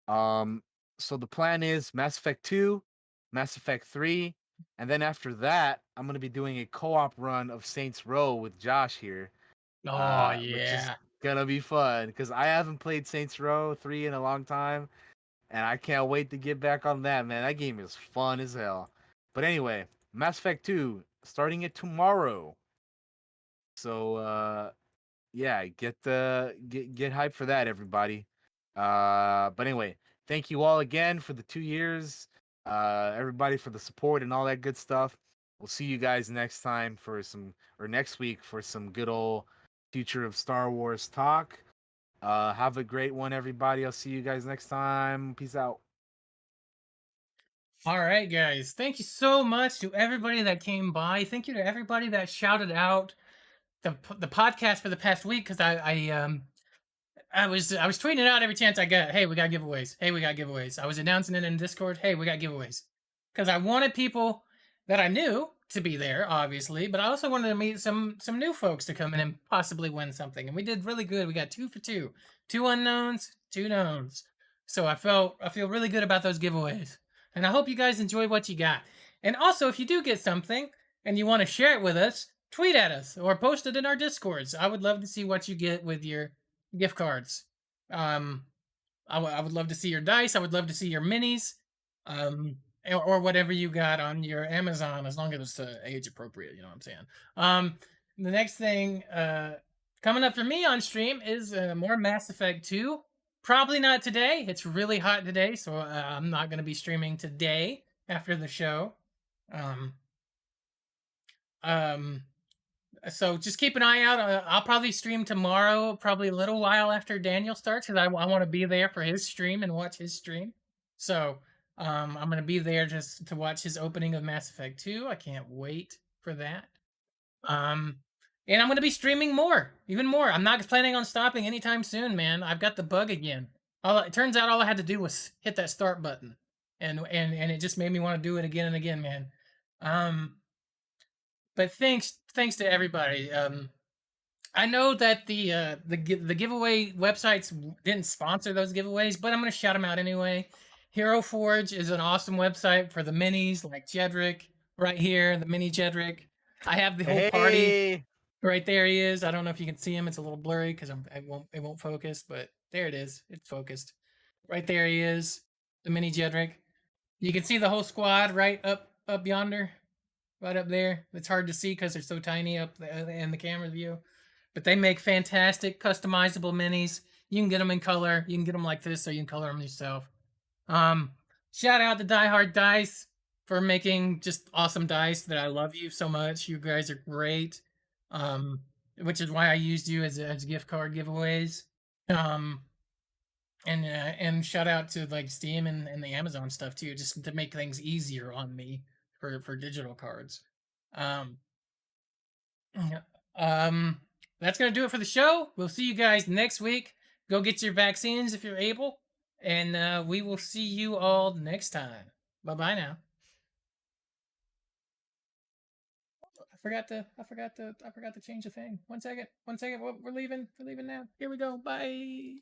Um, so the plan is Mass Effect 2, Mass Effect 3, and then after that, I'm gonna be doing a co-op run of Saints Row with Josh here, Oh which is yeah. gonna be fun because I haven't played Saints Row 3 in a long time, and I can't wait to get back on that, man. That game is fun as hell. But anyway, Mass Effect 2 starting it tomorrow. So yeah, get hyped for that, everybody. But anyway, thank you all again for the 2 years. Everybody for the support and all that good stuff. We'll see you guys next time for some or next week for some good old future of Star Wars talk. Have a great one, everybody. I'll see you guys next time. Peace out. All right, guys. Thank you so much to everybody that came by. Thank you to everybody that shouted out the podcast for the past week because I was tweeting it out every chance I got. Hey, we got giveaways. Hey, we got giveaways. I was announcing it in Discord. Hey, we got giveaways. Because I wanted people that I knew to be there, obviously, but I also wanted to meet some new folks to come in and possibly win something. And we did really good. We got 2 for 2. 2 unknowns, 2 knowns. So I feel really good about those giveaways. And I hope you guys enjoy what you got. And also, if you do get something and you want to share it with us, tweet at us or post it in our Discords. I would love to see what you get with your gift cards. Um, I would love to see your dice. I would love to see your minis, or whatever you got on your Amazon, as long as it's age appropriate. You know what I'm saying? The next thing coming up for me on stream is more Mass Effect 2. Probably not today. It's really hot today, so I'm not going to be streaming today after the show. Um, um, so just keep an eye out. I'll probably stream tomorrow, probably a little while after Daniel starts, because I want to be there for his stream and watch his stream. So I'm gonna be there just to watch his opening of Mass Effect 2. I can't wait for that. Um, and I'm gonna be streaming more, even more. I'm not planning on stopping anytime soon, man. I've got the bug again. It turns out all I had to do was hit that start button, and it just made me want to do it again and again, man. Um, but thanks to everybody. I know that the giveaway websites didn't sponsor those giveaways, but I'm gonna shout them out anyway. Hero Forge is an awesome website for the minis, like Jedrick right here, the mini Jedrick. I have the whole party Hey, right there. He is. I don't know if you can see him. It's a little blurry because it won't focus, but there it is. It's focused. Right there he is, the mini Jedrick. You can see the whole squad right up yonder, right up there. It's hard to see because they're so tiny up in the camera view. but they make fantastic customizable minis. You can get them in color. You can get them like this, so you can color them yourself. Um, Shout out to Die Hard Dice for making just awesome dice that I love you so much. You guys are great. Um, which is why I used you as gift card giveaways. Um, and shout out to like Steam and the Amazon stuff too, just to make things easier on me for digital cards. Um, yeah, um, that's gonna do it for the show. We'll see you guys next week. Go get your vaccines if you're able, and we will see you all next time. Bye bye now. I forgot to change the thing. 1 second. 1 second. We're leaving. We're leaving now. Here we go. Bye.